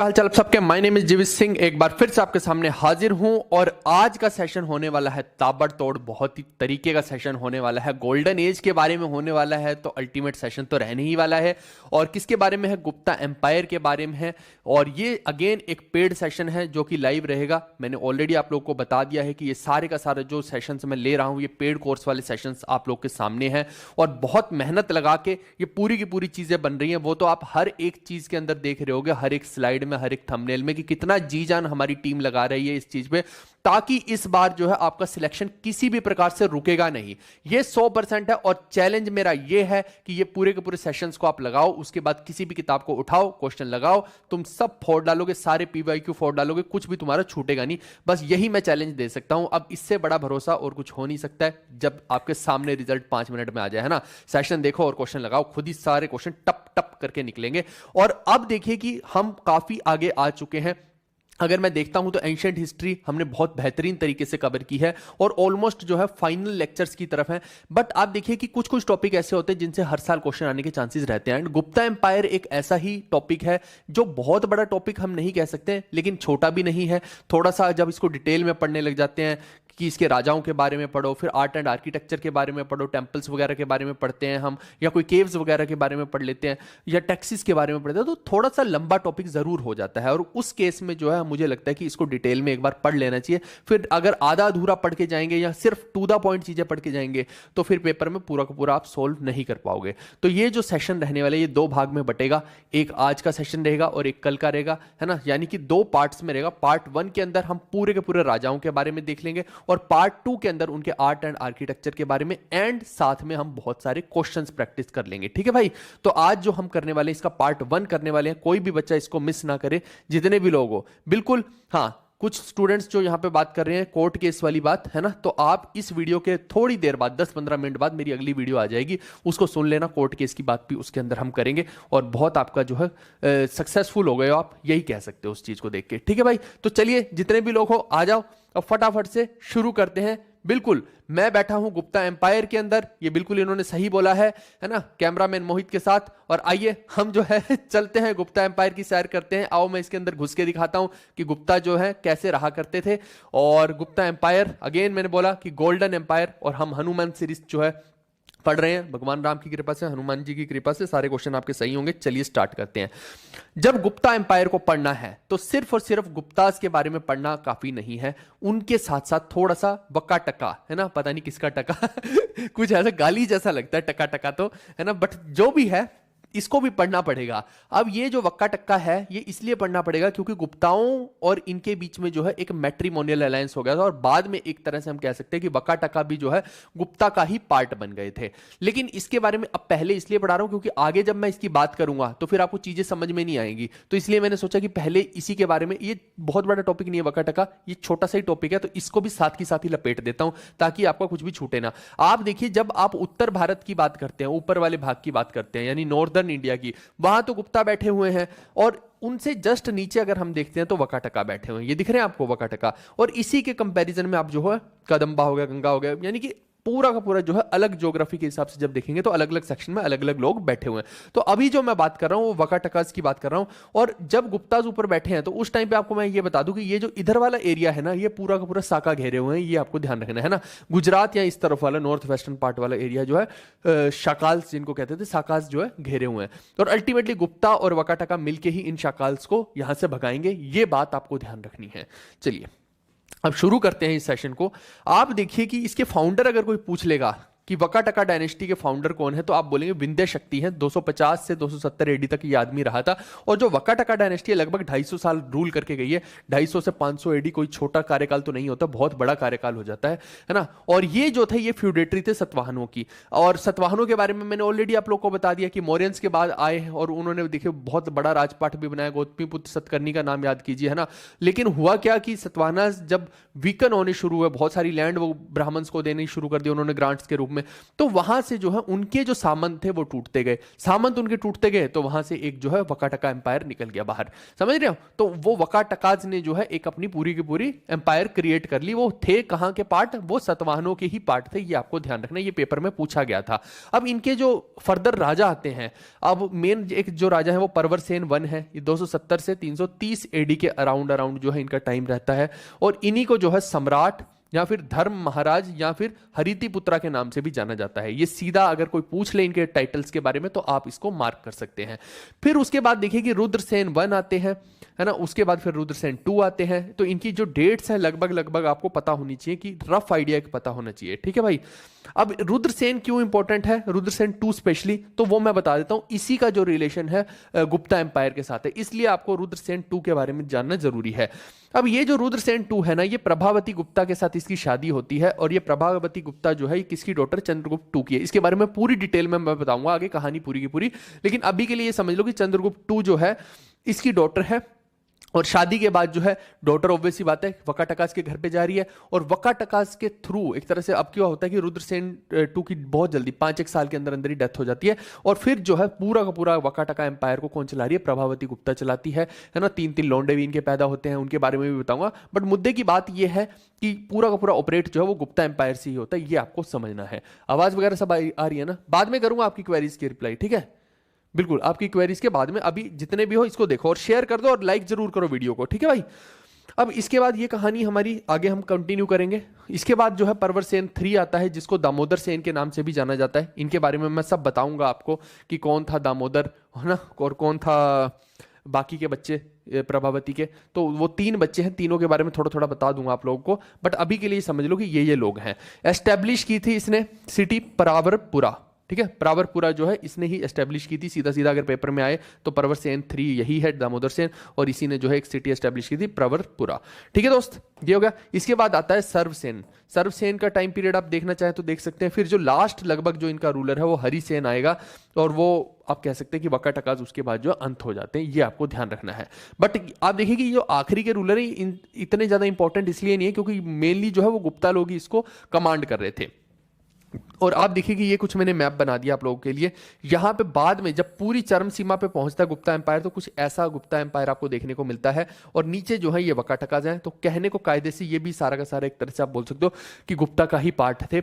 हाल चाल सबके। My name is जीवित सिंह, एक बार फिर से आपके सामने हाजिर हूं और आज का सेशन होने वाला है ताबड़तोड़, बहुत ही तरीके का सेशन होने वाला है। गोल्डन एज के बारे में होने वाला है, तो अल्टीमेट सेशन तो रहने ही वाला है। और किसके बारे में है? गुप्ता एम्पायर के बारे में है। और ये अगेन एक पेड सेशन है जो कि लाइव रहेगा। मैंने ऑलरेडी आप लोग को बता दिया है कि ये सारे का सारा जो सेशन मैं ले रहा हूं ये पेड कोर्स वाले सेशन आप लोग के सामने हैं और बहुत मेहनत लगा के ये पूरी की पूरी चीजें बन रही हैं। वो तो आप हर एक चीज के अंदर देख रहे होगे, हर एक स्लाइड में, हर एक थंबनेल में, कि कितना जी जान हमारी टीम लगा रही है इस चीज पे, ताकि इस बार जो है आपका सिलेक्शन किसी भी प्रकार से रुकेगा नहीं। ये 100% है। और चैलेंज मेरा ये है कि ये पूरे के पूरे सेशंस को आप लगाओ, उसके बाद किसी भी किताब को उठाओ, क्वेश्चन लगाओ, तुम सब फोड़ डालोगे, सारे पीवाईक्यू फोड़ डालोगे, कुछ भी तुम्हारा छूटेगा नहीं। बस यही मैं चैलेंज दे सकता हूं। अब इससे बड़ा भरोसा और कुछ हो नहीं सकता है जब आपके सामने रिजल्ट 5 मिनट में आ जाए, है ना। सेशन देखो और क्वेश्चन लगाओ, खुद ही सारे क्वेश्चन टप टप करके निकलेंगे। और अब देखिए कि हम काफी आगे आ चुके हैं। अगर मैं देखता हूं तो एंशिएंट हिस्ट्री हमने बहुत बेहतरीन तरीके से कवर की है और ऑलमोस्ट जो है फाइनल लेक्चर्स की तरफ है। बट आप देखिए कि कुछ कुछ टॉपिक ऐसे होते हैं जिनसे हर साल क्वेश्चन आने के चांसेस रहते हैं। एंड गुप्ता एम्पायर एक ऐसा ही टॉपिक है जो बहुत बड़ा टॉपिक हम नहीं कह सकते, लेकिन छोटा भी नहीं है। थोड़ा सा जब इसको डिटेल में पढ़ने लग जाते हैं कि इसके राजाओं के बारे में पढ़ो, फिर आर्ट एंड आर्किटेक्चर के बारे में पढ़ो, टेम्पल्स वगैरह के बारे में पढ़ते हैं हम, या कोई केव्स वगैरह के बारे में पढ़ लेते हैं, या टैक्सीज के बारे में पढ़ते हैं, तो थोड़ा सा लंबा टॉपिक जरूर हो जाता है। और उस केस में जो है मुझे लगता है कि इसको डिटेल में एक बार पढ़ लेना चाहिए। फिर अगर आधा अधूरा पढ़ के जाएंगे या सिर्फ टू द पॉइंट चीजें पढ़ के जाएंगे तो फिर पेपर में पूरा का पूरा आप सोल्व नहीं कर पाओगे। तो ये जो सेशन रहने वाला है ये 2 भाग में बटेगा। एक आज का सेशन रहेगा और एक कल का रहेगा, है ना। यानी कि 2 पार्ट्स में रहेगा। पार्ट 1 के अंदर हम पूरे के पूरे राजाओं के बारे में देख लेंगे और पार्ट 2 के अंदर उनके आर्ट एंड आर्किटेक्चर के बारे में, एंड साथ में हम बहुत सारे क्वेश्चंस प्रैक्टिस कर लेंगे। ठीक है भाई। तो आज जो हम करने वाले हैं इसका पार्ट 1 करने वाले हैं। कोई भी बच्चा इसको मिस ना करे, जितने भी लोग हो। बिल्कुल हाँ, कुछ स्टूडेंट्स जो यहां पे बात कर रहे हैं कोर्ट केस वाली बात, है ना, तो आप इस वीडियो के थोड़ी देर बाद 10-15 मिनट बाद मेरी अगली वीडियो आ जाएगी, उसको सुन लेना। कोर्ट केस की बात भी उसके अंदर हम करेंगे और बहुत आपका जो है सक्सेसफुल हो गए हो आप, यही कह सकते हो उस चीज को देख के। ठीक है भाई। तो चलिए जितने भी लोग हो आ जाओ और फटाफट से शुरू करते हैं। बिल्कुल मैं बैठा हूं गुप्ता एम्पायर के अंदर, ये बिल्कुल इन्होंने सही बोला है ना, कैमरामैन मोहित के साथ। और आइए हम जो है चलते हैं गुप्ता एम्पायर की सैर करते हैं। आओ मैं इसके अंदर घुस के दिखाता हूं कि गुप्ता जो है कैसे रहा करते थे। और गुप्ता एम्पायर अगेन मैंने बोला कि गोल्डन एम्पायर, और हम हनुमान सीरीज जो है पढ़ रहे हैं। भगवान राम की कृपा से, हनुमान जी की कृपा से सारे क्वेश्चन आपके सही होंगे। चलिए स्टार्ट करते हैं। जब गुप्ता एम्पायर को पढ़ना है तो सिर्फ और सिर्फ गुप्तास के बारे में पढ़ना काफी नहीं है, उनके साथ साथ थोड़ा सा बक्का टका, है ना, पता नहीं किसका टका कुछ ऐसा गाली जैसा लगता है टका टका तो, है ना, बट जो भी है इसको भी पढ़ना पड़ेगा। अब ये जो वक्का टक्का है ये इसलिए पढ़ना पड़ेगा क्योंकि गुप्ताओं और इनके बीच में जो है एक मैट्रिमोनियल अलायंस हो गया था और बाद में एक तरह से हम कह सकते हैं कि वक्का टक्का भी जो है गुप्ता का ही पार्ट बन गए थे। लेकिन इसके बारे में अब पहले इसलिए पढ़ा रहा हूं क्योंकि आगे जब मैं इसकी बात करूंगा तो फिर आपको चीजें समझ में नहीं आएंगी, तो इसलिए मैंने सोचा कि पहले इसी के बारे में, ये बहुत बड़ा टॉपिक नहीं है वक्का टक्का, ये छोटा सा ही टॉपिक है, तो इसको भी साथ की साथ ही लपेट देता हूं ताकि आपका कुछ भी छूटे ना। आप देखिए जब आप उत्तर भारत की बात करते हैं, ऊपर वाले भाग की बात करते हैं, यानी नॉर्दर्न इंडिया की, वहां तो गुप्ता बैठे हुए हैं और उनसे जस्ट नीचे अगर हम देखते हैं तो वकाटका बैठे हुए हैं। ये दिख रहे हैं आपको वकाटका। और इसी के कंपैरिजन में आप जो है कदंबा हो गया, गंगा हो गया, यानी कि पूरा का पूरा जो है अलग ज्योग्राफी के हिसाब से जब देखेंगे तो अलग अलग सेक्शन में अलग अलग लोग बैठे हुए हैं। तो अभी जो मैं बात कर रहा हूं वो वकाटकास की बात कर रहा हूं। और जब गुप्ताज ऊपर बैठे हैं तो उस टाइम पे आपको मैं ये बता दूं कि ये जो इधर वाला एरिया है ना, ये पूरा का पूरा साका घेरे हुए हैं, ये आपको ध्यान रखना है ना। गुजरात या इस तरफ वाला नॉर्थ वेस्टर्न पार्ट वाला एरिया जो है शाकाल्स जिनको कहते थे, साकास जो है घेरे हुए हैं। और अल्टीमेटली गुप्ता और वकाटका मिलकर ही इन शाकाल्स को यहां से भगाएंगे, ये बात आपको ध्यान रखनी है। चलिए अब शुरू करते हैं इस सेशन को। आप देखिए कि इसके फाउंडर अगर कोई पूछ लेगा कि वकाटका डायनेस्टी के फाउंडर कौन है तो आप बोलेंगे विंध्य शक्ति है। 250 से 270 एडी तक ये आदमी रहा था। और जो वकाटका डायनेस्टी है लगभग 250 साल रूल करके गई है। 250 से 500 एडी कोई छोटा कार्यकाल तो नहीं होता, बहुत बड़ा कार्यकाल हो जाता है ना। और ये जो थे ये फ्यूडेटरी थे सतवाहनों की। और सतवाहनों के बारे में मैंने ऑलरेडी आप लोग को बता दिया कि मौर्यंस के बाद आए हैं और उन्होंने देखिए बहुत बड़ा राजपाट भी बनाया। गौतमीपुत्र सतकर्णी का नाम याद कीजिए, है ना। लेकिन हुआ क्या कि सतवाहना जब वीकन होने शुरू हुए, बहुत सारी लैंड वो ब्राह्मण्स को देनी शुरू कर दी उन्होंने ग्रांट्स के रूप में, में। तो वहां से जो है उनके जो सामंत थे वो टूटते गए, सामंत उनके टूटते गए, तो वहां से एक जो है वकाटका एम्पायर निकल गया बाहर। समझ रहे हो? तो वो वकाटकाज ने जो है एक अपनी पूरी की पूरी एम्पायर क्रिएट कर ली। वो थे कहां के पार्ट? वो सतवाहनों के ही पार्ट थे, ये आपको ध्यान रखना, ये पेपर में पूछा गया था। अब इनके जो फर्दर राजा आते हैं, अब मेन एक जो राजा है वो परवरसेन वन है, ये 270 से 330 एडी के अराउंड अराउंड जो है इनका टाइम रहता है। और इन्हीं को जो है सम्राट या फिर धर्म महाराज या फिर हरिति पुत्रा के नाम से भी जाना जाता है। ये सीधा अगर कोई पूछ ले इनके टाइटल्स के बारे में तो आप इसको मार्क कर सकते हैं। फिर उसके बाद देखिए कि रुद्रसेन वन आते हैं, है ना, उसके बाद फिर रुद्रसेन टू आते हैं। तो इनकी जो डेट्स हैं लगभग लगभग आपको पता होनी चाहिए, कि रफ आइडिया पता होना चाहिए, ठीक है भाई। अब रुद्रसेन क्यों इंपॉर्टेंट है, रुद्रसेन टू स्पेशली, तो वो मैं बता देता हूं। इसी का जो रिलेशन है गुप्ता एम्पायर के साथ है, इसलिए आपको रुद्रसेन टू के बारे में जानना जरूरी है। अब ये जो रुद्रसेन टू है ना, ये प्रभावती गुप्ता के साथ इसकी शादी होती है, और ये प्रभावती गुप्ता जो है ये किसकी डॉटर चंद्रगुप्त टू की है। इसके बारे में पूरी डिटेल में मैं बताऊंगा आगे, कहानी पूरी की पूरी। लेकिन अभी के लिए ये समझ लो कि चंद्रगुप्त टू जो है इसकी डॉटर है, और शादी के बाद जो है डॉटर ऑब्वियस सी बात है वकाटकास के घर पे जा रही है, और वकाटकास के थ्रू एक तरह से अब क्या होता है कि रुद्रसेन टू की बहुत जल्दी 5-1 साल के अंदर अंदर ही डेथ हो जाती है। और फिर जो है पूरा का पूरा वकाटका एम्पायर को कौन चला रही है? प्रभावती गुप्ता चलाती है ना। 3-3 लौंडे भी इनके पैदा होते हैं, उनके बारे में भी बताऊंगा। बट मुद्दे की बात यह है कि पूरा का पूरा ऑपरेट जो है वो गुप्ता एम्पायर से ही होता है, ये आपको समझना है। आवाज वगैरह सब आ रही है ना? बाद में करूंगा आपकी क्वेरीज की रिप्लाई, ठीक है? बिल्कुल, आपकी क्वेरीज के बाद में। अभी जितने भी हो इसको देखो और शेयर कर दो और लाइक जरूर करो वीडियो को, ठीक है भाई। अब इसके बाद ये कहानी हमारी आगे हम कंटिन्यू करेंगे। इसके बाद जो है परवरसेन 3 आता है, जिसको दामोदर सेन के नाम से भी जाना जाता है। इनके बारे में मैं सब बताऊंगा आपको कि कौन था दामोदर, है ना, और कौन था बाकी के बच्चे प्रभावती के। तो वो 3 बच्चे हैं, तीनों के बारे में थोड़ा थोड़ा बता दूंगा आप लोगों को। बट अभी के लिए समझ लो कि ये लोग हैं। एस्टेब्लिश की थी इसने सिटी परावरपुरा, ठीक है। परावरपुरा जो है इसने ही एस्टेब्लिश की थी। सीधा सीधा अगर पेपर में आए तो परवरसेन 3 यही है, दामोदर सेन, और इसी ने जो है एक सिटी एस्टेब्लिश की थी, प्रवरपुरा, ठीक है दोस्त, ये हो गया। इसके बाद आता है सर्वसेन। सर्वसेन का टाइम पीरियड आप देखना चाहें तो देख सकते हैं। फिर जो लास्ट लगभग जो इनका रूलर है वो हरिसेन आएगा, और वो आप कह सकते हैं कि वकाटकाज उसके बाद जो अंत हो जाते हैं, ये आपको ध्यान रखना है। बट आप देखिए कि जो आखिरी के रूलर है इतने ज्यादा इंपॉर्टेंट इसलिए नहीं है क्योंकि मेनली जो है वो गुप्ता लोग ही इसको कमांड कर रहे थे। और आप देखिए कि ये कुछ मैंने मैप बना दिया आप लोगों के लिए। यहां पे बाद में जब पूरी चरम सीमा पे पहुंचता है गुप्ता एम्पायर, तो कुछ ऐसा गुप्ता एम्पायर आपको देखने को मिलता है। और नीचे जो है ये वकाटकाज हैं। तो कहने को कायदे से ये भी सारा का सारा एक तरह से आप बोल सकते हो कि गुप्ता का ही पार्ट थे।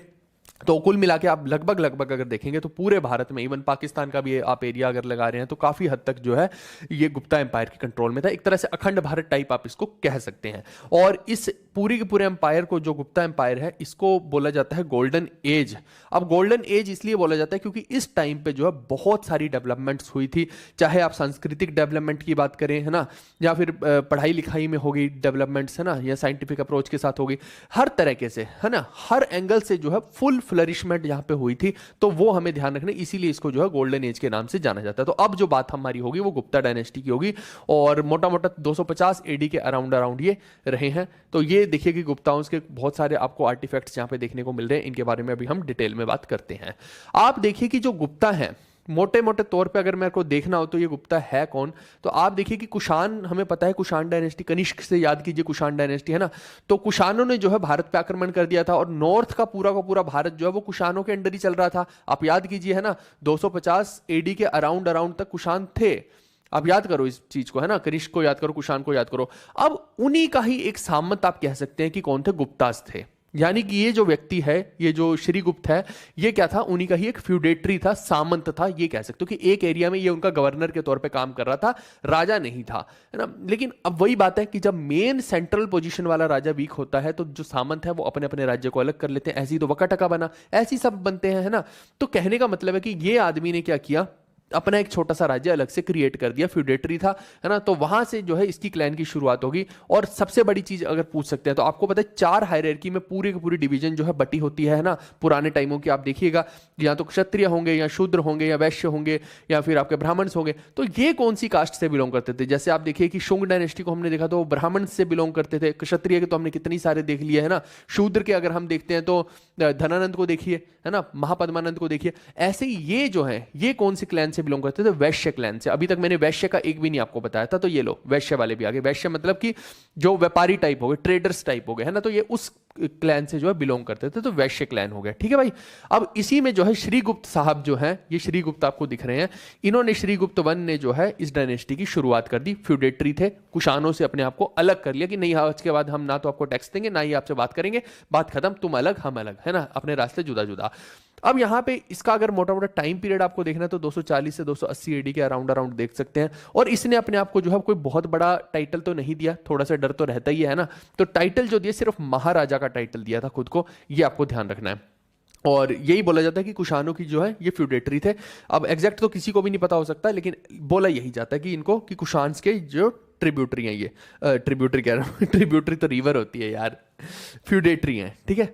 तो कुल मिला के आप लगभग लगभग अगर देखेंगे तो पूरे भारत में, इवन पाकिस्तान का भी आप एरिया अगर लगा रहे हैं, तो काफी हद तक जो है ये गुप्ता एम्पायर के कंट्रोल में था। एक तरह से अखंड भारत टाइप आप इसको कह सकते हैं। और इस पूरी के पूरे एम्पायर को, जो गुप्ता एम्पायर है, इसको बोला जाता है गोल्डन एज। अब गोल्डन एज इसलिए बोला जाता है क्योंकि इस टाइम पे जो है बहुत सारी डेवलपमेंट्स हुई थी। चाहे आप सांस्कृतिक डेवलपमेंट की बात करें, है ना, या फिर पढ़ाई लिखाई में हो गई डेवलपमेंट्स, है ना, या साइंटिफिक अप्रोच के साथ हो गई, हर तरीके से, है ना, हर एंगल से जो है फुल फ्लरिशमेंट यहां पे हुई थी। तो वो हमें ध्यान रखना, इसीलिए इसको जो है गोल्डन एज के नाम से जाना जाता है। तो अब जो बात हमारी होगी वो गुप्ता डायनेस्टी की होगी, और मोटा मोटा 250 एडी के अराउंड अराउंड ये रहे हैं। तो ये देखिए कि गुप्ताओं के बहुत सारे आपको आर्टिफैक्ट्स यहां पे देखने को मिल रहे हैं। इनके बारे में अभी हम डिटेल में बात करते हैं। आप देखिए कि जो गुप्ता है, मोटे मोटे तौर पे अगर मेरे को देखना हो तो ये गुप्ता है कौन, तो आप देखिए कि कुषाण, हमें पता है कुषाण डायनेस्टी, कनिष्क से याद कीजिए कुषाण डायनेस्टी, है ना। तो कुषाणों ने जो है भारत पे आक्रमण कर दिया था, और नॉर्थ का पूरा भारत जो है वो कुषाणों के अंडर ही चल रहा था। आप याद कीजिए, है ना, 250 एडी के अराउंड अराउंड तक कुषाण थे। आप याद करो इस चीज को, है ना, कनिष्क को याद करो, कुषाण को याद करो। अब उन्हीं का ही एक सामंत आप कह सकते हैं कि कौन थे? गुप्तास थे। यानी कि ये जो व्यक्ति है, ये जो श्रीगुप्त है, ये क्या था? उन्हीं का ही एक फ्यूडेटरी था, सामंत था। ये कह सकते हो कि एक एरिया में ये उनका गवर्नर के तौर पे काम कर रहा था, राजा नहीं था, है ना। लेकिन अब वही बात है कि जब मेन सेंट्रल पोजीशन वाला राजा वीक होता है तो जो सामंत है वो अपने अपने राज्य को अलग कर लेते हैं। ऐसे ही तो वकाटका बना, ऐसे ही सब बनते हैं, है ना। तो कहने का मतलब है कि ये आदमी ने क्या किया, अपना एक छोटा सा राज्य अलग से क्रिएट कर दिया, फ्यूडेटरी था, है ना। तो वहां से जो है इसकी क्लैन की शुरुआत होगी। और सबसे बड़ी चीज अगर पूछ सकते हैं तो आपको पता है 4 हायरार्की में पूरी की पूरी डिवीजन जो है बटी होती है ना। पुराने टाइमों की आप देखिएगा, या तो क्षत्रिय होंगे, या शूद्र होंगे, या वैश्य होंगे, या फिर आपके ब्राह्मण होंगे। तो ये कौन सी कास्ट से बिलोंग करते थे? जैसे आप देखिए कि शुंग डायनेस्टी को हमने देखा तो ब्राह्मण से बिलोंग करते थे। क्षत्रिय के तो हमने कितनी सारे देख लिए, है ना। शूद्र के अगर हम देखते हैं तो धनानंद को देखिए, है ना, महापद्मानंद को देखिए। ऐसे ही ये जो है, ये कौन से क्लैन से बिलोंग करते थे? वैश्य क्लैन से। अभी तक मैंने वैश्य का एक भी नहीं आपको बताया था, तो ये लो वैश्य वाले भी आ गए। वैश्य मतलब कि जो व्यापारी टाइप हो गए, ट्रेडर्स टाइप हो गए, है ना, तो ये उस क्लैन से जो है बिलोंग करते थे, तो वैश्य क्लैन हो गया। ठीक है भाई। अब इसी में जो है श्रीगुप्त साहब जो हैं, ये श्रीगुप्त आपको दिख रहे हैं, इन्होंने श्रीगुप्त वन ने जो है इस डायनेस्टी की शुरुआत कर दी। फ्यूडेटरी थे, कुशानों से अपने आप को अलग कर लिया कि नहीं, आज के बाद हम ना तो आपको टैक्स देंगे ना ही आपसे बात करेंगे, बात खत्म, तुम अलग हम अलग, है ना, अपने रास्ते जुदा जुदा। अब यहाँ पे इसका अगर मोटा मोटा टाइम पीरियड आपको देखना है तो 240 से 280 एडी के अराउंड अराउंड देख सकते हैं। और इसने अपने आप को जो है कोई बहुत बड़ा टाइटल तो नहीं दिया, थोड़ा सा डर तो रहता ही है ना, तो टाइटल जो दिया सिर्फ महाराजा का टाइटल दिया था खुद को, ये आपको ध्यान रखना है। और यही बोला जाता है कि कुशानों की जो है ये फ्यूडेटरी थे। अब एग्जैक्ट तो किसी को भी नहीं पता हो सकता, लेकिन बोला यही जाता है कि इनको कि कुशान्स के जो ट्रिब्यूटरी हैं, ये ट्रिब्यूटरी कह रहा हूँ ट्रिब्यूटरी तो रिवर होती है यार, फ्यूडेटरी हैं, ठीक है।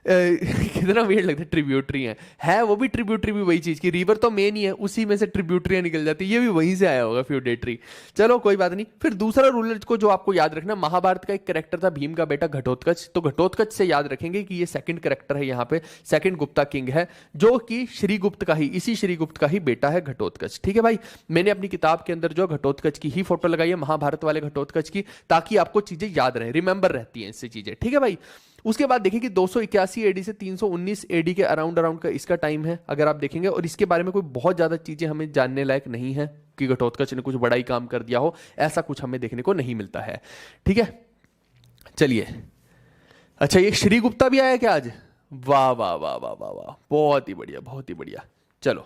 कितना वेird लगता है, ट्रिब्यूटरी है वो भी ट्रिब्यूटरी भी वही चीज की, रिवर तो मेन ही है, उसी में से ट्रिब्यूटरियां निकल जाती है, ये भी वहीं से आया होगा फ्यूडेटरी। चलो कोई बात नहीं। फिर दूसरा रूलर को जो आपको याद रखना, महाभारत का एक कैरेक्टर था भीम का बेटा घटोत्कच, तो घटोत्कच से याद रखेंगे कि ये सेकंड कैरेक्टर है यहाँ पे, सेकंड गुप्ता किंग है, जो कि श्रीगुप्त का ही, इसी श्रीगुप्त का ही बेटा है घटोत्कच। ठीक है भाई। मैंने अपनी किताब के अंदर जो घटोत्कच की ही फोटो लगाई है, महाभारत वाले घटोत्कच की, ताकि आपको चीजें याद रहे, रिमेंबर रहती हैं इससे चीजें। ठीक है भाई। उसके बाद देखिए कि 281 एडी से 319 एडी के अराउंड अराउंड का इसका टाइम है, अगर आप देखेंगे। और इसके बारे में कोई बहुत ज्यादा चीजें हमें जानने लायक नहीं है कि घटोत्कच ने कुछ बड़ा ही काम कर दिया हो, ऐसा कुछ हमें देखने को नहीं मिलता है। ठीक है, चलिए। अच्छा, ये श्रीगुप्ता भी आया क्या आज? वाह वाह वाह वाह वाह वाह, बहुत ही बढ़िया, बहुत ही बढ़िया। चलो,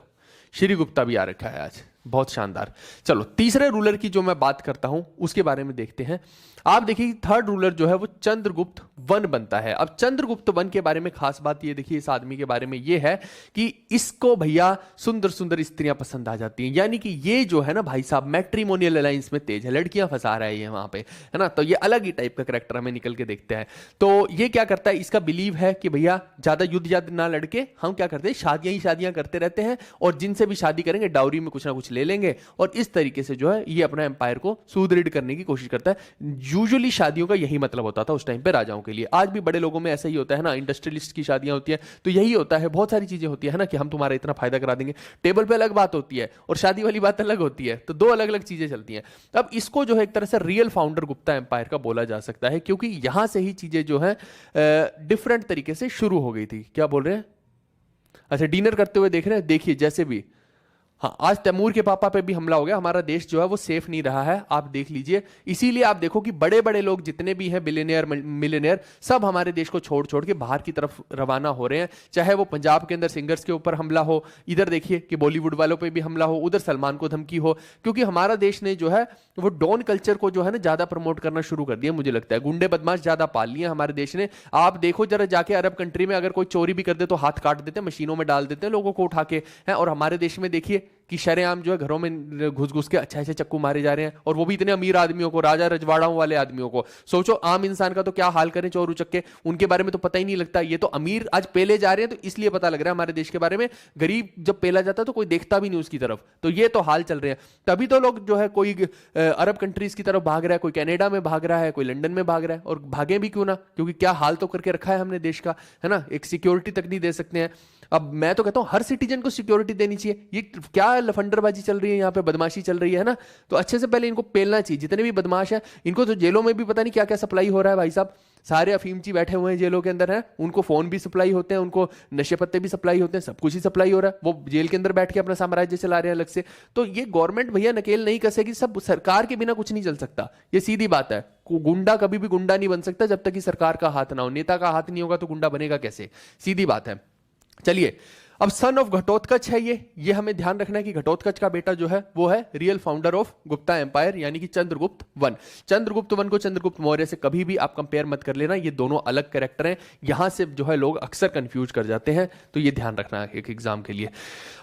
श्रीगुप्ता भी आ रखा है आज, बहुत शानदार। चलो, तीसरे रूलर की जो मैं बात करता हूं उसके बारे में देखते हैं। आप देखिए थर्ड रूलर जो है वो चंद्रगुप्त वन बनता है। अब चंद्रगुप्त वन के बारे में खास बात ये देखिए, इस आदमी के बारे में ये है कि इसको भैया सुंदर सुंदर स्त्रियां पसंद आ जाती हैं, यानी कि ये जो है ना भाई साहब मैट्रिमोनियल अलायंस में तेज है, लड़कियां फंसा रहा है ये वहां पे, है ना। तो ये अलग ही टाइप का करेक्टर हमें निकल के देखते हैं। तो ये क्या करता है, इसका बिलीव है कि भैया ज्यादा युद्ध याद ना लड़के, हम क्या करते हैं, शादियां ही शादियां करते रहते हैं, और जिनसे भी शादी करेंगे डाउरी में कुछ ना कुछ ले लेंगे, और इस तरीके से जो है ये अपना एम्पायर को सुदृढ़ करने की कोशिश करता है। यूजुअली शादियों का यही मतलब होता था उस टाइम पे राजाओं के लिए, आज भी बड़े लोगों में ऐसा ही होता है ना, इंडस्ट्रियलिस्ट की शादियां होती है तो यही होता है, बहुत सारी चीजें होती है ना कि हम तुम्हारा इतना फायदा करा देंगे। टेबल पे अलग बात होती है और शादी वाली बात अलग होती है, तो दो अलग अलग चीजें चलती हैं। अब इसको जो है एक तरह से रियल फाउंडर गुप्ता एम्पायर का बोला जा सकता है, क्योंकि यहां से ही चीजें जो है डिफरेंट तरीके से शुरू हो गई थी। क्या बोल रहे हैं? अच्छा, डिनर करते हुए देख रहे हैं, देखिए जैसे भी, हाँ, आज तैमूर के पापा पे भी हमला हो गया, हमारा देश जो है वो सेफ नहीं रहा है, आप देख लीजिए। इसीलिए आप देखो कि बड़े बड़े लोग जितने भी हैं, बिलियनियर मिलियनियर, सब हमारे देश को छोड़ छोड़ के बाहर की तरफ रवाना हो रहे हैं। चाहे वो पंजाब के अंदर सिंगर्स के ऊपर हमला हो, इधर देखिए कि बॉलीवुड वालों पे भी हमला हो, उधर सलमान को धमकी हो, क्योंकि हमारा देश ने जो है वो डॉन कल्चर को जो है ना ज्यादा प्रमोट करना शुरू कर दिया। मुझे लगता है गुंडे बदमाश ज्यादा पाल लिए हमारे देश ने। आप देखो जरा जाके अरब कंट्री में, अगर कोई चोरी भी कर दे तो हाथ काट देते हैं, मशीनों में डाल देते हैं लोगों को उठा के, हैं। और हमारे देश में देखिए कि शरेआम जो है घरों में घुस घुस के अच्छे अच्छे चक्कू मारे जा रहे हैं, और वो भी इतने अमीर आदमियों को, राजा रजवाड़ाओं वाले आदमियों को। सोचो आम इंसान का तो क्या हाल करें चोर उचक्के, उनके बारे में तो पता ही नहीं लगता। ये तो अमीर आज पेले जा रहे हैं, तो इसलिए पता लग रहा है हमारे देश के बारे में। गरीब जब पेला जाता है तो कोई देखता भी नहीं उसकी तरफ, तो ये तो हाल चल रहे हैं। तभी तो लोग जो है, कोई अरब कंट्रीज की तरफ भाग रहा है, कोई कनाडा में भाग रहा है, कोई लंदन में भाग रहा है। और भागे भी क्यों ना, क्योंकि क्या हाल तो करके रखा है हमने देश का, है ना। एक सिक्योरिटी तक नहीं दे सकते हैं। अब मैं तो कहता हूं हर सिटीजन को सिक्योरिटी देनी चाहिए। ये क्या लफंडरबाजी चल रही है यहाँ पे, बदमाशी चल रही है ना, तो अच्छे से पहले इनको पेलना चाहिए। जितने भी बदमाश हैं इनको तो जेलों में भी पता नहीं क्या क्या सप्लाई हो रहा है भाई साहब। सारे अफीमची बैठे हुए हैं जेलों के अंदर, हैं, उनको फोन भी सप्लाई होते हैं, उनको नशे पत्ते भी सप्लाई होते हैं, सब कुछ ही सप्लाई हो रहा है। वो जेल के अंदर बैठ के अपना साम्राज्य चला रहे हैं अलग से। तो ये गवर्नमेंट भैया नकेल नहीं कसेगी, सब सरकार के बिना कुछ नहीं चल सकता, ये सीधी बात है। गुंडा कभी भी गुंडा नहीं बन सकता जब तक कि सरकार का हाथ ना हो। नेता का हाथ नहीं होगा तो गुंडा बनेगा कैसे, सीधी बात है। चलिए, अब सन ऑफ घटोत्कच है ये हमें ध्यान रखना है कि घटोत्कच का बेटा जो है वो है real founder of Gupta empire, यानी कि चंद्रगुप्त वन। चंद्रगुप्त वन को चंद्रगुप्त मौर्य से कभी भी आप कंपेयर मत कर लेना, ये दोनों अलग कैरेक्टर हैं। यहां से जो है लोग अक्सर कंफ्यूज कर जाते हैं, तो ये ध्यान रखना है एक एग्जाम के लिए।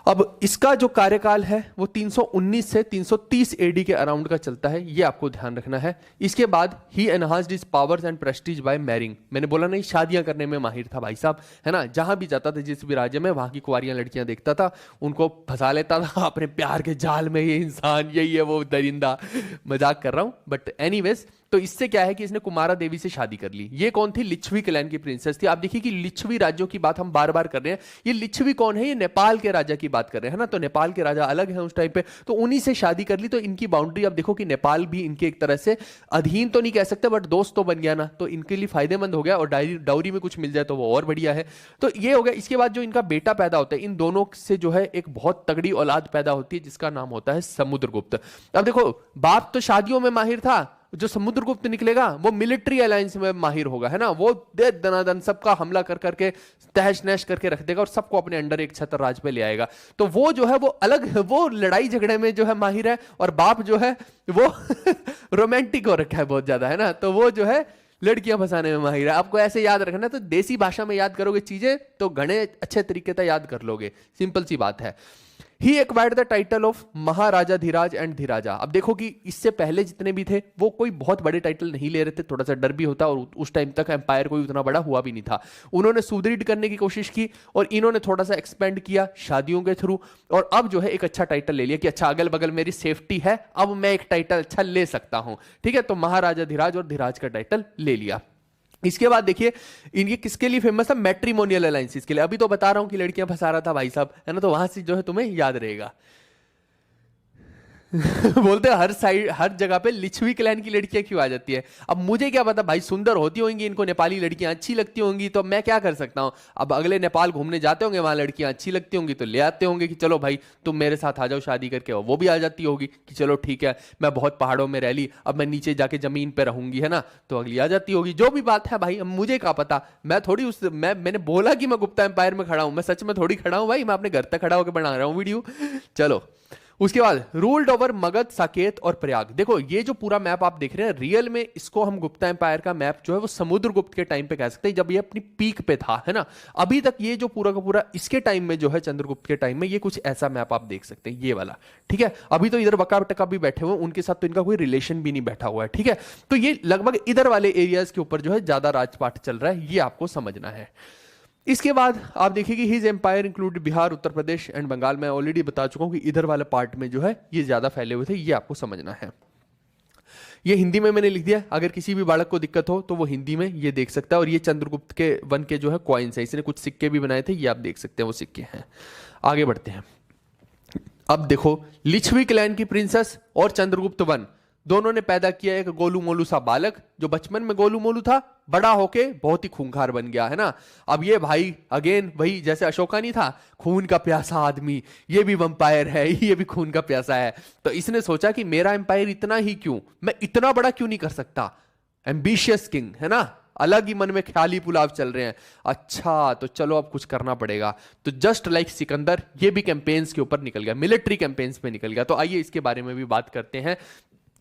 अब इसका जो कार्यकाल है वो 319 से 330 एडी के अराउंड का चलता है, ये आपको ध्यान रखना है। इसके बाद ही enhanced his powers and prestige by marrying. मैंने बोला नहीं, शादियां करने में माहिर था भाई साहब, है ना। जहां भी जाता था, जिस भी राज्य में, वहां की कुंवारियां लड़कियां देखता था, उनको फंसा लेता था अपने प्यार के जाल में। ये इंसान यही है वो दरिंदा, मजाक कर रहा हूं, बट एनीवेज तो इससे क्या है कि इसने कुमारा देवी से शादी कर ली। ये कौन थी? लिच्छवी क्लैन की प्रिंसेस थी। आप देखिए कि लिच्छवी राज्यों की बात हम बार बार कर रहे हैं। ये लिच्छवी कौन है? ये नेपाल के राजा की बात कर रहे हैं ना, तो नेपाल के राजा अलग है उस टाइम पे, तो उन्हीं से शादी कर ली। तो इनकी बाउंड्री आप देखो कि नेपाल भी इनके एक तरह से अधीन तो नहीं कह सकते, बट दोस्त तो बन गया ना, तो इनके लिए फायदेमंद हो गया। और डाउरी में कुछ मिल जाए तो वो और बढ़िया है। तो ये हो गया। इसके बाद जो इनका बेटा पैदा होता है, इन दोनों से जो है एक बहुत तगड़ी औलाद पैदा होती है जिसका नाम होता है समुद्रगुप्त। अब देखो, बाप तो शादियों में माहिर था, जो समुद्रगुप्त निकलेगा वो मिलिट्री अलायंस में माहिर होगा, है ना। वो दे दनादन सबका हमला कर करके तहस नहस करके रख देगा और सबको अपने अंडर एक छत्र राज पे ले आएगा। तो वो जो है वो अलग, वो लड़ाई झगड़े में जो है माहिर है, और बाप जो है वो रोमांटिक हो रखा है बहुत ज्यादा, है ना। तो वो जो है लड़कियां फंसाने में माहिर है। आपको ऐसे याद रखना, तो देसी भाषा में याद करोगे चीजें तो घने अच्छे तरीके से याद कर लोगे। सिंपल सी बात है। He acquired the title of Maharaja Dhiraj and Dhiraja. अब देखो कि इससे पहले जितने भी थे वो कोई बहुत बड़े टाइटल नहीं ले रहे थे, थोड़ा सा डर भी होता, और उस टाइम तक एम्पायर कोई उतना बड़ा हुआ भी नहीं था। उन्होंने सुदृढ़ करने की कोशिश की और इन्होंने थोड़ा सा एक्सपेंड किया शादियों के थ्रू, और अब जो है एक अच्छा टाइटल ले लिया कि अच्छा अगल बगल मेरी सेफ्टी है, अब मैं एक टाइटल अच्छा ले सकता हूं। ठीक है, तो महाराजा धीराज और धीराज का टाइटल ले लिया। इसके बाद देखिए इनके किसके लिए फेमस था? मैट्रिमोनियल अलायंसेस के लिए। अभी तो बता रहा हूं कि लड़कियां फंसा रहा था भाई साहब, है ना, तो वहां से जो है तुम्हें याद रहेगा। बोलते हैं हर साइड हर जगह पे लिच्छवी क्लैन की लड़कियां क्यों आ जाती है। अब मुझे क्या पता भाई, सुंदर होती होंगी, इनको नेपाली लड़कियां अच्छी लगती होंगी, तो मैं क्या कर सकता हूं। अब अगले नेपाल घूमने जाते होंगे, वहां लड़कियां अच्छी लगती होंगी तो ले आते होंगे कि चलो भाई तुम मेरे साथ आ जाओ शादी करके। वो भी आ जाती होगी कि चलो ठीक है, मैं बहुत पहाड़ों में रह ली, अब मैं नीचे जाके जमीन पे रहूंगी, है ना, तो अगली आ जाती होगी। जो भी बात है भाई, अब मुझे क्या पता। मैं थोड़ी मैंने बोला कि मैं गुप्ता एम्पायर में खड़ा हूं, मैं सच में थोड़ी खड़ा हूं भाई, मैं अपने घर तक खड़ा होकर बना रहा हूं वीडियो। चलो, उसके बाद रूल्ड ओवर मगध, साकेत और प्रयाग। देखो ये जो पूरा मैप आप देख रहे हैं, रियल में इसको हम गुप्ता एम्पायर का मैप जो है वो समुद्रगुप्त के टाइम पे कह सकते हैं, जब ये अपनी पीक पे था, है ना। अभी तक ये जो पूरा का पूरा इसके टाइम में जो है, चंद्रगुप्त के टाइम में, ये कुछ ऐसा मैप आप देख सकते हैं, ये वाला। ठीक है, अभी तो इधर बका टका भी बैठे हुए, उनके साथ तो इनका कोई रिलेशन भी नहीं बैठा हुआ है। ठीक है, तो ये लगभग इधर वाले एरियाज के ऊपर जो है ज्यादा राजपाट चल रहा है, ये आपको समझना है। इसके बाद आप देखिए कि his empire include Bihar, Uttar Pradesh and Bengal. मैं ऑलरेडी बता चुका हूं कि इधर वाले पार्ट में जो है ये ज्यादा फैले हुए थे, ये आपको समझना है। ये हिंदी में मैंने लिख दिया, अगर किसी भी बालक को दिक्कत हो तो वो हिंदी में ये देख सकता है। और ये चंद्रगुप्त के वन के जो है कॉइन्स है, इसने कुछ सिक्के भी बनाए थे, ये आप देख सकते हैं वो सिक्के हैं। आगे बढ़ते हैं। अब देखो, लिच्छवी क्लैन की प्रिंसेस और चंद्रगुप्त वन दोनों ने पैदा किया एक गोलू मोलू सा बालक, जो बचपन में गोलू मोलू था, बड़ा होके बहुत ही खूंखार बन गया, है ना। अब ये भाई अगेन वही, जैसे अशोका नहीं था खून का प्यासा आदमी, ये भी वंपायर है, ये भी खून का प्यासा है। तो इसने सोचा कि मेरा एम्पायर इतना ही क्यों, मैं इतना बड़ा क्यों नहीं कर सकता। एम्बिशियस किंग, है ना, अलग ही मन में ख्याली पुलाव चल रहे हैं। अच्छा तो चलो अब कुछ करना पड़ेगा। तो जस्ट लाइक सिकंदर, ये भी कैंपेन्स के ऊपर निकल गया, मिलिट्री कैंपेन्स पे निकल गया। तो आइए इसके बारे में भी बात करते हैं।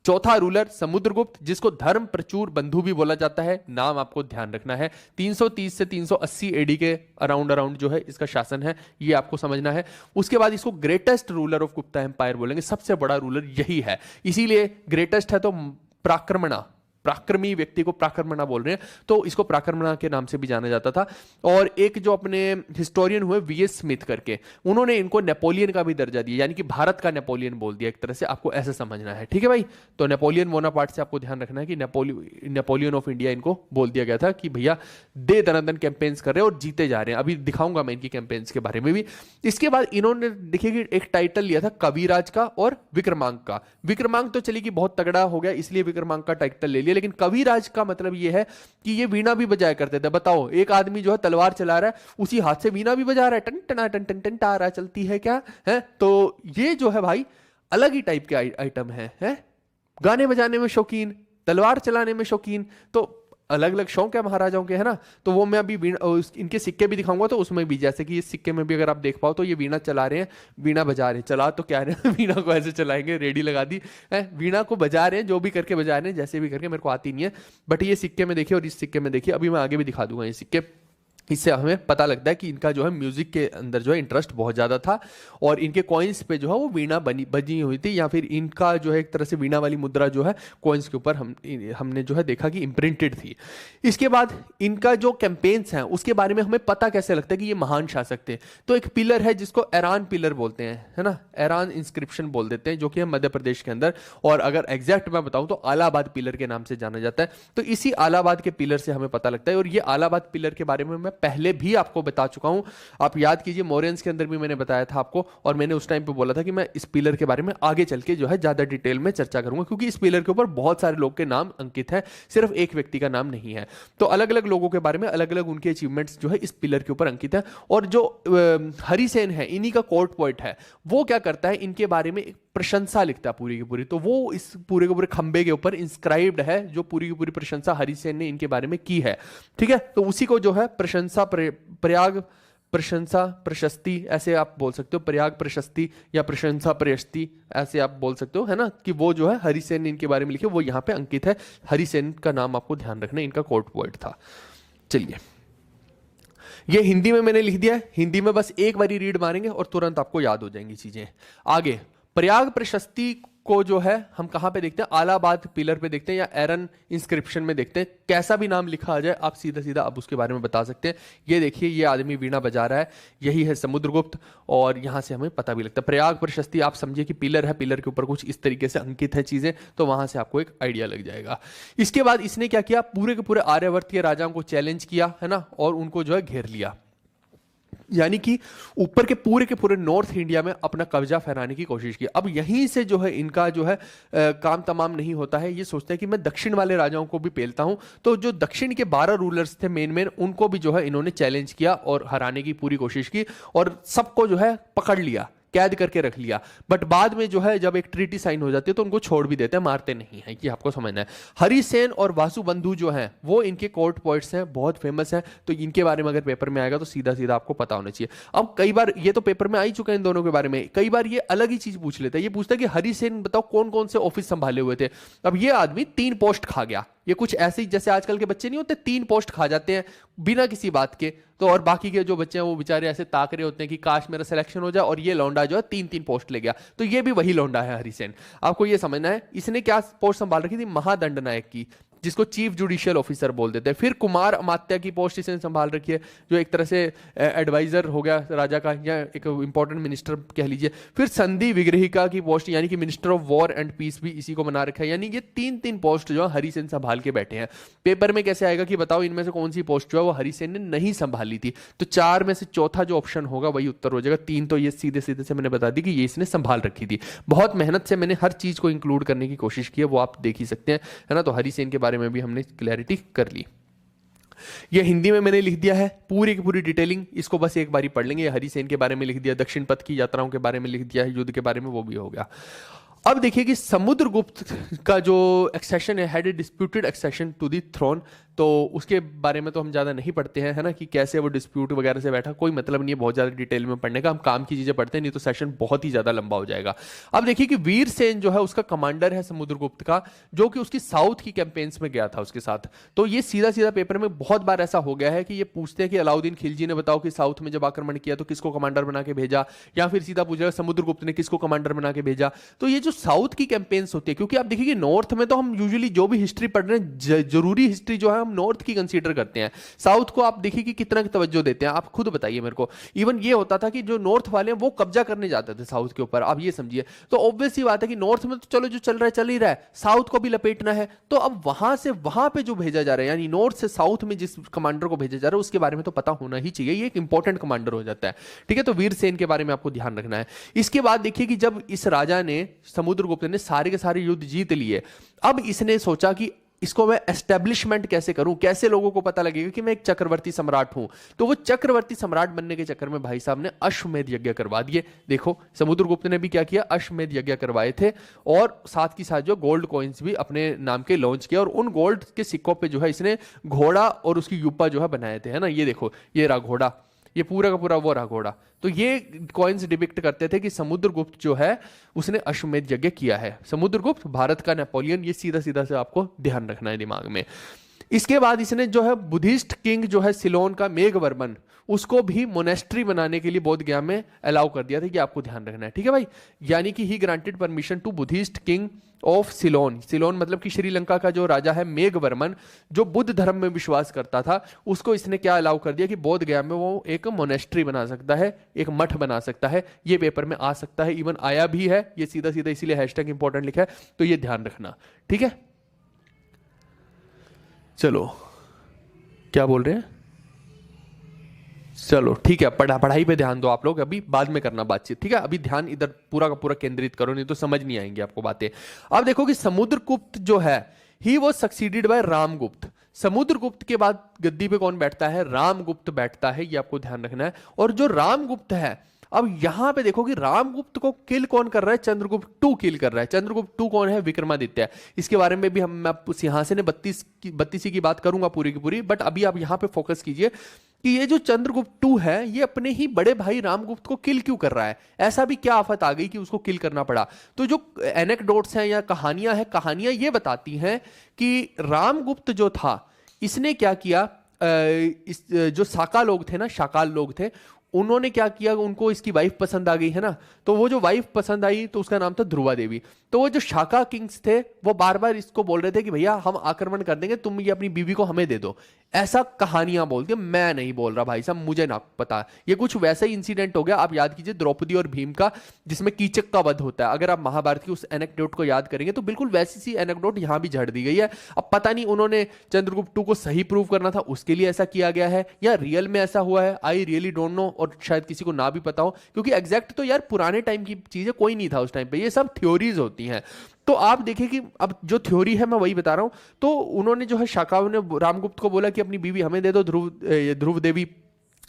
चौथा रूलर समुद्रगुप्त, जिसको धर्म प्रचुर बंधु भी बोला जाता है, नाम आपको ध्यान रखना है। 330 से 380 एडी के अराउंड जो है इसका शासन है, ये आपको समझना है। उसके बाद इसको greatest ruler of Gupta empire बोलेंगे, सबसे बड़ा रूलर यही है, इसीलिए ग्रेटेस्ट है। तो प्राक्रमणा, प्राक्रमी व्यक्ति को प्राक्रमणा बोल रहे हैं, तो इसको प्राक्रमणा के नाम से भी जाना जाता था। और एक जो अपने हिस्टोरियन हुए वीएस स्मिथ करके, उन्होंने इनको नेपोलियन का भी दर्जा दिया, यानी कि भारत का नेपोलियन बोल दिया एक तरह से, आपको ऐसे समझना है। ठीक है भाई, तो नेपोलियन बोनापार्ट से आपको ध्यान रखना है कि नेपोलियन ऑफ इंडिया इनको बोल दिया गया था कि भैया दे दनादन कैंपेन्स कर रहे हैं और जीते जा रहे हैं। अभी दिखाऊंगा मैं इनकी कैंपेन्स के बारे में भी। इसके बाद इन्होंने देखिए कि एक टाइटल लिया था कविराज का और विक्रमांक का। विक्रमांक तो चली कि बहुत तगड़ा हो गया, इसलिए विक्रमांक का टाइटल ले लिया, लेकिन कविराज का मतलब यह है कि ये वीणा भी बजाया करते थे। बताओ, एक आदमी जो है तलवार चला रहा है, उसी हाथ से वीणा भी बजा रहा है, टन टना टन टन टन टारा चलती है क्या है। तो ये जो है भाई अलग ही टाइप के आइटम है? गाने बजाने में शौकीन, तलवार चलाने में शौकीन, तो अलग अलग शौक है महाराजाओं के, है ना। तो वो मैं अभी इनके सिक्के भी दिखाऊंगा, तो उसमें भी जैसे कि इस सिक्के में भी अगर आप देख पाओ तो ये वीणा चला रहे हैं, वीणा बजा रहे हैं, चला तो क्या रहे हैं वीणा को ऐसे चलाएंगे, रेडी लगा दी है, वीणा को बजा रहे हैं, जो भी करके बजा रहे हैं, जैसे भी करके, मेरे को आती नहीं है, बट ये सिक्के में देखिए और इस सिक्के में देखिए, अभी मैं आगे भी दिखा दूंगा ये सिक्के। इससे हमें पता लगता है कि इनका जो है म्यूजिक के अंदर जो है इंटरेस्ट बहुत ज़्यादा था और इनके कॉइन्स पे जो है वो वीणा बनी हुई थी, या फिर इनका जो है एक तरह से वीणा वाली मुद्रा जो है कॉइन्स के ऊपर हमने जो है देखा कि इम्प्रिंटेड थी। इसके बाद इनका जो कैंपेन्स हैं उसके बारे में हमें पता कैसे लगता है कि ये महान शासक थे। तो एक पिलर है जिसको एरान पिलर बोलते हैं, है ना, एरान इंस्क्रिप्शन बोल देते हैं, जो कि है मध्य प्रदेश के अंदर, और अगर एग्जैक्ट मैं बताऊं तो आलाबाद पिलर के नाम से जाना जाता है। तो इसी आलाबाद के पिलर से हमें पता लगता है, और ये आलाबाद पिलर के बारे में मैं पहले भी आपको बता चुका हूं। आप याद कीजिए मोरियंस के अंदर भी मैंने बताया था आपको, और मैंने उस टाइम पे बोला था कि मैं इस पिलर के बारे में आगे चल के जो है ज्यादा डिटेल में चर्चा करूंगा, क्योंकि इस पिलर के ऊपर बहुत सारे लोग के नाम अंकित है, सिर्फ एक व्यक्ति का नाम नहीं है। तो अलग अलग लोगों के बारे में अलग अलग उनके अचीवमेंट्स जो है इस पिलर के ऊपर अंकित है। और जो हरिसेन है, इन्हीं का कोर्ट पोएट है, वो क्या करता है, इनके बारे में एक प्रशंसा लिखता है पूरी की पूरी। तो वो इस पूरे के पूरे खंबे के ऊपर इंस्क्राइब्ड है, जो पूरी की पूरी प्रशंसा हरिसेन ने इनके बारे में की है। ठीक है, तो उसी को जो है प्रशंसा प्रयाग प्रशंसा प्रशस्ति ऐसे आप बोल सकते हो, प्रयाग प्रशस्ति या प्रशंसा प्रशस्ति ऐसे आप बोल सकते हो, है ना, कि वो जो है हरिसेन ने इनके बारे में लिखे, वो यहाँ पे अंकित है। हरिसेन का नाम आपको ध्यान रखना है, इनका कोर्ट पोएट था। चलिए, ये हिंदी में मैंने लिख दिया है, हिंदी में बस एक बारी रीड मारेंगे और तुरंत आपको याद हो जाएंगी चीजें। आगे प्रयाग प्रशस्ति को जो है हम कहां पे देखते हैं, आलाबाद पिलर पे देखते हैं, या एरन इंस्क्रिप्शन में देखते हैं। कैसा भी नाम लिखा आ जाए आप सीधा सीधा अब उसके बारे में बता सकते हैं। ये देखिए, ये आदमी वीणा बजा रहा है, यही है समुद्रगुप्त, और यहां से हमें पता भी लगता है। प्रयाग प्रशस्ति आप समझिए कि पिलर है, पिलर के ऊपर कुछ इस तरीके से अंकित है चीजें, तो वहां से आपको एक आइडिया लग जाएगा। इसके बाद इसने क्या किया, पूरे के पूरे आर्यावर्त के राजाओं को चैलेंज किया, है ना, और उनको जो है घेर लिया, यानी कि ऊपर के पूरे नॉर्थ इंडिया में अपना कब्जा फहराने की कोशिश की। अब यहीं से जो है इनका जो है काम तमाम नहीं होता है, ये सोचते हैं कि मैं दक्षिण वाले राजाओं को भी पेलता हूं। तो जो दक्षिण के 12 रूलर्स थे मेन उनको भी जो है इन्होंने चैलेंज किया और हराने की पूरी कोशिश की, और सबको जो है पकड़ लिया, कैद करके रख लिया। बट बाद में जो है जब एक ट्रीटी साइन हो जाती है तो उनको छोड़ भी देते हैं, मारते नहीं है, ये आपको समझना है। हरिसेन और वासुबंधु जो हैं वो इनके कोर्ट पोएट्स हैं, बहुत फेमस हैं। तो इनके बारे में अगर पेपर में आएगा तो सीधा सीधा आपको पता होना चाहिए। अब कई बार ये तो पेपर में आ ही चुका है इन दोनों के बारे में, कई बार ये अलग ही चीज पूछ लेता है। ये पूछता है कि हरिसेन बताओ कौन कौन से ऑफिस संभाले हुए थे। अब ये आदमी 3 पोस्ट खा गया, ये कुछ ऐसे ही जैसे आजकल के बच्चे नहीं होते 3 पोस्ट खा जाते हैं बिना किसी बात के। तो और बाकी के जो बच्चे हैं वो बेचारे ऐसे ताक रहे होते हैं कि काश मेरा सिलेक्शन हो जाए, और ये लौंडा जो है 3-3 पोस्ट ले गया। तो ये भी वही लौंडा है हरिसेन, आपको ये समझना है। इसने क्या पोस्ट संभाल रखी थी, महादंड नायक की, जिसको चीफ जुडिशियल ऑफिसर बोल देते हैं। फिर कुमार अमात्य की पोस्ट इसने संभाल रखी है, जो एक तरह से एडवाइजर हो गया राजा का, या एक इंपॉर्टेंट मिनिस्टर कह लीजिए। फिर संधि विग्रहिका की पोस्ट, यानी कि minister of war and peace, भी इसी को बना रखा है। यानी ये 3-3 पोस्ट जो है हरिसेन संभाल के बैठे हैं। पेपर में कैसे आएगा कि बताओ इनमें से कौन सी पोस्ट जो है वो हरिसेन ने नहीं संभाली थी, तो 4 में से चौथा जो ऑप्शन होगा वही उत्तर हो जाएगा। 3 तो ये सीधे सीधे से मैंने बता दी कि ये इसने संभाल रखी थी। बहुत मेहनत से मैंने हर चीज को इंक्लूड करने की कोशिश की है, वो आप देख ही सकते हैं, है ना। तो हरिसेन के बारे में भी हमने क्लैरिटी कर ली। ये हिंदी में मैंने लिख दिया है पूरी की पूरी डिटेलिंग, इसको बस एक बारी पढ़ लेंगे। हरिसेन के बारे में लिख दिया, दक्षिण पथ की यात्राओं के बारे में लिख दिया है, युद्ध के बारे में वो भी हो गया। अब देखिए कि समुद्रगुप्त का जो एक्सेशन है, had a disputed accession to the throne, तो उसके बारे में तो हम ज़्यादा नहीं पढ़ते हैं, है ना, कि कैसे वो डिस्प्यूट वगैरह से बैठा, कोई मतलब नहीं है बहुत ज़्यादा डिटेल में पढ़ने का। हम काम की चीज़ें पढ़ते हैं, नहीं तो सेशन बहुत ही ज़्यादा लंबा हो जाएगा। अब देखिए कि वीरसेन जो है उसका कमांडर है समुद्रगुप्त का, जो कि उसकी साउथ की कैंपेन्स में गया था उसके साथ। तो ये सीधा सीधा पेपर में बहुत बार ऐसा हो गया है कि ये पूछते हैं कि अलाउद्दीन खिलजी ने बताओ कि साउथ में जब आक्रमण किया तो किसको कमांडर बना के भेजा, या फिर सीधा पूछेगा समुद्रगुप्त ने किसको कमांडर बना के भेजा। तो ये जो साउथ की कैंपेन्स होती है, क्योंकि आप देखिए कि नॉर्थ में तो हम यूजुअली जो भी हिस्ट्री पढ़ रहे हैं, जरूरी हिस्ट्री जो है हम नॉर्थ की कंसीडर करते हैं। साउथ को आप देखिए कि कितना तवज्जो देते हैं, आप खुद बताइए मेरे को। इवन ये होता था कि जो नॉर्थ वाले हैं वो कब्जा करने जाते थे साउथ के ऊपर, आप ये समझिए। तो ऑब्वियस ही बात है कि नॉर्थ में तो चलो जो चल रहा है चल ही रहा है, साउथ को भी लपेटना है। तो अब वहां से वहां पे जो भेजा जा रहा है, यानी नॉर्थ से साउथ में जिस कमांडर को भेजा जा रहा है उसके बारे में तो पता होना ही चाहिए, ये एक इंपॉर्टेंट कमांडर हो जाता है। ठीक है, तो वीरसेन के बारे में आपको ध्यान रखना है। इसके बाद देखिए कि जब इस राजा ने, समुद्रगुप्त ने सारे के सारे युद्ध जीत लिए, अब इसने सोचा कि इसको मैं एस्टेब्लिशमेंट कैसे करूं, कैसे लोगों को पता लगेगा कि मैं एक चक्रवर्ती सम्राट हूं। तो वो चक्रवर्ती सम्राट बनने के चक्कर में भाई साहब ने अश्वमेध यज्ञ करवा दिए। देखो समुद्रगुप्त ने भी क्या किया, अश्वमेध यज्ञ करवाए थे, और साथ की साथ जो गोल्ड कॉइन्स भी अपने नाम के लॉन्च किया, और उन गोल्ड के सिक्कों पे जो है इसने घोड़ा और उसकी यूपा जो है बनाए थे, है ना। ये देखो, ये रहा घोड़ा, ये पूरा का पूरा वो रहा घोड़ा। तो ये कॉइन्स डिपिक्ट करते थे कि समुद्रगुप्त जो है उसने अश्वमेध यज्ञ किया है। समुद्रगुप्त भारत का नेपोलियन, ये सीधा सीधा से आपको ध्यान रखना है दिमाग में। इसके बाद इसने जो है बुद्धिस्ट किंग जो है सिलोन का मेघवर्मन, उसको भी मोनेस्ट्री बनाने के लिए बोध गया में अलाउ कर दिया था कि आपको ध्यान रखना है, ठीक है भाई। यानी कि he granted permission to Buddhist king of Ceylon. Ceylon मतलब कि श्रीलंका का जो राजा है मेघवर्मन, जो बुद्ध धर्म में विश्वास करता था, उसको इसने क्या अलाउ कर दिया कि बोध गया में वो एक मोनेस्ट्री बना सकता है, एक मठ बना सकता है। ये पेपर में आ सकता है, इवन आया भी है, ये सीधा सीधा इसीलिए हैशटैग इंपॉर्टेंट लिखा है, तो ये ध्यान रखना, ठीक है। चलो क्या बोल रहे हैं, चलो ठीक है, पढ़ाई पे ध्यान दो आप लोग, अभी बाद में करना बातचीत, ठीक है। अभी ध्यान इधर पूरा का पूरा केंद्रित करो, नहीं तो समझ नहीं आएंगी आपको बातें। अब देखो कि समुद्रगुप्त जो है, he was succeeded by Ramgupta. Samudragupta के बाद गद्दी पे कौन बैठता है, रामगुप्त बैठता है, ये आपको ध्यान रखना है। और जो रामगुप्त है, अब यहां पे देखो कि रामगुप्त को किल कौन कर रहा है, चंद्रगुप्त टू किल कर रहा है। चंद्रगुप्त टू कौन है, विक्रमादित्य। इसके बारे में भी मैं सिंहासन ने 32 की बात करूंगा पूरी की पूरी, बट अभी आप यहां पे फोकस कीजिए कि ये जो चंद्रगुप्त टू है, ये अपने ही बड़े भाई रामगुप्त को किल क्यों कर रहा है, ऐसा भी क्या आफत आ गई कि उसको किल करना पड़ा। तो जो एनेक्डोट्स हैं या कहानियां हैं, कहानियां ये बताती हैं कि रामगुप्त जो था, इसने क्या किया, इस जो साका लोग थे ना, शाकाल लोग थे, उन्होंने क्या किया, उनको इसकी वाइफ पसंद आ गई है ना, तो वो जो वाइफ पसंद आई तो उसका नाम था ध्रुवा देवी। तो वो जो शाका किंग्स थे, वो बार बार इसको बोल रहे थे कि भैया हम आक्रमण कर देंगे, तुम ये अपनी बीवी को हमें दे दो। ऐसा कहानियां बोलती है, मैं नहीं बोल रहा भाई साहब, मुझे ना पता। ये कुछ वैसा ही इंसिडेंट हो गया, आप याद कीजिए द्रौपदी और भीम का, जिसमें कीचक का वध होता है। अगर आप महाभारत की उस एनेक्डोट को याद करेंगे तो बिल्कुल वैसी सी एनेक्डोट यहां भी झड़ दी गई है। अब पता नहीं उन्होंने चंद्रगुप्त टू को सही प्रूव करना था, उसके लिए ऐसा किया गया है, या रियल में ऐसा हुआ है, आई रियली डोंट नो। और शायद किसी को ना भी पता हो, क्योंकि एग्जैक्ट तो यार पुराने टाइम की चीजें कोई नहीं था उस टाइम पे, ये सब थ्योरीज होती हैं। तो आप देखिए कि अब जो थ्योरी है मैं वही बता रहा हूं। तो उन्होंने जो है शाकाओं ने रामगुप्त को बोला कि अपनी बीवी हमें दे दो, ध्रुव देवी।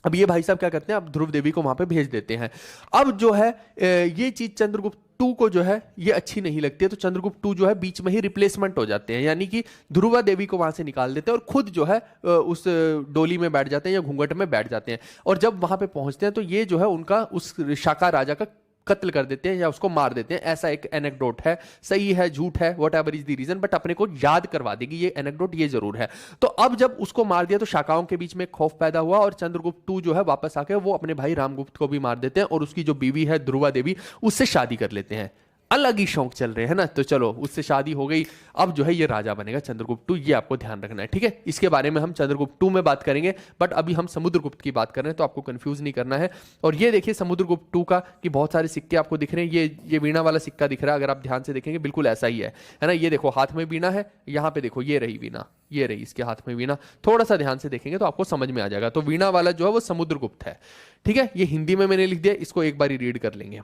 अब ये भाई साहब क्या करते हैं, अब ध्रुव देवी को वहां पे भेज देते हैं। अब जो है ये चीज चंद्रगुप्त टू को जो है ये अच्छी नहीं लगती है, तो चंद्रगुप्त टू जो है बीच में ही रिप्लेसमेंट हो जाते हैं, यानी कि ध्रुवा देवी को वहां से निकाल देते हैं और खुद जो है उस डोली में बैठ जाते हैं या घूंघट में बैठ जाते हैं। और जब वहां पे पहुंचते हैं तो ये जो है उनका उस शाका राजा का कत्ल कर देते हैं या उसको मार देते हैं। ऐसा एक एनेक्डोट है, सही है झूठ है whatever is the reason, but अपने को याद करवा देगी ये एनेक्डोट, ये जरूर है। तो अब जब उसको मार दिया तो शाकाओं के बीच में खौफ पैदा हुआ और चंद्रगुप्त टू जो है वापस आके वो अपने भाई रामगुप्त को भी मार देते हैं और उसकी जो बीवी है ध्रुवा देवी, उससे शादी कर लेते हैं। अलग ही शौक चल रहे हैं ना, तो चलो उससे शादी हो गई, अब जो है ये राजा बनेगा चंद्रगुप्त टू, ये आपको ध्यान रखना है, ठीक है। इसके बारे में हम चंद्रगुप्त टू में बात करेंगे, बट अभी हम समुद्रगुप्त की बात कर रहे हैं, तो आपको कंफ्यूज नहीं करना है। और ये देखिए समुद्रगुप्त टू का कि बहुत सारे सिक्के आपको दिख रहे हैं, ये वीणा वाला सिक्का दिख रहा है, अगर आप ध्यान से देखेंगे बिल्कुल ऐसा ही है ना। ये देखो हाथ में वीणा है, यहाँ पे देखो ये रही वीणा, ये रही इसके हाथ में वीणा, थोड़ा सा ध्यान से देखेंगे तो आपको समझ में आ जाएगा। तो वीणा वाला जो है वो समुद्रगुप्त है, ठीक है। ये हिंदी में मैंने लिख दिया, इसको एक बार रीड कर लेंगे।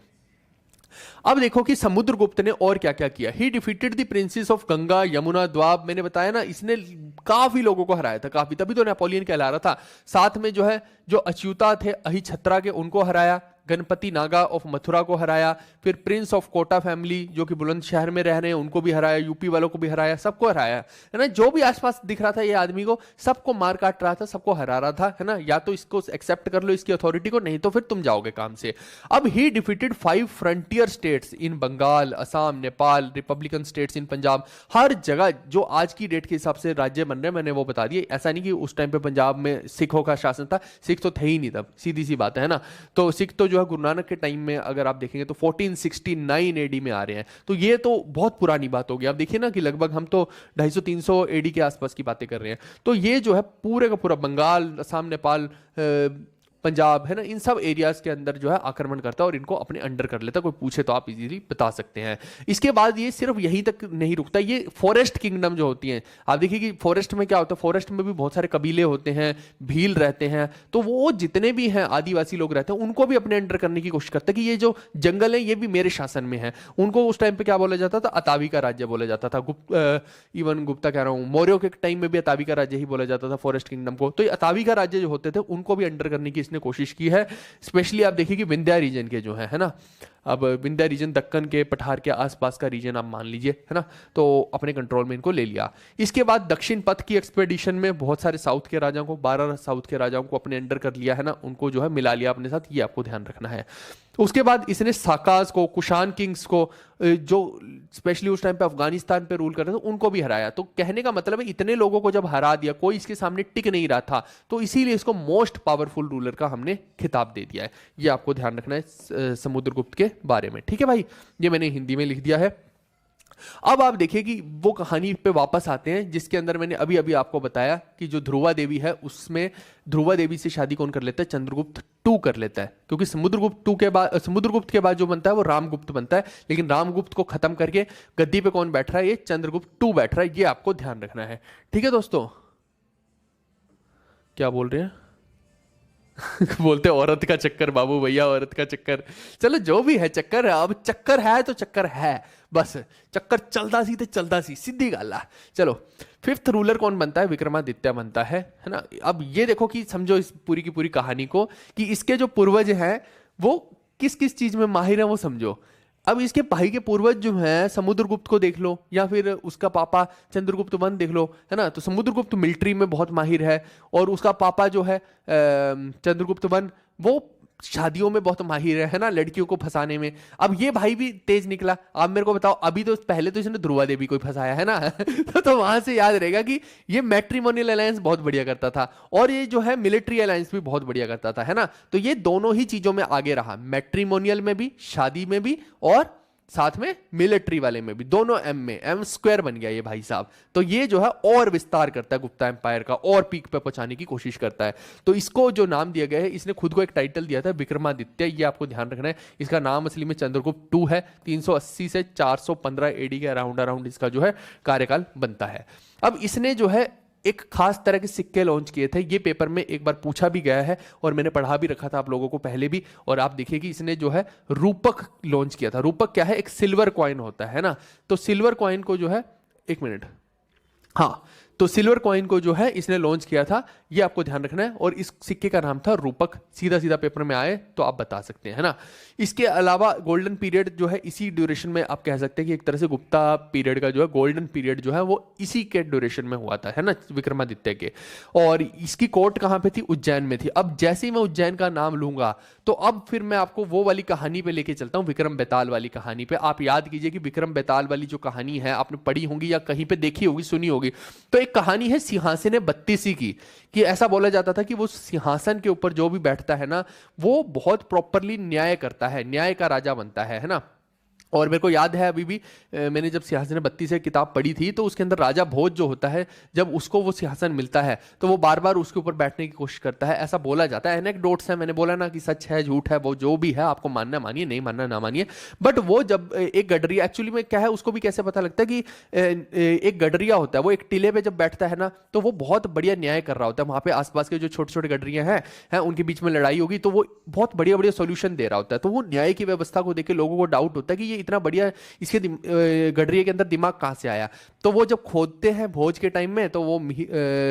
अब देखो कि समुद्रगुप्त ने और क्या क्या किया। He defeated the princes of Ganga Yamuna Doab, मैंने बताया ना इसने काफी लोगों को हराया था, काफी, तभी तो नेपोलियन कहला रहा था। साथ में जो है जो अच्युता थे अहिछत्रा के, उनको हराया। गणपति नागा ऑफ मथुरा को हराया। फिर प्रिंस ऑफ कोटा फैमिली जो कि बुलंदशहर में रह रहे हैं उनको भी हराया, यूपी वालों को भी हराया, सबको हराया है ना। जो भी आसपास दिख रहा था ये आदमी को, सबको मार काट रहा था, सबको हरा रहा था, है ना। या तो इसको एक्सेप्ट कर लो इसकी अथॉरिटी को, नहीं तो फिर तुम जाओगे काम से। अब he defeated 5 frontier states in Bengal, Assam, Nepal, republican states in Punjab. हर जगह जो आज की डेट के हिसाब से राज्य बन रहे हैं मैंने वो बता दिए। ऐसा नहीं कि उस टाइम पे पंजाब में सिखों का शासन था, सिख तो थे ही नहीं तब, सीधी सी बात है ना। तो सिख तो जो है गुरु नानक के टाइम में अगर आप देखेंगे तो 1469 एडी में आ रहे हैं, तो ये तो बहुत पुरानी बात होगी। आप देखिए ना कि लगभग हम तो 250-300 एडी के आसपास की बातें कर रहे हैं। तो ये जो है पूरे का पूरा बंगाल, असम, नेपाल, पंजाब, है ना, इन सब एरियाज के अंदर जो है आक्रमण करता है और इनको अपने अंडर कर लेता है। कोई पूछे तो आप इजीली बता सकते हैं। इसके बाद ये सिर्फ यहीं तक नहीं रुकता, ये फॉरेस्ट किंगडम जो होती हैं, आप देखिए कि फॉरेस्ट में क्या होता है, फॉरेस्ट में भी बहुत सारे कबीले होते हैं, भील रहते हैं, तो वो जितने भी हैं आदिवासी लोग रहते हैं उनको भी अपने अंडर करने की कोशिश करते हैं कि ये जो जंगल है ये भी मेरे शासन में है। उनको उस टाइम पे क्या बोला जाता था, अतावी का राज्य बोला जाता था। इवन गुप्ता कह रहा हूँ, मौर्यों के टाइम में भी अतावी का राज्य ही बोला जाता था फॉरेस्ट किंगडम को। तो ये अतावी का राज्य जो होते थे उनको भी अंडर करने की इसने कोशिश की है। स्पेशली आप देखिए कि विंध्या रीजन के जो है ना, अब विंध्य रीजन दक्कन के पठार के आसपास का रीजन आप मान लीजिए, है ना। तो अपने कंट्रोल में इनको ले लिया। इसके बाद दक्षिण पथ की एक्सपेडिशन में बहुत सारे साउथ के राजाओं को, 12 साउथ के राजाओं को अपने अंडर कर लिया, है ना, उनको जो है मिला लिया अपने साथ, ये आपको ध्यान रखना है। उसके बाद इसने साकाज को, कुशान किंग्स को, जो स्पेशली उस टाइम पे अफगानिस्तान पे रूल कर रहे थे, उनको भी हराया। तो कहने का मतलब है इतने लोगों को जब हरा दिया, कोई इसके सामने टिक नहीं रहा था, तो इसीलिए इसको मोस्ट पावरफुल रूलर का हमने खिताब दे दिया है। ये आपको ध्यान रखना है समुद्रगुप्त के बारे में, ठीक है भाई। ये मैंने हिंदी में लिख दिया है। अब आप देखिए कि वो कहानी पे वापस आते हैं जिसके अंदर मैंने अभी अभी आपको बताया कि जो ध्रुवा देवी है, उसमें ध्रुवा देवी से शादी कौन कर लेता है? चंद्रगुप्त टू कर लेता है। क्योंकि समुद्रगुप्त के बाद जो बनता है वो रामगुप्त बनता है, लेकिन रामगुप्त को खत्म करके गद्दी पे कौन बैठ रहा है? ये चंद्रगुप्त टू बैठ रहा है। ये आपको ध्यान रखना है, ठीक है दोस्तों। क्या बोल रहे हैं? बोलते औरत का चक्कर बाबू भैया, औरत का चक्कर। चलो जो भी है चक्कर है, अब चक्कर है तो चक्कर है, बस चक्कर चलता सी तो चलता सी, सीधी गल है। चलो, फिफ्थ रूलर कौन बनता है? विक्रमादित्य बनता है ना। अब ये देखो कि समझो इस पूरी की पूरी कहानी को कि इसके जो पूर्वज हैं वो किस किस चीज में माहिर है, वो समझो। अब इसके भाई के पूर्वज जो हैं, समुद्रगुप्त को देख लो या फिर उसका पापा चंद्रगुप्त वन देख लो, है ना। तो समुद्रगुप्त मिलिट्री में बहुत माहिर है, और उसका पापा जो है चंद्रगुप्त वन, वो शादियों में बहुत माहिर है ना, लड़कियों को फंसाने में। अब ये भाई भी तेज निकला। आप मेरे को बताओ, अभी तो पहले तो इसने ध्रुवा देवी को फंसाया है ना तो वहां से याद रहेगा कि ये मैट्रिमोनियल अलायंस बहुत बढ़िया करता था, और ये जो है मिलिट्री अलायंस भी बहुत बढ़िया करता था, है ना। तो ये दोनों ही चीजों में आगे रहा, मैट्रिमोनियल में भी, शादी में भी, और साथ में मिलिट्री वाले में भी, दोनों एम में, एम स्क्वायर बन गया ये भाई साहब। तो ये जो है और विस्तार करता है गुप्ता एम्पायर का, और पीक पे पहुंचाने की कोशिश करता है। तो इसको जो नाम दिया गया है, इसने खुद को एक टाइटल दिया था विक्रमादित्य, ये आपको ध्यान रखना है। इसका नाम असली में चंद्रगुप्त टू है। 380 से 415 एडी के अराउंड इसका जो है कार्यकाल बनता है। अब इसने जो है एक खास तरह के सिक्के लॉन्च किए थे। ये पेपर में एक बार पूछा भी गया है और मैंने पढ़ा भी रखा था आप लोगों को पहले भी। और आप देखिए कि इसने जो है रूपक लॉन्च किया था। रूपक क्या है? एक सिल्वर कॉइन होता है ना। तो सिल्वर कॉइन को जो है, एक मिनट, हाँ, तो सिल्वर कॉइन को जो है इसने लॉन्च किया था, ये आपको ध्यान रखना है। और इस सिक्के का नाम था रूपक। सीधा सीधा पेपर में आए तो आप बता सकते हैं, है ना। इसके अलावा गोल्डन पीरियड जो है, इसी ड्यूरेशन में आप कह सकते हैं कि एक तरह से गुप्ता पीरियड का जो है गोल्डन पीरियड जो है वो इसी के ड्यूरेशन में हुआ था, है ना, विक्रमादित्य के। और इसकी कोर्ट कहाँ पे थी? उज्जैन में थी। अब जैसे ही मैं उज्जैन का नाम लूंगा तो अब फिर मैं आपको वो वाली कहानी पे लेके चलता हूँ, विक्रम बेताल वाली कहानी पे। आप याद कीजिए कि विक्रम बेताल वाली जो कहानी है आपने पढ़ी होगी या कहीं पे देखी होगी, सुनी होगी। तो एक कहानी है सिंहासन बत्तीसी की, कि ऐसा बोला जाता था कि वो सिंहासन के ऊपर जो भी बैठता है ना, वो बहुत प्रॉपरली न्याय करता है, न्याय का राजा बनता है ना। और मेरे को याद है अभी भी, मैंने जब सिंहासन बत्ती से किताब पढ़ी थी तो उसके अंदर राजा भोज जो होता है, जब उसको वो सिंहासन मिलता है तो वो बार बार उसके ऊपर बैठने की कोशिश करता है, ऐसा बोला जाता है। एनेक्डोट्स है, मैंने बोला ना कि सच है झूठ है, वो जो भी है आपको मानना मानिए, नहीं मानना ना मानिए। बट वो जब एक गडरिया, एक्चुअली में क्या है, उसको भी कैसे पता लगता है कि एक गडरिया होता है, वो एक टीले पे जब बैठता है ना तो वो बहुत बढ़िया न्याय कर रहा होता है। वहां पे आसपास के जो छोटे छोटे गडरिया हैं उनके बीच में लड़ाई होगी तो वो बहुत बढ़िया बढ़िया सोल्यूशन दे रहा होता है। तो वो न्याय की व्यवस्था को देख के लोगों को डाउट होता है कि ये इतना बढ़िया, इसके गडरिये के अंदर दिमाग कहां से आया। तो वो जब खोदते हैं भोज के टाइम में, तो वो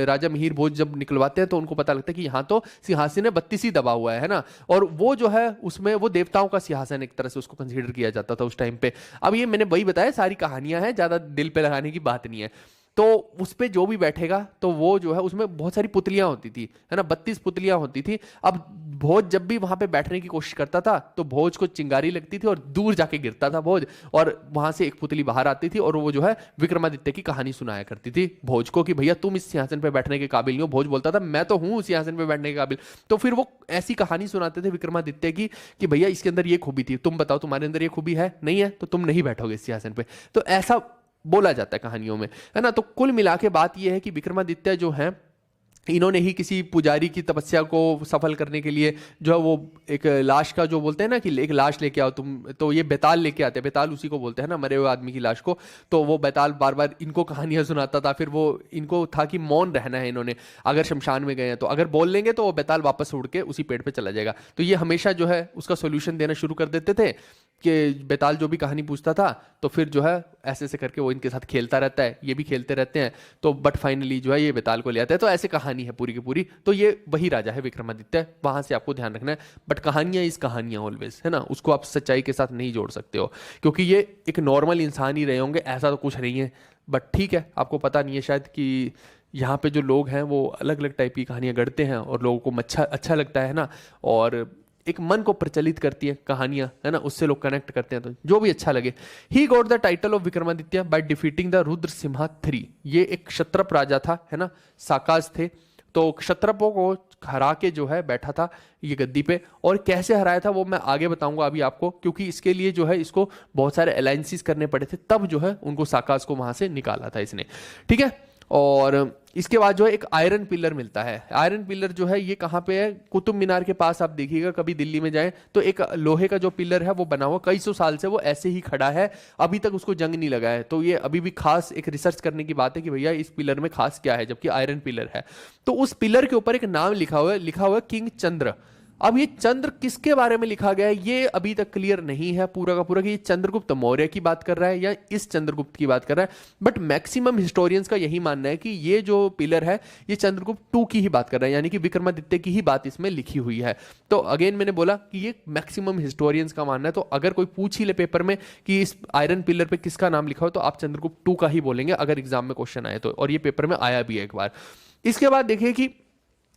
राजा मिहिर भोज जब निकलवाते हैं तो उनको पता लगता है कि यहाँ तो सिंहासन बत्तीसी दबा हुआ है ना। और वो जो है उसमें वो देवताओं का सिंहासन एक तरह से उसको कंसीडर किया जाता था उस टाइम पे। अब ये मैंने वही बताया, सारी कहानियां हैं, ज्यादा दिल पे लगाने की बात नहीं है। तो उस पे जो भी बैठेगा तो वो जो है, उसमें बहुत सारी पुतलियां होती थी, है ना, 32 पुतलियां होती थी। अब भोज जब भी वहां पे बैठने की कोशिश करता था तो भोज को चिंगारी लगती थी और दूर जाके गिरता था भोज, और वहां से एक पुतली बाहर आती थी और वो जो है विक्रमादित्य की कहानी सुनाया करती थी भोज को कि भैया तुम इस सिंहासन पे बैठने के काबिल नहीं हो। भोज बोलता था मैं तो हूं सिंहासन पे बैठने के काबिल। तो फिर वो ऐसी कहानी सुनाते थे विक्रमादित्य की कि भैया इसके अंदर ये खूबी थी, तुम बताओ तुम्हारे अंदर ये खूबी है, नहीं है, तो तुम नहीं बैठोगे इस सिंहासन पे। तो ऐसा बोला जाता है कहानियों में, है ना। तो कुल मिला के बात यह है कि विक्रमादित्य जो है, इन्होंने ही किसी पुजारी की तपस्या को सफल करने के लिए जो है वो एक लाश का, जो बोलते हैं ना कि एक लाश लेके आओ तुम, तो ये बेताल लेके आते हैं, बेताल उसी को बोलते हैं ना, मरे हुए आदमी की लाश को। तो वो बेताल बार बार इनको कहानियां सुनाता था। फिर वो इनको था कि मौन रहना है इन्होंने, अगर शमशान में गए हैं तो अगर बोल लेंगे तो वो बेताल वापस उड़ के उसी पेड़ पे चला जाएगा। तो ये हमेशा जो है उसका सोल्यूशन देना शुरू कर देते थे कि बेताल जो भी कहानी पूछता था तो फिर जो है ऐसे ऐसे करके वो इनके साथ खेलता रहता है, ये भी खेलते रहते हैं, तो बट फाइनली जो है ये बेताल को ले आता है। तो ऐसे कहानी है पूरी की पूरी। तो ये वही राजा है विक्रमादित्य, वहां से आपको ध्यान रखना है। बट कहानियां इस कहानियां ऑलवेज, है ना, उसको आप सच्चाई के साथ नहीं जोड़ सकते हो, क्योंकि ये एक नॉर्मल इंसान ही रहे होंगे, ऐसा तो कुछ नहीं है। बट ठीक है, आपको पता नहीं है शायद कि यहाँ पे जो लोग हैं वो अलग अलग टाइप की कहानियां गढ़ते हैं और लोगों को अच्छा अच्छा लगता है ना, और एक मन को प्रचलित करती है कहानियां, है ना, उससे लोग कनेक्ट करते हैं, तो जो भी अच्छा लगे। He got the title of Vikramaditya by defeating the Rudra Simha 3। ये एक क्षत्रप राजा था, है ना, साकाज थे, तो क्षत्रपों को हरा के जो है बैठा था ये गद्दी पे। और कैसे हराया था वो मैं आगे बताऊंगा अभी आपको, क्योंकि इसके लिए जो है इसको बहुत सारे अलायंसेस करने पड़े थे, तब जो है उनको साकाज को वहां से निकाला था इसने, ठीक है। और इसके बाद जो है एक आयरन पिलर मिलता है। आयरन पिलर जो है ये कहाँ पे है, कुतुब मीनार के पास। आप देखिएगा कभी दिल्ली में जाएं तो एक लोहे का जो पिलर है वो बना हुआ, कई सौ साल से वो ऐसे ही खड़ा है, अभी तक उसको जंग नहीं लगा है। तो ये अभी भी खास एक रिसर्च करने की बात है कि भैया इस पिलर में खास क्या है, जबकि आयरन पिलर है। तो उस पिलर के ऊपर एक नाम लिखा हुआ है किंग चंद्र। अब ये चंद्र किसके बारे में लिखा गया है ये अभी तक क्लियर नहीं है पूरा का पूरा, कि ये चंद्रगुप्त मौर्य की बात कर रहा है या इस चंद्रगुप्त की बात कर रहा है। बट मैक्सिमम हिस्टोरियंस का यही मानना है कि ये जो पिलर है ये चंद्रगुप्त 2 की ही बात कर रहा है, यानी कि विक्रमादित्य की ही बात इसमें लिखी हुई है। तो अगेन मैंने बोला कि ये मैक्सिमम हिस्टोरियंस का मानना है। तो अगर कोई पूछ ही ले पेपर में कि इस आयरन पिलर पे किसका नाम लिखा हो, तो आप चंद्रगुप्त 2 का ही बोलेंगे अगर एग्जाम में क्वेश्चन आए तो, और ये पेपर में आया भी है एक बार। इसके बाद देखिए कि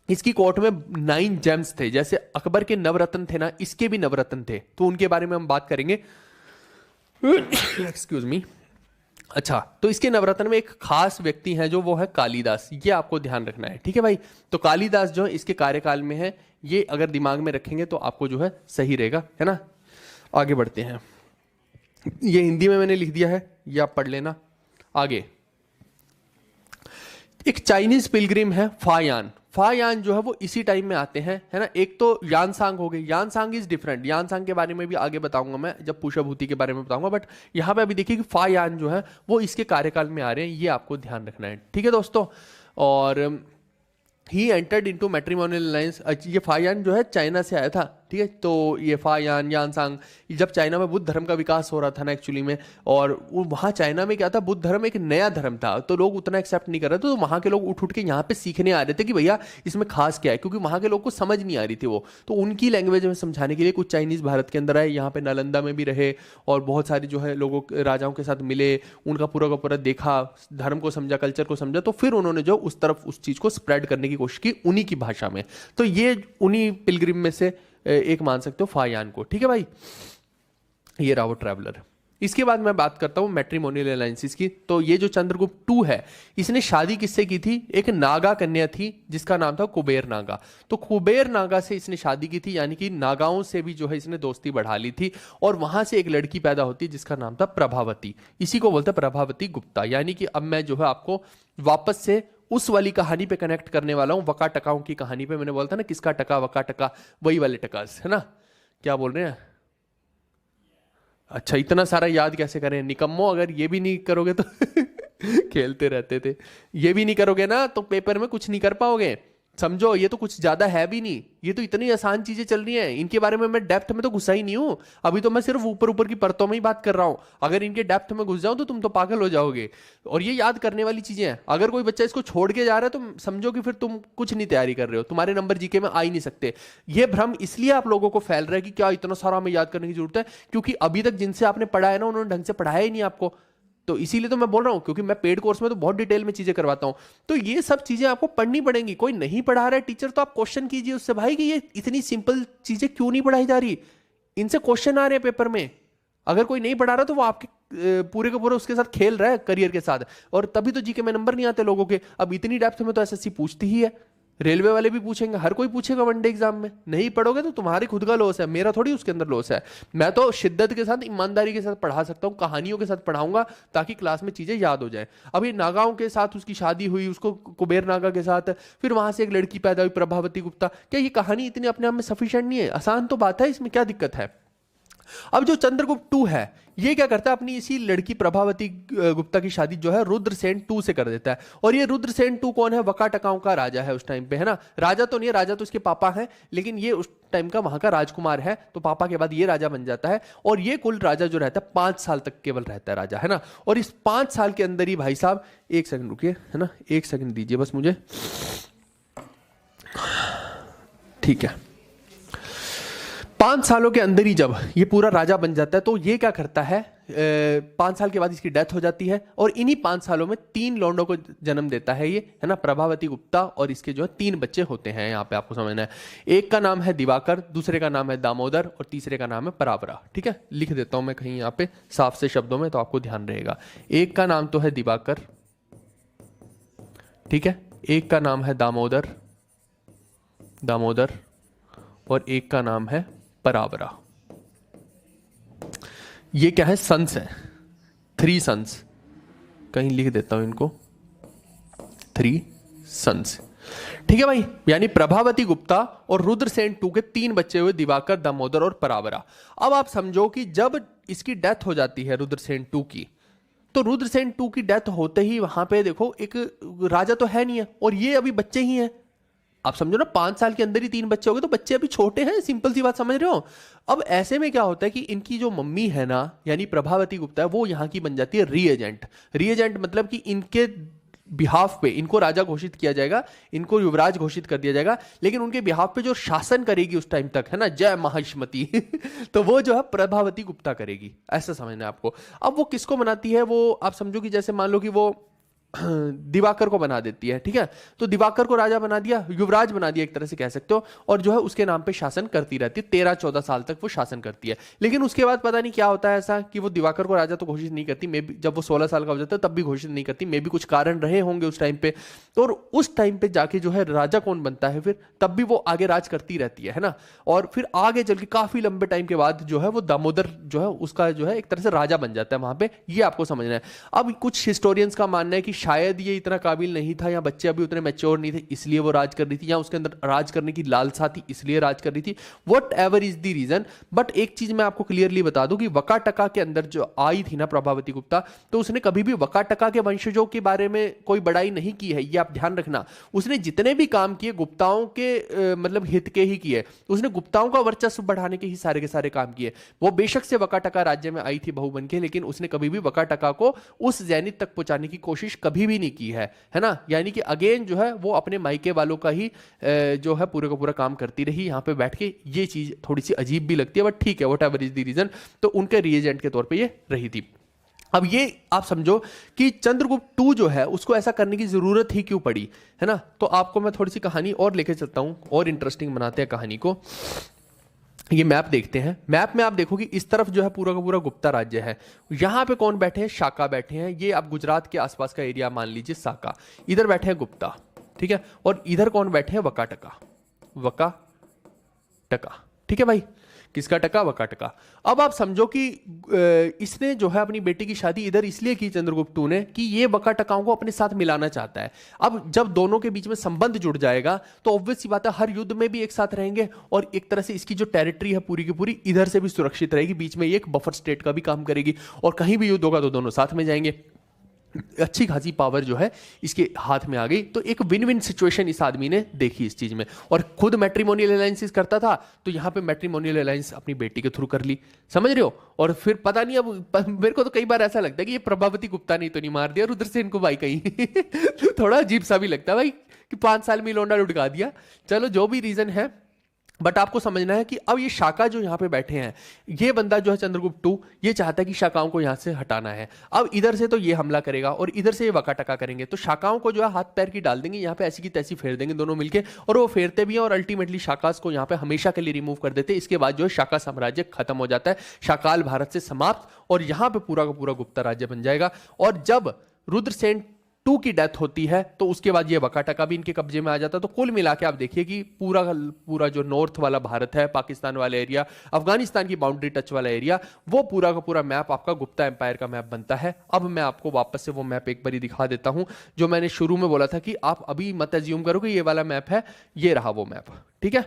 इसकी कोर्ट में 9 जेम्स थे, जैसे अकबर के नवरत्न थे ना, इसके भी नवरत्न थे, तो उनके बारे में हम बात करेंगे। Excuse me. अच्छा, तो इसके नवरत्न में एक खास व्यक्ति है जो वो है कालिदास, ये आपको ध्यान रखना है, ठीक है भाई। तो कालिदास जो है इसके कार्यकाल में है, ये अगर दिमाग में रखेंगे तो आपको जो है सही रहेगा, है ना। आगे बढ़ते हैं, ये हिंदी में मैंने लिख दिया है, ये आप पढ़ लेना आगे। एक चाइनीज पिलग्रिम है फायान। फायान जो है वो इसी टाइम में आते हैं, है ना। एक तो यानसांग हो गई, यानसांग इज डिफरेंट, यानसांग के बारे में भी आगे बताऊंगा मैं जब पुष्यभूति के बारे में बताऊंगा। बट यहां पे अभी देखिए कि फायान जो है वो इसके कार्यकाल में आ रहे हैं, ये आपको ध्यान रखना है, ठीक है दोस्तों। और he entered into matrimonial alliance. ये फायान जो है चाइना से आया था, ठीक है। तो ये फायान यानसांग, जब चाइना में बुद्ध धर्म का विकास हो रहा था ना एक्चुअली में, और वहाँ चाइना में क्या था, बुद्ध धर्म एक नया धर्म था, तो लोग उतना एक्सेप्ट नहीं कर रहे थे। तो वहाँ के लोग उठ उठ के यहाँ पे सीखने आ रहे थे कि भैया इसमें खास क्या है, क्योंकि वहाँ के लोग को समझ नहीं आ रही थी वो। तो उनकी लैंग्वेज में समझाने के लिए कुछ चाइनीज भारत के अंदर आए, यहाँ पे नालंदा में भी रहे, और बहुत सारे जो है लोगों राजाओं के साथ मिले, उनका पूरा का पूरा देखा, धर्म को समझा, कल्चर को समझा। तो फिर उन्होंने जो उस तरफ उस चीज को स्प्रेड करने की कोशिश की उन्हीं की भाषा में। तो ये उन्हीं पिलग्रिम में से एक मान सकते हो फायान को, ठीक है भाई। ये रहा वो ट्रैवलर। इसके बाद मैं बात करता हूं मैट्रिमोनियल अलायंसेस की। तो ये जो चंद्रगुप्त 2 है, इसने शादी किससे की थी, एक नागा कन्या थी जिसका नाम था कुबेर नागा। तो कुबेर नागा से इसने शादी की थी, यानी कि नागाओं से भी जो है इसने दोस्ती बढ़ा ली थी, और वहां से एक लड़की पैदा होती है जिसका नाम था प्रभावती। इसी को बोलते हैं प्रभावती गुप्ता। यानी कि अब मैं जो है आपको वापस से उस वाली कहानी पे कनेक्ट करने वाला हूं, वका टकाओं की कहानी पे। मैंने बोला था ना किसका टका, वका टका, वही वाले टकास, है ना। क्या बोल रहे हैं, अच्छा इतना सारा याद कैसे करें निकम्मो, अगर ये भी नहीं करोगे तो खेलते रहते थे, ये भी नहीं करोगे ना तो पेपर में कुछ नहीं कर पाओगे, समझो। ये तो कुछ ज्यादा है भी नहीं, ये तो इतनी आसान चीजें चल रही हैं, इनके बारे में मैं डेप्थ में तो घुसा ही नहीं हूं। अभी तो मैं सिर्फ ऊपर ऊपर की परतों में ही बात कर रहा हूं। अगर इनके डेप्थ में घुस जाऊं तो तुम तो पागल हो जाओगे। और ये याद करने वाली चीजें हैं, अगर कोई बच्चा इसको छोड़ के जा रहा है तो समझो कि फिर तुम कुछ नहीं तैयारी कर रहे हो, तुम्हारे नंबर जीके में आ ही नहीं सकते। ये भ्रम इसलिए आप लोगों को फैल रहा है कि क्या इतना सारा हमें याद करने की जरूरत है, क्योंकि अभी तक जिनसे आपने पढ़ा है ना उन्होंने ढंग से पढ़ाया ही नहीं आपको। तो इसीलिए तो मैं बोल रहा हूं, क्योंकि मैं पेड कोर्स में तो बहुत डिटेल में चीजें करवाता हूं। तो ये सब चीजें आपको पढ़नी पड़ेंगी। कोई नहीं पढ़ा रहा है टीचर तो आप क्वेश्चन कीजिए उससे, भाई कि ये इतनी सिंपल चीजें क्यों नहीं पढ़ाई जा रही, इनसे क्वेश्चन आ रहे हैं पेपर में। अगर कोई नहीं पढ़ा रहा तो वो आपके पूरे के पूरे उसके साथ खेल रहा है करियर के साथ, और तभी तो जीके में नंबर नहीं आते लोगों के। अब इतनी डेप्थ में तो एसएससी पूछती ही है, रेलवे वाले भी पूछेंगे, हर कोई पूछेगा वनडे एग्जाम में। नहीं पढ़ोगे तो तुम्हारी खुद का लॉस है, मेरा थोड़ी उसके अंदर लॉस है। मैं तो शिद्दत के साथ, ईमानदारी के साथ पढ़ा सकता हूँ, कहानियों के साथ पढ़ाऊंगा ताकि क्लास में चीजें याद हो जाए। अभी नागाओं के साथ उसकी शादी हुई, उसको कुबेर नागा के साथ, फिर वहां से एक लड़की पैदा हुई प्रभावती गुप्ता। क्या ये कहानी इतनी अपने आप में सफिशिएंट नहीं है? आसान तो बात है, इसमें क्या दिक्कत है। अब जो चंद्रगुप्त टू है ये क्या करता है, अपनी इसी लड़की प्रभावती गुप्ता की शादी जो है रुद्रसेन टू से कर देता है। और ये रुद्रसेन टू कौन है, वकाटकाओं का राजा है उस टाइम पे, है ना। राजा तो नहीं है, राजा तो इसके पापा हैं, लेकिन ये उस टाइम का वहां का राजकुमार है, तो पापा के बाद ये राजा बन जाता है। और ये कुल राजा जो रहता है 5 साल तक केवल रहता है राजा, है ना। और इस 5 साल के अंदर ही भाई साहब, एक सेकंड रुकिए, है ना, एक सेकंड दीजिए बस मुझे, ठीक है। 5 सालों के अंदर ही जब ये पूरा राजा बन जाता है तो ये क्या करता है, 5 साल के बाद इसकी डेथ हो जाती है। और इन्हीं 5 सालों में 3 लौंडों को जन्म देता है ये, है ना, प्रभावती गुप्ता। और इसके जो है 3 बच्चे होते हैं, यहाँ पे आपको समझना है। एक का नाम है दिवाकर, दूसरे का नाम है दामोदर और तीसरे का नाम है परावरा। ठीक है, लिख देता हूं मैं कहीं यहाँ पे साफ से शब्दों में, तो आपको ध्यान रहेगा। एक का नाम तो है दिवाकर, ठीक है, एक का नाम है दामोदर, और एक का नाम है परावरा। ये क्या है, सन्स है, 3 सन्स, कहीं लिख देता हूं इनको, 3 सन्स। ठीक है भाई, यानी प्रभावती गुप्ता और रुद्रसेन टू के 3 बच्चे हुए, दिवाकर, दामोदर और परावरा। अब आप समझो कि जब इसकी डेथ हो जाती है रुद्रसेन टू की, तो रुद्रसेन टू की डेथ होते ही वहां पे देखो एक राजा तो है नहीं है और ये अभी बच्चे ही हैं। आप समझो ना, 5 साल के अंदर ही 3 बच्चे हो गए, तो बच्चे अभी छोटे हैं, सिंपल सी बात, समझ रहे हो। अब ऐसे में क्या होता है कि इनकी जो मम्मी है ना, यानी प्रभावती गुप्ता है, वो यहाँ की बन जाती है रीएजेंट। रीएजेंट मतलब कि इनके बिहाफ पे इनको राजा घोषित किया जाएगा, इनको युवराज घोषित कर दिया जाएगा, लेकिन उनके बिहाफ पे जो शासन करेगी उस टाइम तक, है ना, जय महिष्मती तो वो जो है प्रभावती गुप्ता करेगी, ऐसा समझना है आपको। अब वो किसको बनाती है, वो आप समझो कि जैसे मान लो कि वो दिवाकर को बना देती है, ठीक है। तो दिवाकर को राजा बना दिया, युवराज बना दिया एक तरह से कह सकते हो, और जो है उसके नाम पे शासन करती रहती है, 13-14 साल तक वो शासन करती है। लेकिन उसके बाद पता नहीं क्या होता है ऐसा कि वो दिवाकर को राजा तो घोषित नहीं करती, मे बी जब वो 16 साल का हो जाता है तब भी घोषित नहीं करती, मे बी कुछ कारण रहे होंगे उस टाइम पे। तो और उस टाइम पे जाके जो है राजा कौन बनता है फिर, तब भी वो आगे राज करती रहती है ना। और फिर आगे चल के काफी लंबे टाइम के बाद जो है वो दामोदर जो है उसका जो है एक तरह से राजा बन जाता है वहां पे, ये आपको समझना है। अब कुछ हिस्टोरियंस का मानना है कि शायद ये इतना काबिल नहीं था, या बच्चे अभी उतने मैच्योर नहीं थे इसलिए वो राज कर रही थी, या उसके अंदर राज करने की लालसा थी इसलिए राज कर रही थी, whatever is the reason. But एक चीज मैं आपको क्लियरली बता दूं कि वकाटका के अंदर जो आई थी ना प्रभावती गुप्ता, तो उसने कभी भी वकाटका के वंशजों के बारे में कोई बड़ाई नहीं की है, ये आप ध्यान रखना। उसने जितने भी काम किए गुप्ताओं के मतलब हित के ही किए, उसने गुप्ताओं का वर्चस्व बढ़ाने के ही सारे के सारे काम किए। वो बेशक से वकाटका राज्य में आई थी बहू बन के, लेकिन उसने कभी भी वकाटका को उस जैनित तक पहुंचाने की कोशिश कभी भी नहीं की है ना। यानी कि अगेन जो है वो अपने मायके वालों का ही जो है पूरे का पूरा काम करती रही यहाँ पे बैठ के। ये चीज थोड़ी सी अजीब भी लगती है, बट ठीक है, whatever is the reason, तो उनके रीएजेंट के तौर पे ये रही थी। अब ये आप समझो कि चंद्रगुप्त टू जो है उसको ऐसा करने की जरूरत ही क्यों पड़ी, है ना। तो आपको मैं थोड़ी सी कहानी और लेके चलता हूं, और इंटरेस्टिंग बनाते हैं कहानी को। ये मैप देखते हैं, मैप में आप देखो कि इस तरफ जो है पूरा का पूरा गुप्ता राज्य है, यहां पे कौन बैठे हैं, शाका बैठे हैं। ये आप गुजरात के आसपास का एरिया मान लीजिए साका, इधर बैठे हैं गुप्ता, ठीक है। और इधर कौन बैठे हैं, वकाटका, ठीक है भाई, किसका टका, वकाटका। अब आप समझो कि इसने जो है अपनी बेटी की शादी इधर इसलिए की चंद्रगुप्त टू ने कि ये वकाटकाओं को अपने साथ मिलाना चाहता है। अब जब दोनों के बीच में संबंध जुड़ जाएगा तो ऑब्वियस सी बात है हर युद्ध में भी एक साथ रहेंगे, और एक तरह से इसकी जो टेरिटरी है पूरी की पूरी इधर से भी सुरक्षित रहेगी, बीच में एक बफर स्टेट का भी काम करेगी, और कहीं भी युद्ध होगा तो दोनों साथ में जाएंगे। अच्छी खासी पावर जो है इसके हाथ में आ गई। तो एक विन विन सिचुएशन इस आदमी ने देखी इस चीज में, और खुद मैट्रिमोनियल अलायंसेस करता था, तो यहां पे मैट्रिमोनियल अलायंस अपनी बेटी के थ्रू कर ली, समझ रहे हो। और फिर पता नहीं, अब मेरे को तो कई बार ऐसा लगता है कि ये प्रभावती गुप्ता ने तो नहीं मार दिया रुद्रसेन को भाई कहीं थोड़ा अजीब सा भी लगता है भाई कि 5 साल में लौंडा लुटका दिया। चलो जो भी रीजन है, बट आपको समझना है कि अब ये शाका जो यहां पे बैठे हैं, ये बंदा जो है चंद्रगुप्त टू, ये चाहता है कि शाकाओं को यहां से हटाना है। अब इधर से तो ये हमला करेगा और इधर से ये वकाटका करेंगे, तो शाकाओं को जो है हाथ पैर की डाल देंगे यहां पे, ऐसी की तैसी फेर देंगे दोनों मिलके, और वो फेरते भी हैं और अल्टीमेटली शाकास को यहां पे हमेशा के लिए रिमूव कर देते हैं। इसके बाद जो है शाका साम्राज्य खत्म हो जाता है, शाकाल भारत से समाप्त, और यहां पे पूरा का पूरा गुप्ता राज्य बन जाएगा। और जब रुद्रसेन टू की डेथ होती है तो उसके बाद ये वकाटका भी इनके कब्जे में आ जाता है। तो कुल मिला के आप देखिए कि पूरा पूरा जो नॉर्थ वाला भारत है, पाकिस्तान वाला एरिया, अफगानिस्तान की बाउंड्री टच वाला एरिया, वो पूरा का पूरा मैप आपका गुप्ता एम्पायर का मैप बनता है। अब मैं आपको वापस से वो मैप एक बार दिखा देता हूं जो मैंने शुरू में बोला था कि आप अभी मत एज्यूम करो कि ये वाला मैप है, ये रहा वो मैप, ठीक है।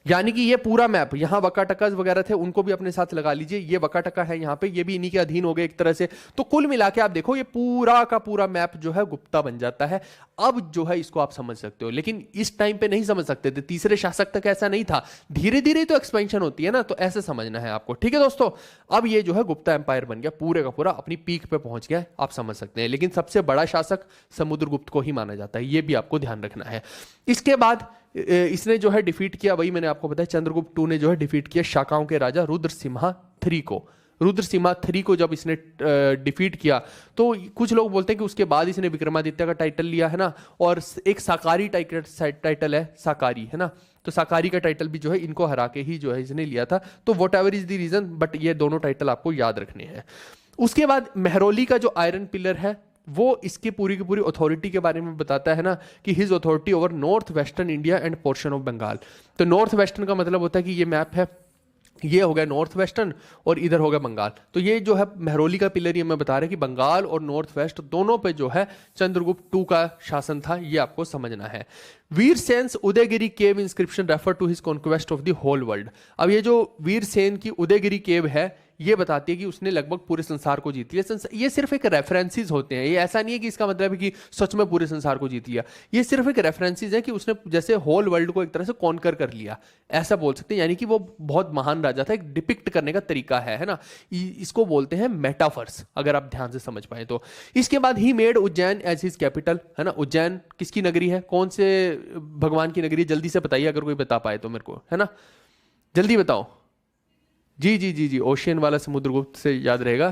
यानी कि ये पूरा मैप, यहाँ वकाटकास वगैरह थे उनको भी अपने साथ लगा लीजिए, ये वकाटका है यहाँ पे, ये भी इन्हीं के अधीन हो गए एक तरह से। तो कुल मिला के आप देखो ये पूरा का पूरा मैप जो है गुप्ता बन जाता है। अब जो है इसको आप समझ सकते हो, लेकिन इस टाइम पे नहीं समझ सकते थे, तीसरे शासक तक ऐसा नहीं था, धीरे धीरे तो एक्सपेंशन होती है ना, तो ऐसे समझना है आपको। ठीक है दोस्तों, अब ये जो है गुप्ता एम्पायर बन गया, पूरे का पूरा अपनी पीक पे पहुंच गया, आप समझ सकते हैं। लेकिन सबसे बड़ा शासक समुद्रगुप्त को ही माना जाता है, ये भी आपको ध्यान रखना है। इसके बाद इसने जो है डिफीट किया, वही मैंने आपको बताया, चंद्रगुप्त टू ने जो है डिफीट किया शाकाओं के राजा रुद्रसिम्हा थ्री को। रुद्रसिम्हा थ्री को जब इसने डिफीट किया तो कुछ लोग बोलते हैं कि उसके बाद इसने विक्रमादित्य का टाइटल लिया है ना, और एक साकारी टाइटल है, साकारी है ना, तो साकारी का टाइटल भी जो है इनको हरा के ही जो है इसने लिया था। तो whatever is the reason, but ये दोनों टाइटल आपको याद रखने हैं। उसके बाद मेहरौली का जो आयरन पिलर है वो इसके पूरी की पूरी अथॉरिटी के बारे में बताता है ना, कि his authority over north western India and portion of Bengal. तो नॉर्थ वेस्टर्न का मतलब होता है कि ये मैप है, ये हो गया नॉर्थ वेस्टर्न और इधर हो गया बंगाल। तो ये जो है मेहरौली का पिलर, ये मैं बता रहा कि बंगाल और नॉर्थ वेस्ट दोनों पे जो है चंद्रगुप्त टू का शासन था, ये आपको समझना है। Virasen's Udayagiri cave inscription refer to his conquest of the whole world. अब ये जो वीरसेन की उदयगिरी केव है ये बताती है कि उसने लगभग पूरे संसार को जीत लिया। ये सिर्फ एक रेफरेंसेस होते हैं, ये ऐसा नहीं है कि इसका मतलब है कि सच में पूरे संसार को जीत लिया। ये सिर्फ एक रेफरेंसेस है कि उसने जैसे होल वर्ल्ड को एक तरह से कॉन्कर कर लिया, ऐसा बोल सकते हैं। यानी कि वो बहुत महान राजा था, एक डिपिक्ट करने का तरीका है ना, इसको बोलते हैं मेटाफर्स, अगर आप ध्यान से समझ पाए तो। इसके बाद he made Ujjain as his capital, है ना। उज्जैन किसकी नगरी है, कौन से भगवान की नगरी, जल्दी से बताइए अगर कोई बता पाए तो मेरे को, है ना, जल्दी बताओ। जी जी जी जी, ओशियन वाला समुद्रगुप्त से याद रहेगा।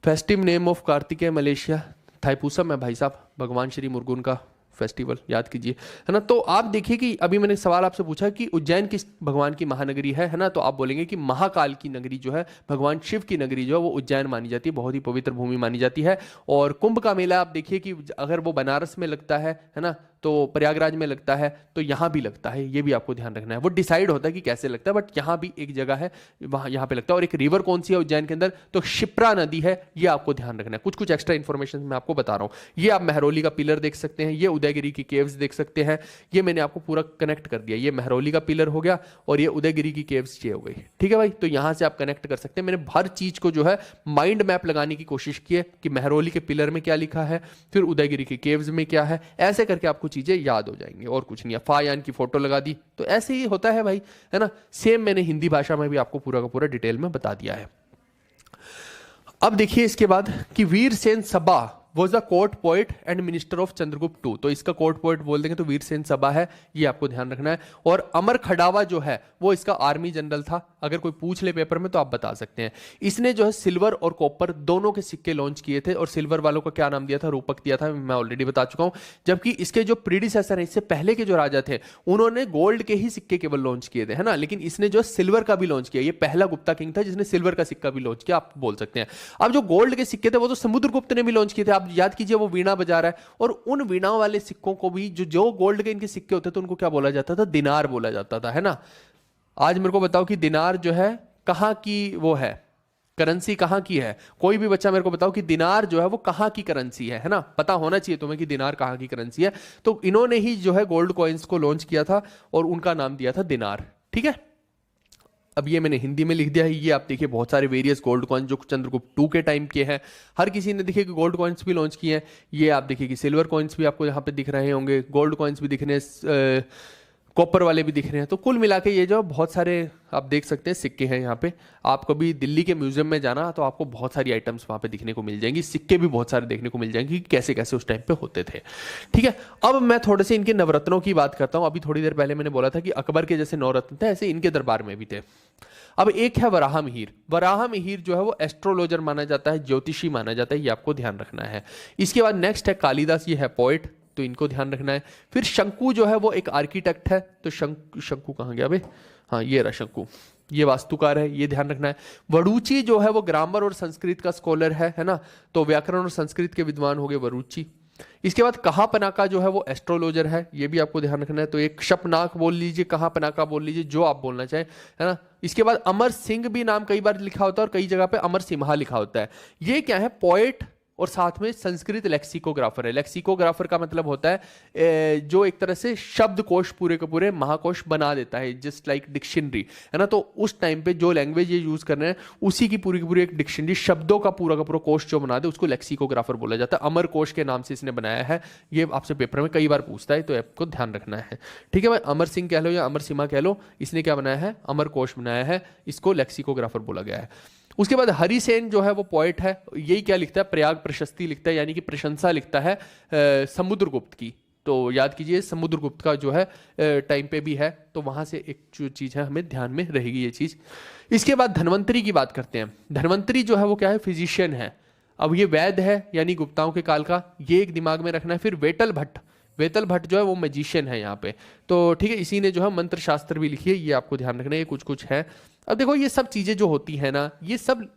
Festive name of Kartikeya Malaysia, Thaipusam है भाई साहब, भगवान श्री मुर्गुन का फेस्टिवल, याद कीजिए, है ना। तो आप देखिए कि अभी मैंने सवाल आपसे पूछा कि उज्जैन किस भगवान की महानगरी है ना, तो आप बोलेंगे कि महाकाल की नगरी जो है, भगवान शिव की नगरी जो है वो उज्जैन मानी जाती है, बहुत ही पवित्र भूमि मानी जाती है। और कुंभ का मेला आप देखिए कि अगर वो बनारस में लगता है ना, तो प्रयागराज में लगता है, तो यहाँ भी लगता है, ये भी आपको ध्यान रखना है। वो डिसाइड होता है कि कैसे लगता है, बट यहाँ भी एक जगह है, वहाँ यहाँ पे लगता है। और एक रिवर कौन सी है उज्जैन के अंदर, तो शिप्रा नदी है, ये आपको ध्यान रखना है। कुछ कुछ एक्स्ट्रा इन्फॉर्मेशन मैं आपको बता रहा हूँ। ये आप मेहरौली का पिलर देख सकते हैं, ये उदयगिरी की केव्स देख सकते हैं, ये मैंने आपको पूरा कनेक्ट कर दिया। ये मेहरौली का पिलर हो गया और ये उदयगिरी की केव्स ये हो गई, ठीक है भाई। तो यहाँ से आप कनेक्ट कर सकते हैं। मैंने हर चीज को जो है माइंड मैप लगाने की कोशिश की है कि मेहरौली के पिलर में क्या लिखा है, फिर उदयगिरी की केव्स में क्या है, ऐसे करके आपको चीजें याद हो जाएंगी, और कुछ नहीं है। फायान की फोटो लगा दी, तो ऐसे ही होता है भाई, है ना। सेम मैंने हिंदी भाषा में भी आपको पूरा का पूरा डिटेल में बता दिया है। अब देखिए इसके बाद कि Virasen Saba was the court poet and minister of Chandragupta two. तो इसका कोर्ट पोएट बोल देंगे तो वीरसेन सबा है, ये आपको ध्यान रखना है। और अमर खड़ावा जो है वो इसका आर्मी जनरल था, अगर कोई पूछ ले पेपर में तो आप बता सकते हैं। इसने जो है सिल्वर और कॉपर दोनों के सिक्के लॉन्च किए थे, और सिल्वर वालों का क्या नाम दिया था, रूपक दिया था, मैं ऑलरेडी बता चुका हूं। जबकि इसके जो प्रीडिसेसर है, इससे पहले के जो राजा थे, उन्होंने गोल्ड के ही सिक्के केवल लॉन्च किए थे, है ना। लेकिन इसने जो सिल्वर का भी लॉन्च किया, ये पहला गुप्ता किंग था जिसने सिल्वर का सिक्का भी लॉन्च किया, आप बोल सकते हैं। अब जो गोल्ड के सिक्के थे वो तो समुद्रगुप्त ने भी लॉन्च किए थे, आप याद कीजिए, वो वीणा बजा रहा है, और उन वीणा वाले सिक्कों को भी जो गोल्ड के इनके सिक्के होते थे उनको क्या बोला जाता था, दिनार बोला जाता था, है ना। आज मेरे को बताओ कि दिनार जो है कहां की वो है, करेंसी कहां की है, कोई भी बच्चा मेरे को बताओ कि दिनार जो है वो कहां की करेंसी है ना। पता होना चाहिए तुम्हें कि दिनार कहां की करेंसी है। तो इन्होंने ही जो है गोल्ड कॉइन्स को लॉन्च किया था और उनका नाम दिया था दिनार, ठीक है। अब ये मैंने हिंदी में लिख दिया है। ये आप देखिए बहुत सारे वेरियस गोल्ड कॉइन जो चंद्रगुप्त टू के टाइम के हैं, हर किसी ने देखिए कि गोल्ड कॉइन्स भी लॉन्च किए हैं। ये आप देखिए कि सिल्वर कॉइन्स भी आपको यहाँ पे दिख रहे होंगे, गोल्ड कॉइन्स भी दिख रहे हैं, कॉपर वाले भी दिख रहे हैं। तो कुल मिला के ये जो बहुत सारे आप देख सकते हैं सिक्के हैं यहाँ पे। आप कभी दिल्ली के म्यूजियम में जाना तो आपको बहुत सारी आइटम्स वहाँ पे दिखने को मिल जाएंगी, सिक्के भी बहुत सारे देखने को मिल जाएंगे कि कैसे कैसे उस टाइम पे होते थे, ठीक है। अब मैं थोड़े से इनके नवरत्नों की बात करता हूँ। अभी थोड़ी देर पहले मैंने बोला था कि अकबर के जैसे 9 रत्न थे, ऐसे इनके दरबार में भी थे। अब एक है वराह मिहिर। वराह मिहिर जो है वो एस्ट्रोलॉजर माना जाता है, ज्योतिषी माना जाता है, ये आपको ध्यान रखना है। इसके बाद नेक्स्ट है कालिदास, ये है पोएट, तो इनको ध्यान रखना है। फिर शंकु जो है वो एक आर्किटेक्ट है, तो शंकु कहाँ गया भाई, हाँ ये रहा शंकु, ये वास्तुकार है, ये ध्यान रखना है। वरुचि जो है वो ग्रामर और संस्कृत का स्कॉलर है ना, तो व्याकरण और संस्कृत के विद्वान हो गए वरुचि। इसके बाद कहापनाका जो है वो एस्ट्रोलॉजर है, ये भी आपको ध्यान रखना है। तो एक क्षपनाक बोल लीजिए, कहापनाका बोल लीजिए, जो आप बोलना चाहें, है ना। इसके बाद अमर सिंह भी नाम कई बार लिखा होता है और कई जगह पे अमर सिम्हा लिखा होता है। ये क्या है, पोएट और साथ में संस्कृत लेक्सिकोग्राफर है। लेक्सिकोग्राफर का मतलब होता है जो एक तरह से शब्दकोश पूरे के पूरे महाकोश बना देता है, जस्ट लाइक डिक्शनरी, है ना। तो उस टाइम पे जो लैंग्वेज ये यूज कर रहे हैं उसी की पूरी एक डिक्शनरी, शब्दों का पूरा कोश जो बना दे उसको लेक्सिकोग्राफर बोला जाता है। अमर कोश के नाम से इसने बनाया है, ये आपसे पेपर में कई बार पूछता है, तो आपको ध्यान रखना है। ठीक है भाई, अमर सिंह कह लो या अमर सिम्हा कह लो, इसने क्या बनाया है, अमर कोश बनाया है, इसको लेक्सिकोग्राफर बोला गया है। उसके बाद हरिसेन जो है वो पोएट है, यही क्या लिखता है, प्रयाग प्रशस्ति लिखता है, यानी कि प्रशंसा लिखता है समुद्रगुप्त की। तो याद कीजिए समुद्रगुप्त का जो है टाइम पे भी है, तो वहां से एक जो चीज है हमें ध्यान में रहेगी ये चीज। इसके बाद धन्वंतरी की बात करते हैं। धन्वंतरी जो है वो क्या है, फिजिशियन है। अब ये वैद्य है यानी गुप्ताओं के काल का, ये एक दिमाग में रखना है। फिर वेतल भट्ट, वेतल भट्ट जो है वो मैजिशियन है यहाँ पे, तो ठीक है, इसी ने जो है मंत्र शास्त्र भी लिखी है, ये आपको ध्यान रखना है, ये कुछ कुछ है। अब देखो ये सब चीज़ें जो होती हैं ना, ये सब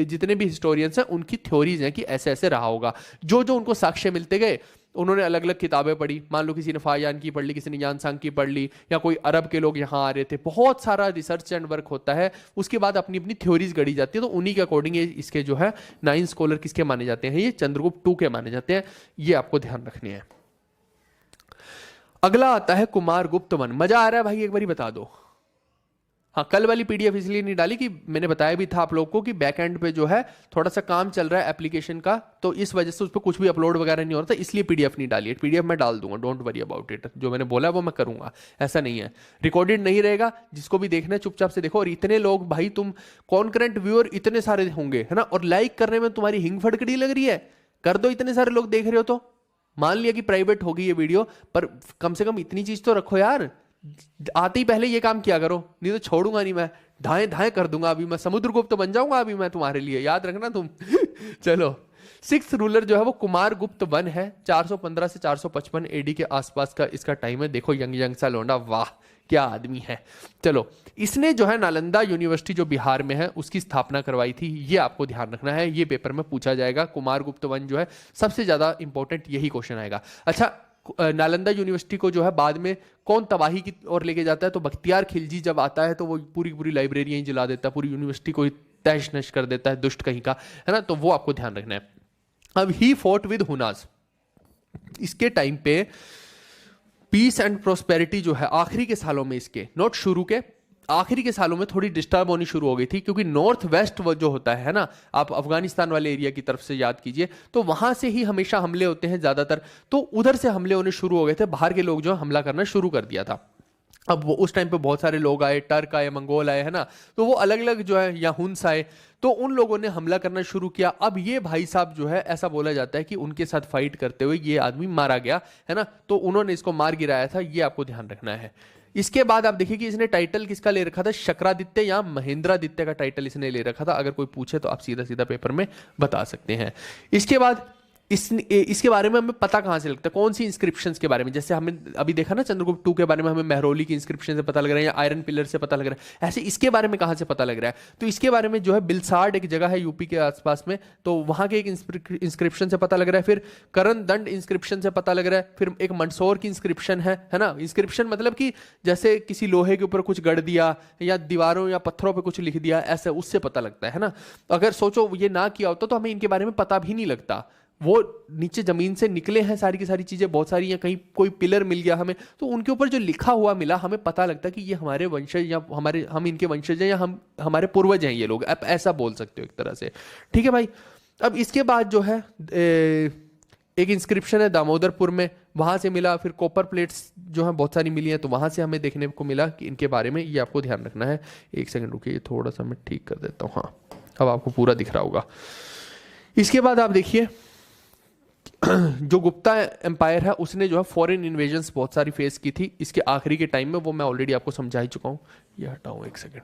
जितने भी हिस्टोरियंस हैं उनकी थ्योरीज हैं कि ऐसे ऐसे रहा होगा। जो जो उनको साक्ष्य मिलते गए, उन्होंने अलग अलग किताबें पढ़ी, मान लो किसी ने फायान की पढ़ ली, किसी ने यानसांग की पढ़ ली, या कोई अरब के लोग यहाँ आ रहे थे, बहुत सारा रिसर्च एंड वर्क होता है, उसके बाद अपनी अपनी थ्योरीज गढ़ी जाती है। तो उन्हीं के अकॉर्डिंग इसके जो है 9 स्कॉलर किसके माने जाते हैं, ये चंद्रगुप्त 2 के माने जाते हैं, ये आपको ध्यान रखने हैं। अगला आता है कुमार गुप्त वन। मजा आ रहा है भाई, एक बार बता दो। हाँ, कल वाली पीडीएफ इसलिए नहीं डाली कि मैंने बताया भी था आप लोग को कि बैक एंड पे जो है थोड़ा सा काम चल रहा है एप्लीकेशन का, तो इस वजह से उस पर कुछ भी अपलोड वगैरह नहीं हो रहा था, इसलिए पीडीएफ नहीं डाली है। पीडीएफ मैं डाल दूंगा, डोंट वरी अबाउट इट। जो मैंने बोला वो मैं करूंगा, ऐसा नहीं है। रिकॉर्डेड नहीं रहेगा, जिसको भी देखना है चुपचाप से देखो। और इतने लोग भाई, तुम कॉन्करेंट व्यूअर इतने सारे होंगे, है ना, और लाइक करने में तुम्हारी हिंग फटकड़ी लग रही है, कर दो। इतने सारे लोग देख रहे हो तो मान लिया कि प्राइवेट होगी ये वीडियो, पर कम से कम इतनी चीज तो रखो यार, आते ही पहले ये काम किया करो, नहीं तो छोड़ूंगा नहीं मैं, धाए धाए कर दूंगा। अभी मैं समुद्रगुप्त बन जाऊंगा अभी मैं तुम्हारे लिए, याद रखना तुम। चलो, 6th रूलर जो है वो कुमार गुप्त वन है। 415 से 455 एडी के आसपास का इसका टाइम है। देखो यंग यंग सा लोंडा, वाह क्या आदमी है। चलो, इसने जो है नालंदा यूनिवर्सिटी जो बिहार में है उसकी स्थापना करवाई थी, ये आपको ध्यान रखना है, ये पेपर में पूछा जाएगा। कुमार गुप्त वन जो है सबसे ज्यादा इंपॉर्टेंट यही क्वेश्चन आएगा। अच्छा, नालंदा यूनिवर्सिटी को जो है बाद में कौन तबाही की ओर लेके जाता है, तो बख्तियार खिलजी जब आता है तो वो पूरी पूरी लाइब्रेरी यहीं जला देता है, पूरी यूनिवर्सिटी को तहश नश कर देता है, दुष्ट कहीं का, है ना। तो वो आपको ध्यान रखना है। अब ही फोर्ट विद हुनास, इसके टाइम पे पीस एंड प्रोस्पेरिटी जो है आखिरी के सालों में, इसके नोट शुरू के आखिरी के सालों में थोड़ी डिस्टर्ब होनी शुरू हो गई थी, क्योंकि नॉर्थ वेस्ट वो जो होता है ना, आप अफगानिस्तान वाले एरिया की तरफ से याद कीजिए, तो वहां से ही हमेशा हमले होते हैं ज्यादातर, तो उधर से हमले होने शुरू हो गए थे, बाहर के लोग जो हमला करना शुरू कर दिया था। अब वो उस टाइम पे बहुत सारे लोग आए, टर्क आए, मंगोल आए, है ना, तो वो अलग अलग जो है, या हुन्स आए, तो उन लोगों ने हमला करना शुरू किया। अब ये भाई साहब जो है, ऐसा बोला जाता है कि उनके साथ फाइट करते हुए ये आदमी मारा गया, है ना, तो उन्होंने इसको मार गिराया था, ये आपको ध्यान रखना है। इसके बाद आप देखिए कि इसने टाइटल किसका ले रखा था, शक्रादित्य या महेंद्रादित्य का टाइटल इसने ले रखा था। अगर कोई पूछे तो आप सीधा सीधा पेपर में बता सकते हैं। इसके बाद इसके बारे में हमें पता कहां से लगता है, कौन सी इंस्क्रिप्शंस के बारे में, जैसे हमें अभी देखा ना चंद्रगुप्त 2 के बारे में हमें मेहरौली की इंस्क्रिप्शन से पता लग रहा है, या आयरन पिलर से पता लग रहा है, ऐसे इसके बारे में कहां से पता लग रहा है, तो इसके बारे में जो है बिलसाड एक जगह है यूपी के आसपास में, तो वहां के एक इंस्क्रिप्शन से पता लग रहा है। फिर करण दंड इंस्क्रिप्शन से पता लग रहा है। फिर एक मंदसौर की इंस्क्रिप्शन है ना। इंस्क्रिप्शन मतलब कि जैसे किसी लोहे के ऊपर कुछ गढ़ दिया या दीवारों या पत्थरों पर कुछ लिख दिया, ऐसे उससे पता लगता है ना। अगर सोचो ये ना किया होता तो हमें इनके बारे में पता भी नहीं लगता। वो नीचे जमीन से निकले हैं सारी की सारी चीजें, बहुत सारी, या कहीं कोई पिलर मिल गया हमें, तो उनके ऊपर जो लिखा हुआ मिला हमें पता लगता है कि ये हमारे वंशज, या हम इनके वंशज हैं, या हम हमारे पूर्वज हैं ये लोग, आप ऐसा बोल सकते हो एक तरह से। ठीक है भाई। अब इसके बाद जो है एक इंस्क्रिप्शन है दामोदरपुर में, वहां से मिला। फिर कॉपर प्लेट्स जो है बहुत सारी मिली हैं, तो वहां से हमें देखने को मिला कि इनके बारे में, ये आपको ध्यान रखना है। एक सेकंड रुकिए, थोड़ा सा मैं ठीक कर देता हूँ। हाँ, अब आपको पूरा दिख रहा होगा। इसके बाद आप देखिए जो गुप्ता एम्पायर है उसने जो है फॉरेन इन्वेजन्स बहुत सारी फेस की थी इसके आखिरी के टाइम में, वो मैं ऑलरेडी आपको समझा ही चुका हूं। ये हटाऊं एक सेकंड।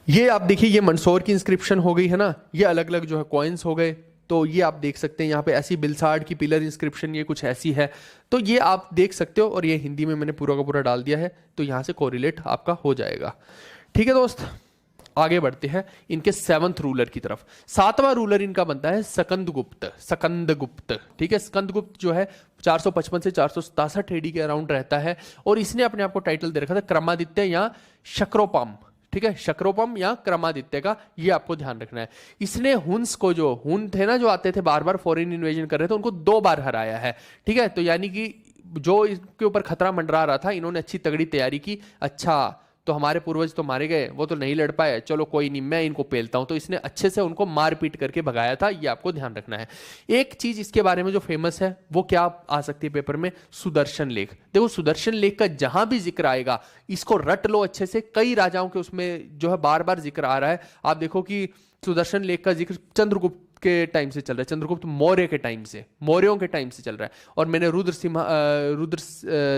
ये आप देखिए, ये मंदसौर की इंस्क्रिप्शन हो गई है ना, ये अलग अलग जो है कॉइन्स हो गए, तो ये आप देख सकते हैं यहाँ पे ऐसी बिलसाड की पिलर इंस्क्रिप्शन, ये कुछ ऐसी है, तो ये आप देख सकते हो। और ये हिंदी में मैंने पूरा का पूरा डाल दिया है, तो यहाँ से कोरिलेट आपका हो जाएगा। ठीक है दोस्त, आगे बढ़ते हैं इनके 7th रूलर की तरफ। 7वां रूलर इनका बनता है सकंदगुप्त। सकंदगुप्त, ठीक है। सकंदगुप्त जो है 455 से 467 एडी के अराउंड रहता है, और इसने अपने आप को टाइटल दे रखा था क्रमादित्य या शक्रोपाम। ठीक है, शक्रोपम या क्रमादित्य का, ये आपको ध्यान रखना है। इसने हुन्स को, जो हुन थे ना जो आते थे बार बार फॉरेन इन्वेजन कर रहे थे, उनको 2 बार हराया है। ठीक है, तो यानी कि जो इसके ऊपर खतरा मंडरा रहा था, इन्होंने अच्छी तगड़ी तैयारी की। अच्छा, तो हमारे पूर्वज तो मारे गए, वो तो नहीं लड़ पाए, चलो कोई नहीं, मैं इनको पेलता हूं। तो इसने अच्छे से उनको मार पीट करके भगाया था, ये आपको ध्यान रखना है। एक चीज इसके बारे में जो फेमस है वो क्या आ सकती है पेपर में, सुदर्शन लेख। देखो सुदर्शन लेख का जहां भी जिक्र आएगा, इसको रट लो अच्छे से, कई राजाओं के उसमें जो है बार बार जिक्र आ रहा है। आप देखो कि सुदर्शन लेख का जिक्र चंद्रगुप्त के टाइम से चल रहा है, चंद्रगुप्त मौर्य के टाइम से, मौर्यों के टाइम से चल रहा है। और मैंने रुद्र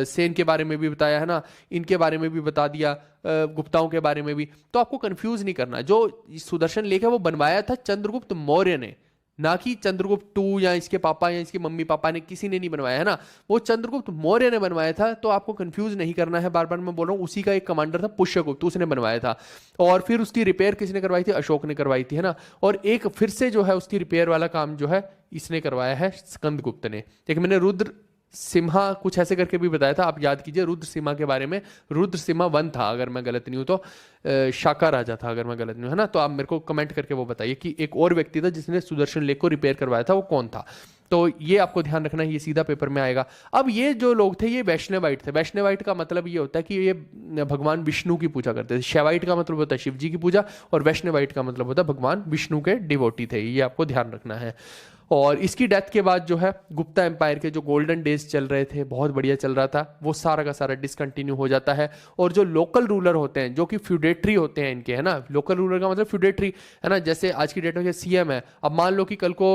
सेन के बारे में भी बताया है ना, इनके बारे में भी बता दिया, गुप्ताओं के बारे में भी। तो आपको कंफ्यूज नहीं करना, जो सुदर्शन लेख है वो बनवाया था चंद्रगुप्त मौर्य ने, ना कि चंद्रगुप्त टू या इसके पापा या इसके मम्मी पापा ने, किसी ने नहीं बनवाया है ना, वो चंद्रगुप्त मौर्य ने बनवाया था। तो आपको कंफ्यूज नहीं करना है, बार बार मैं बोल रहा हूँ। उसी का एक कमांडर था पुष्यगुप्त, उसने बनवाया था। और फिर उसकी रिपेयर किसने करवाई थी, अशोक ने करवाई थी, है ना। और एक फिर से जो है उसकी रिपेयर वाला काम जो है इसने करवाया है, स्कंदगुप्त ने। एक मैंने रुद्र सिम्हा कुछ ऐसे करके भी बताया था, आप याद कीजिए रुद्र सिम्हा के बारे में। रुद्र सिम्हा 1 था अगर मैं गलत नहीं हूं तो, शाका राजा था अगर मैं गलत नहीं हूं, है ना। तो आप मेरे को कमेंट करके वो बताइए कि एक और व्यक्ति था जिसने सुदर्शन लेख को रिपेयर करवाया था, वो कौन था। तो ये आपको ध्यान रखना है, ये सीधा पेपर में आएगा। अब ये जो लोग थे ये वैष्णवाइट थे। वैष्णवाइट का मतलब ये होता है कि ये भगवान विष्णु की पूजा करते थे। शैवाइट का मतलब होता है शिव जी की पूजा, और वैष्णवाइट का मतलब होता है भगवान विष्णु के डिवोटी थे, ये आपको ध्यान रखना है। और इसकी डेथ के बाद जो है गुप्ता एम्पायर के जो गोल्डन डेज चल रहे थे, बहुत बढ़िया चल रहा था, वो सारा का सारा डिसकंटिन्यू हो जाता है। और जो लोकल रूलर होते हैं, जो कि फ्यूडेटरी होते हैं इनके, है ना, लोकल रूलर का मतलब फ्यूडेटरी, है ना। जैसे आज की डेट में सीएम है, अब मान लो कि कल को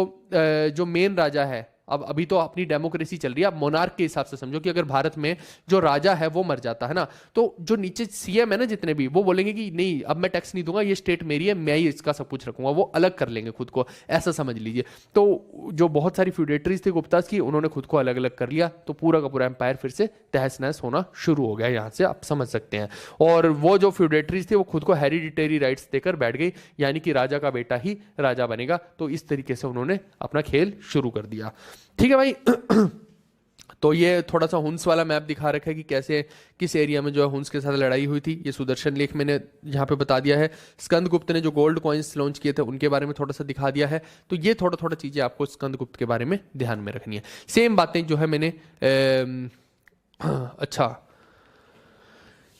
जो मेन राजा है, अब अभी तो अपनी डेमोक्रेसी चल रही है, अब मोनार्क के हिसाब से समझो कि अगर भारत में जो राजा है वो मर जाता है ना, तो जो नीचे सीएम है ना जितने भी, वो बोलेंगे कि नहीं अब मैं टैक्स नहीं दूंगा, ये स्टेट मेरी है, मैं ही इसका सब कुछ रखूंगा, वो अलग कर लेंगे खुद को, ऐसा समझ लीजिए। तो जो बहुत सारी फ्यूडेटरीज थी गुप्तास की, उन्होंने खुद को अलग अलग कर लिया, तो पूरा का पूरा एम्पायर फिर से तहस नहस होना शुरू हो गया, यहाँ से आप समझ सकते हैं। और वो जो फ्यूडेटरीज थी वो खुद को हेरिडिटरी राइट्स देकर बैठ गई, यानी कि राजा का बेटा ही राजा बनेगा। तो इस तरीके से उन्होंने अपना खेल शुरू कर दिया। ठीक है भाई। तो ये थोड़ा सा हुंस वाला मैप दिखा रखा है कि कैसे किस एरिया में जो है हुंस के साथ लड़ाई हुई थी। ये सुदर्शन लेख मैंने यहाँ पे बता दिया है। स्कंदगुप्त ने जो गोल्ड कॉइन्स लॉन्च किए थे उनके बारे में थोड़ा सा दिखा दिया है। तो ये थोड़ा थोड़ा चीज़ें आपको स्कंदगुप्त के बारे में ध्यान में रखनी है। सेम बातें जो है मैंने अच्छा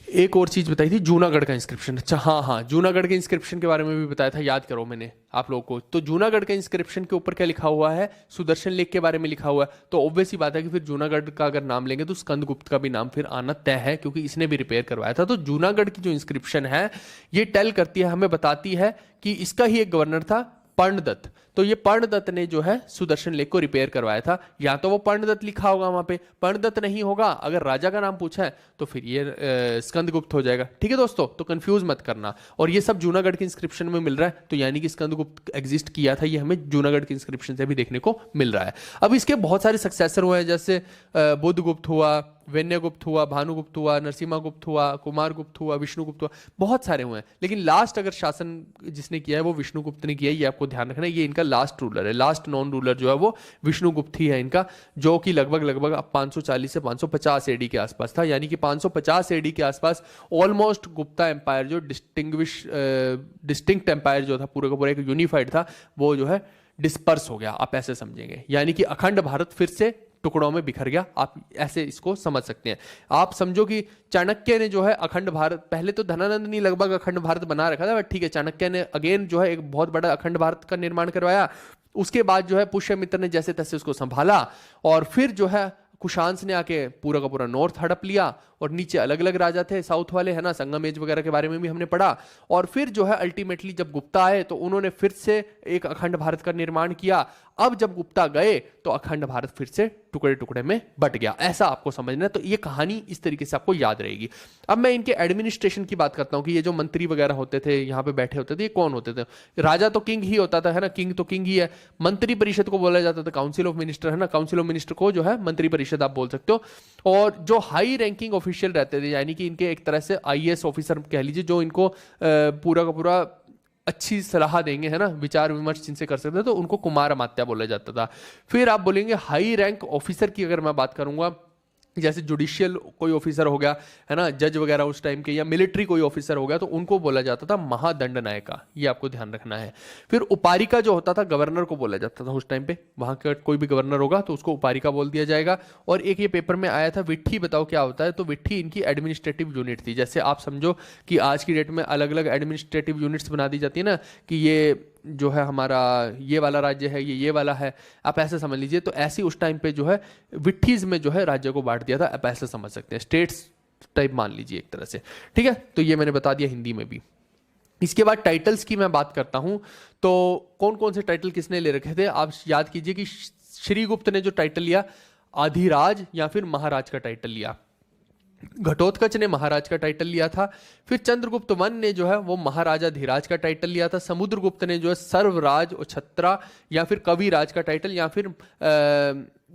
एक और चीज बताई थी, जूनागढ़ का इंस्क्रिप्शन। अच्छा हाँ हाँ, जूनागढ़ के इंस्क्रिप्शन के बारे में भी बताया था, याद करो मैंने आप लोगों को। तो जूनागढ़ के इंस्क्रिप्शन के ऊपर क्या लिखा हुआ है, सुदर्शन लेख के बारे में लिखा हुआ है। तो ऑब्वियस ही बात है कि फिर जूनागढ़ का अगर नाम लेंगे तो स्कंदगुप्त का भी नाम फिर आना तय है, क्योंकि इसने भी रिपेयर करवाया था। तो जूनागढ़ की जो इंस्क्रिप्शन है ये टेल करती है, हमें बताती है कि इसका ही एक गवर्नर था पर्णदत्त। तो ये पर्णदत्त ने जो है सुदर्शन लेख को रिपेयर करवाया था। या तो वो पर्णदत्त लिखा होगा वहां पे, पर्णदत्त नहीं होगा, अगर राजा का नाम पूछा है तो फिर ये स्कंदगुप्त हो जाएगा। ठीक है दोस्तों, तो कंफ्यूज मत करना। और ये सब जूनागढ़ के इंस्क्रिप्शन में मिल रहा है, तो यानी कि स्कंदगुप्त एग्जिस्ट किया था, ये हमें जूनागढ़ के इंस्क्रिप्शन से भी देखने को मिल रहा है। अब इसके बहुत सारे सक्सेसर हुए हैं, जैसे बुद्धगुप्त हुआ, वैन्यगुप्त हुआ, भानुगुप्त हुआ, नरसिम्हागुप्त हुआ, कुमारगुप्त हुआ, विष्णुगुप्त हुआ, बहुत सारे हुए हैं। लेकिन लास्ट अगर शासन जिसने किया है वो विष्णुगुप्त ने किया है, ये आपको ध्यान रखना है। ये इनका लास्ट रूलर है, लास्ट नॉन रूलर जो है वो विष्णुगुप्त ही है इनका, जो कि लगभग 540 से 550 एडी के आसपास था। यानी कि 550 एडी के आसपास ऑलमोस्ट गुप्ता एम्पायर जो डिस्टिंक्ट एम्पायर जो था, पूरा का पूरा एक यूनिफाइड था, वो जो है डिस्पर्स हो गया, आप ऐसे समझेंगे। यानी कि अखंड भारत फिर से टुकड़ों में बिखर गया, आप ऐसे इसको समझ सकते हैं। आप समझो कि चाणक्य ने जो है अखंड भारत, पहले तो धनानंद ने लगभग अखंड भारत बना रखा था, बट ठीक है, चाणक्य ने अगेन जो है एक बहुत बड़ा अखंड भारत का निर्माण करवाया। उसके बाद जो है पुष्यमित्र ने जैसे तैसे उसको संभाला, और फिर जो है कुशांस ने आके पूरा का पूरा नॉर्थ हड़प लिया, और नीचे अलग अलग राजा थे साउथ वाले, है ना, संगमेश वगैरह के बारे में भी हमने पढ़ा। और फिर जो है अल्टीमेटली जब गुप्ता आए तो उन्होंने फिर से एक अखंड भारत का निर्माण किया। अब जब गुप्ता गए तो अखंड भारत फिर से टुकड़े टुकड़े में बट गया, ऐसा आपको समझना है। तो ये कहानी इस तरीके से आपको याद रहेगी। अब मैं इनके एडमिनिस्ट्रेशन की बात करता हूं कि ये जो मंत्री वगैरह होते थे यहाँ पे बैठे होते थे, ये कौन होते थे। राजा तो किंग ही होता था, है ना, किंग तो किंग ही है। मंत्री परिषद को बोला जाता था काउंसिल ऑफ मिनिस्टर, है ना, काउंसिल ऑफ मिनिस्टर को जो है मंत्री परिषद आप बोल सकते हो। और जो हाई रैंकिंग ऑफिशियल रहते थे, यानी कि इनके एक तरह से आईएएस ऑफिसर कह लीजिए, जो इनको पूरा का पूरा अच्छी सलाह देंगे, है ना, विचार विमर्श जिनसे कर सकते हैं, तो उनको कुमार अमात्य बोला जाता था। फिर आप बोलेंगे हाई रैंक ऑफिसर की अगर मैं बात करूंगा जैसे जुडिशियल कोई ऑफिसर हो गया है ना, जज वगैरह उस टाइम के, या मिलिट्री कोई ऑफिसर हो गया, तो उनको बोला जाता था महादंड नायका। ये आपको ध्यान रखना है। फिर उपारिका जो होता था, गवर्नर को बोला जाता था उस टाइम पे, वहां का कोई भी गवर्नर होगा तो उसको उपारिका बोल दिया जाएगा। और एक ये पेपर में आया था विट्ठी, बताओ क्या होता है। तो विट्ठी इनकी एडमिनिस्ट्रेटिव यूनिट थी। जैसे आप समझो कि आज की डेट में अलग अलग एडमिनिस्ट्रेटिव यूनिट्स बना दी जाती है ना, कि ये जो है हमारा ये वाला राज्य है, ये वाला है, आप ऐसे समझ लीजिए। तो ऐसी उस टाइम पे जो है विट्ठीज में जो है राज्य को बांट दिया था, आप ऐसे समझ सकते हैं, स्टेट्स टाइप मान लीजिए एक तरह से। ठीक है, तो ये मैंने बता दिया हिंदी में भी। इसके बाद टाइटल्स की मैं बात करता हूं, तो कौन कौन से टाइटल किसने ले रखे थे आप याद कीजिए कि श्रीगुप्त ने जो टाइटल लिया, अधिराज या फिर महाराज का टाइटल लिया। घटोत्कच ने महाराज का टाइटल लिया था। फिर चंद्रगुप्त वन ने जो है वो महाराजा धीराज का टाइटल लिया था। समुद्रगुप्त ने जो है सर्वराज और छत्रा या फिर कविराज का टाइटल, या फिर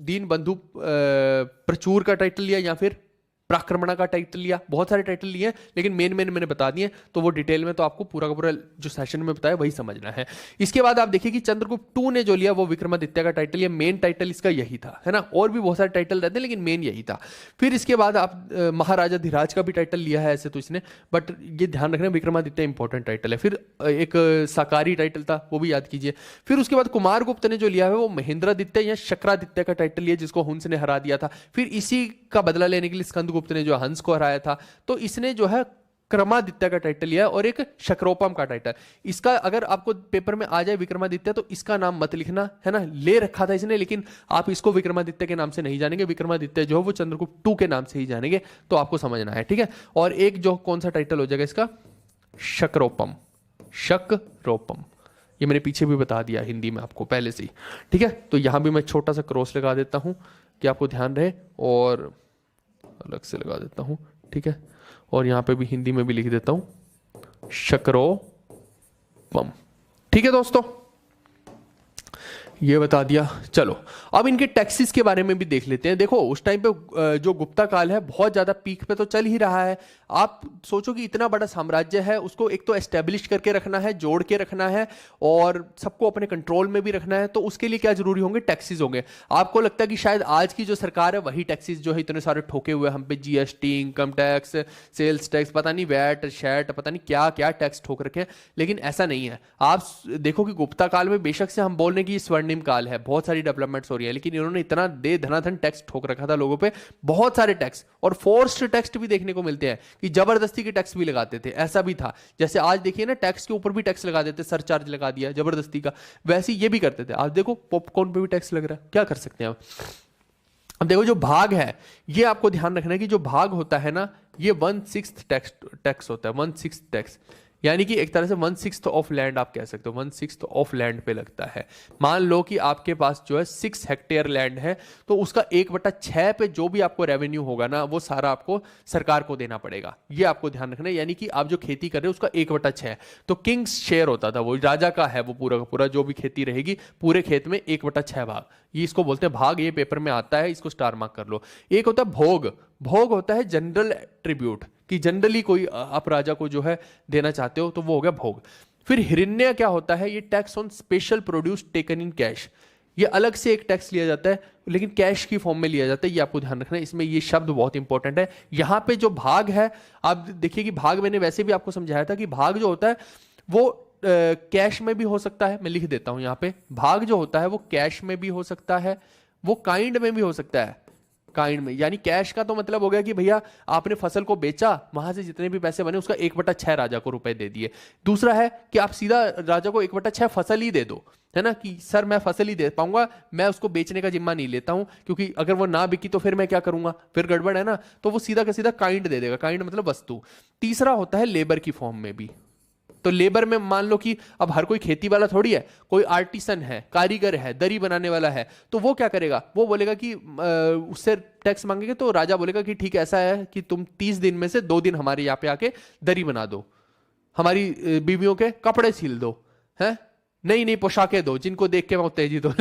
दीन बंधु प्रचुर का टाइटल लिया, या फिर प्राक्रमणा का टाइटल लिया। बहुत सारे टाइटल लिए, लेकिन मेन मैंने बता दिए, तो वो डिटेल में तो आपको पूरा का पूरा जो सेशन में बताया वही समझना है। इसके बाद आप देखिए कि चंद्रगुप्त टू ने जो लिया वो विक्रमादित्य का टाइटल, ये मेन टाइटल इसका यही था, है ना। और भी बहुत सारे टाइटल रहते हैं लेकिन मेन यही था। फिर इसके बाद आप महाराजा धीराज का भी टाइटल लिया है ऐसे तो इसने, बट ये ध्यान रखना विक्रमादित्य इंपॉर्टेंट टाइटल है। फिर एक साकारी टाइटल था, वो भी याद कीजिए। फिर उसके बाद कुमारगुप्त ने जो लिया है वो महेंद्रादित्य या शक्रादित्य का टाइटल लिया, जिसको हंस ने हरा दिया था। फिर इसी का बदला लेने के लिए स्कंदगुप्त ने जो हंस को हराया था, तो इसने जो है क्रमादित्य का टाइटल लिया और एक शक्रोपम का टाइटल। इसका अगर आपको पेपर में आ जाए विक्रमादित्य, तो इसका नाम मत लिखना, है ना। ले रखा था इसने, लेकिन आप इसको विक्रमादित्य के नाम से नहीं जानेंगे। विक्रमादित्य जो है वो चंद्रगुप्त टू के नाम से ही जानेंगे, तो आपको समझना है, ठीक है। और एक जो कौन सा टाइटल हो जाएगा इसका, शक्रोपम। शक्रोपम ये मैंने पीछे भी बता दिया हिंदी में आपको पहले से ही, ठीक है। तो यहां भी मैं छोटा सा क्रॉस लगा देता हूं कि आपको ध्यान रहे, और अलग से लगा देता हूं, ठीक है। और यहां पे भी हिंदी में भी लिख देता हूं शक्रोपम, ठीक है दोस्तों, ये बता दिया। चलो अब इनके टैक्सेस के बारे में भी देख लेते हैं। देखो उस टाइम पे जो गुप्ता काल है बहुत ज्यादा पीक पे तो चल ही रहा है। आप सोचो कि इतना बड़ा साम्राज्य है, उसको एक तो एस्टेब्लिश करके रखना है, जोड़ के रखना है, और सबको अपने कंट्रोल में भी रखना है। तो उसके लिए क्या जरूरी होंगे, टैक्सेस होंगे। आपको लगता है कि शायद आज की जो सरकार है वही टैक्सेस जो है इतने सारे ठोके हुए हम पे, GST, income tax, sales tax, पता नहीं वैट, शैट, पता नहीं क्या क्या टैक्स ठोक रखे हैं, लेकिन ऐसा नहीं है। आप देखो कि गुप्ता काल में बेशक से हम बोल रहे हैं कि स्वर्णिम काल है, बहुत सारी डेवलपमेंट्स हो रही है, लेकिन इन्होंने इतना दे धनाधन टैक्स ठोक रखा था लोगों पे, बहुत सारे टैक्स, और फोर्स्ड टैक्स भी देखने को मिलते हैं कि जबरदस्ती के टैक्स भी लगाते थे। ऐसा भी था, जैसे आज देखिए ना टैक्स के ऊपर भी टैक्स लगा देते, सरचार्ज लगा दिया जबरदस्ती का, वैसे ये भी करते थे। आज देखो पॉपकॉर्न पे भी टैक्स लग रहा है, क्या कर सकते हैं आप। अब देखो जो भाग है, ये आपको ध्यान रखना है कि जो भाग होता है ना, ये 1/6 टैक्स होता है, 1/6 टैक्स, यानी कि एक तरह से 1/6 ऑफ लैंड आप कह सकते हो, 1/6 ऑफ लैंड पे लगता है। मान लो कि आपके पास जो है 6 हेक्टेयर लैंड है, तो उसका 1/6 पे जो भी आपको रेवेन्यू होगा ना, वो सारा आपको सरकार को देना पड़ेगा। ये आपको ध्यान रखना है, यानी कि आप जो खेती कर रहे हो उसका 1/6, तो किंग्स शेयर होता था, वो राजा का है वो पूरा का पूरा, जो भी खेती रहेगी पूरे खेत में 1/6 भाग, ये इसको बोलते हैं भाग। ये पेपर में आता है, इसको स्टार मार्क कर लो। एक होता है भोग, भोग होता है जनरल ट्रिब्यूट, कि जनरली कोई आप राजा को जो है देना चाहते हो, तो वो हो गया भोग। फिर हिरण्य क्या होता है, ये tax on special produce taken in cash, ये अलग से एक टैक्स लिया जाता है, लेकिन कैश की फॉर्म में लिया जाता है। ये आपको ध्यान रखना है, इसमें ये शब्द बहुत इंपॉर्टेंट है। यहां पे जो भाग है, आप देखिए कि भाग मैंने वैसे भी आपको समझाया था कि भाग जो होता है वो कैश में भी हो सकता है, मैं लिख देता हूं यहां पे, भाग जो होता है वो कैश में भी हो सकता है, वो काइंड में भी हो सकता है। काइंड में यानी कैश का तो मतलब हो गया कि भैया आपने फसल को बेचा, वहां से जितने भी पैसे बने उसका 1/6 राजा को रुपए दे दिए। दूसरा है कि आप सीधा राजा को 1/6 फसल ही दे दो, है ना, कि सर मैं फसल ही दे पाऊंगा, मैं उसको बेचने का जिम्मा नहीं लेता हूं, क्योंकि अगर वो ना बिकी तो फिर मैं क्या करूंगा, फिर गड़बड़ है ना। तो वो सीधा का सीधा काइंड दे देगा, काइंड मतलब वस्तु। तीसरा होता है लेबर की फॉर्म में भी, तो लेबर में मान लो कि अब हर कोई खेती वाला थोड़ी है, कोई आर्टिसन है, कारीगर है, दरी बनाने वाला है, तो वो क्या करेगा, वो बोलेगा कि उससे टैक्स मांगेगा, तो राजा बोलेगा कि ठीक है ऐसा है कि तुम 30 दिन में से 2 दिन हमारे यहाँ पे आके दरी बना दो, हमारी बीवियों के कपड़े सिल दो, है नई नई पोशाकें दो, जिनको देख के मैं उत्तेजित हो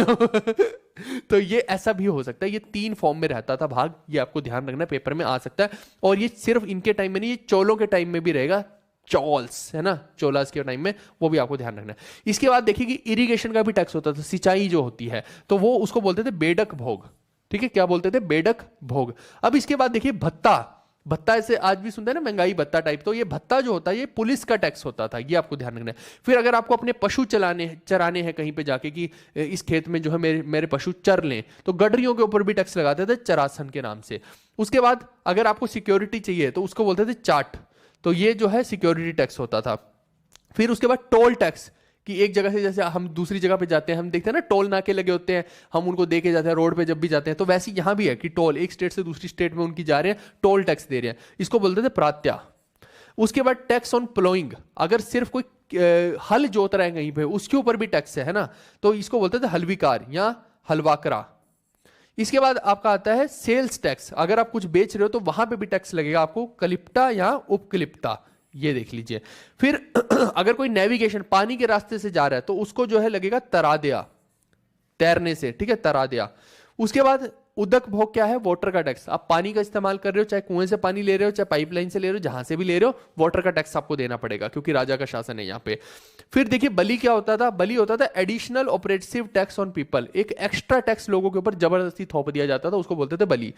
तो ये ऐसा भी हो सकता है। ये 3 फॉर्म में रहता था भाग, ये आपको ध्यान रखना, पेपर में आ सकता है। और ये सिर्फ इनके टाइम में नहीं, ये चोलों के टाइम में भी रहेगा, चॉल्स है ना, चोलास के टाइम में, वो भी आपको ध्यान रखना है। इसके बाद देखिए कि इरिगेशन का भी टैक्स होता था, सिंचाई जो होती है, तो वो उसको बोलते थे बेडक भोग, ठीक है, क्या बोलते थे, बेडक भोग। अब इसके बाद देखिए भत्ता, भत्ता ऐसे आज भी सुनते हैं ना, महंगाई भत्ता टाइप, तो ये भत्ता जो होता है ये पुलिस का टैक्स होता था, ये आपको ध्यान रखना है। फिर अगर आपको अपने पशु चराने हैं कहीं पे जाके कि इस खेत में जो है मेरे मेरे पशु चर लें, तो गडरियों के ऊपर भी टैक्स लगाते थे चरासन के नाम से। उसके बाद अगर आपको सिक्योरिटी चाहिए तो उसको बोलते थे चाट, तो ये जो है सिक्योरिटी टैक्स होता था। फिर उसके बाद टोल टैक्स, कि एक जगह से जैसे हम दूसरी जगह पे जाते हैं, हम देखते हैं ना टोल नाके लगे होते हैं, हम उनको दे के जाते हैं रोड पे जब भी जाते हैं, तो वैसे यहां भी है कि टोल एक स्टेट से दूसरी स्टेट में उनकी जा रहे हैं, टोल टैक्स दे रहे हैं, इसको बोलते थे प्रात्या। उसके बाद टैक्स ऑन प्लोइंग, अगर सिर्फ कोई हल जोत रहा है कहीं पे उसके ऊपर भी टैक्स है ना, तो इसको बोलते थे हलविकार या हलवाकरा। इसके बाद आपका आता है सेल्स टैक्स, अगर आप कुछ बेच रहे हो तो वहां पे भी टैक्स लगेगा आपको, कलिप्टा या उपकलिप्टा, ये देख लीजिए। फिर अगर कोई नेविगेशन पानी के रास्ते से जा रहा है तो उसको जो है लगेगा तरादिया, तैरने से, ठीक है, तरादिया। उसके बाद उदक भोग क्या है, वाटर का टैक्स। आप पानी का इस्तेमाल कर रहे हो, चाहे कुएं से पानी ले रहे हो, चाहे पाइपलाइन से ले रहे हो, जहां से भी ले रहे हो, वाटर का टैक्स आपको देना पड़ेगा क्योंकि राजा का शासन है यहाँ पे। फिर देखिए बलि क्या होता था, बलि होता था additional operative tax on people, एक एक्स्ट्रा टैक्स लोगों के ऊपर जबरदस्ती थोप दिया जाता था, उसको बोलते थे बलि।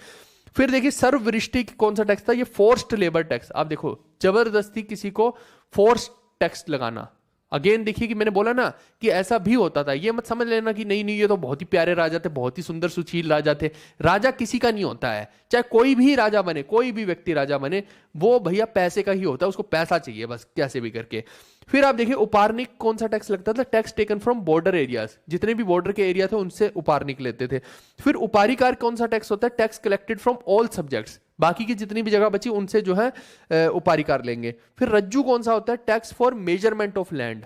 फिर देखिए सर्ववृष्टि कौन सा टैक्स था, ये फोर्स्ड लेबर टैक्स। आप देखो जबरदस्ती किसी को फोर्स टैक्स लगाना। अगेन देखिए कि मैंने बोला ना कि ऐसा भी होता था, ये मत समझ लेना कि नहीं नहीं ये तो बहुत ही प्यारे राजा थे, बहुत ही सुंदर सुशील राजा थे। राजा किसी का नहीं होता है, चाहे कोई भी राजा बने, कोई भी व्यक्ति राजा बने, वो भैया पैसे का ही होता है, उसको पैसा चाहिए बस कैसे भी करके। फिर आप देखिए उपार्निक कौन सा टैक्स लगता था, tax taken from border areas, जितने भी बॉर्डर के एरिया थे उनसे उपार्निक लेते थे। फिर उपारिकार कौन सा टैक्स होता है, tax collected from all subjects, बाकी की जितनी भी जगह बची उनसे जो है उपारिकार लेंगे। फिर रज्जू कौन सा होता है, tax for measurement of land,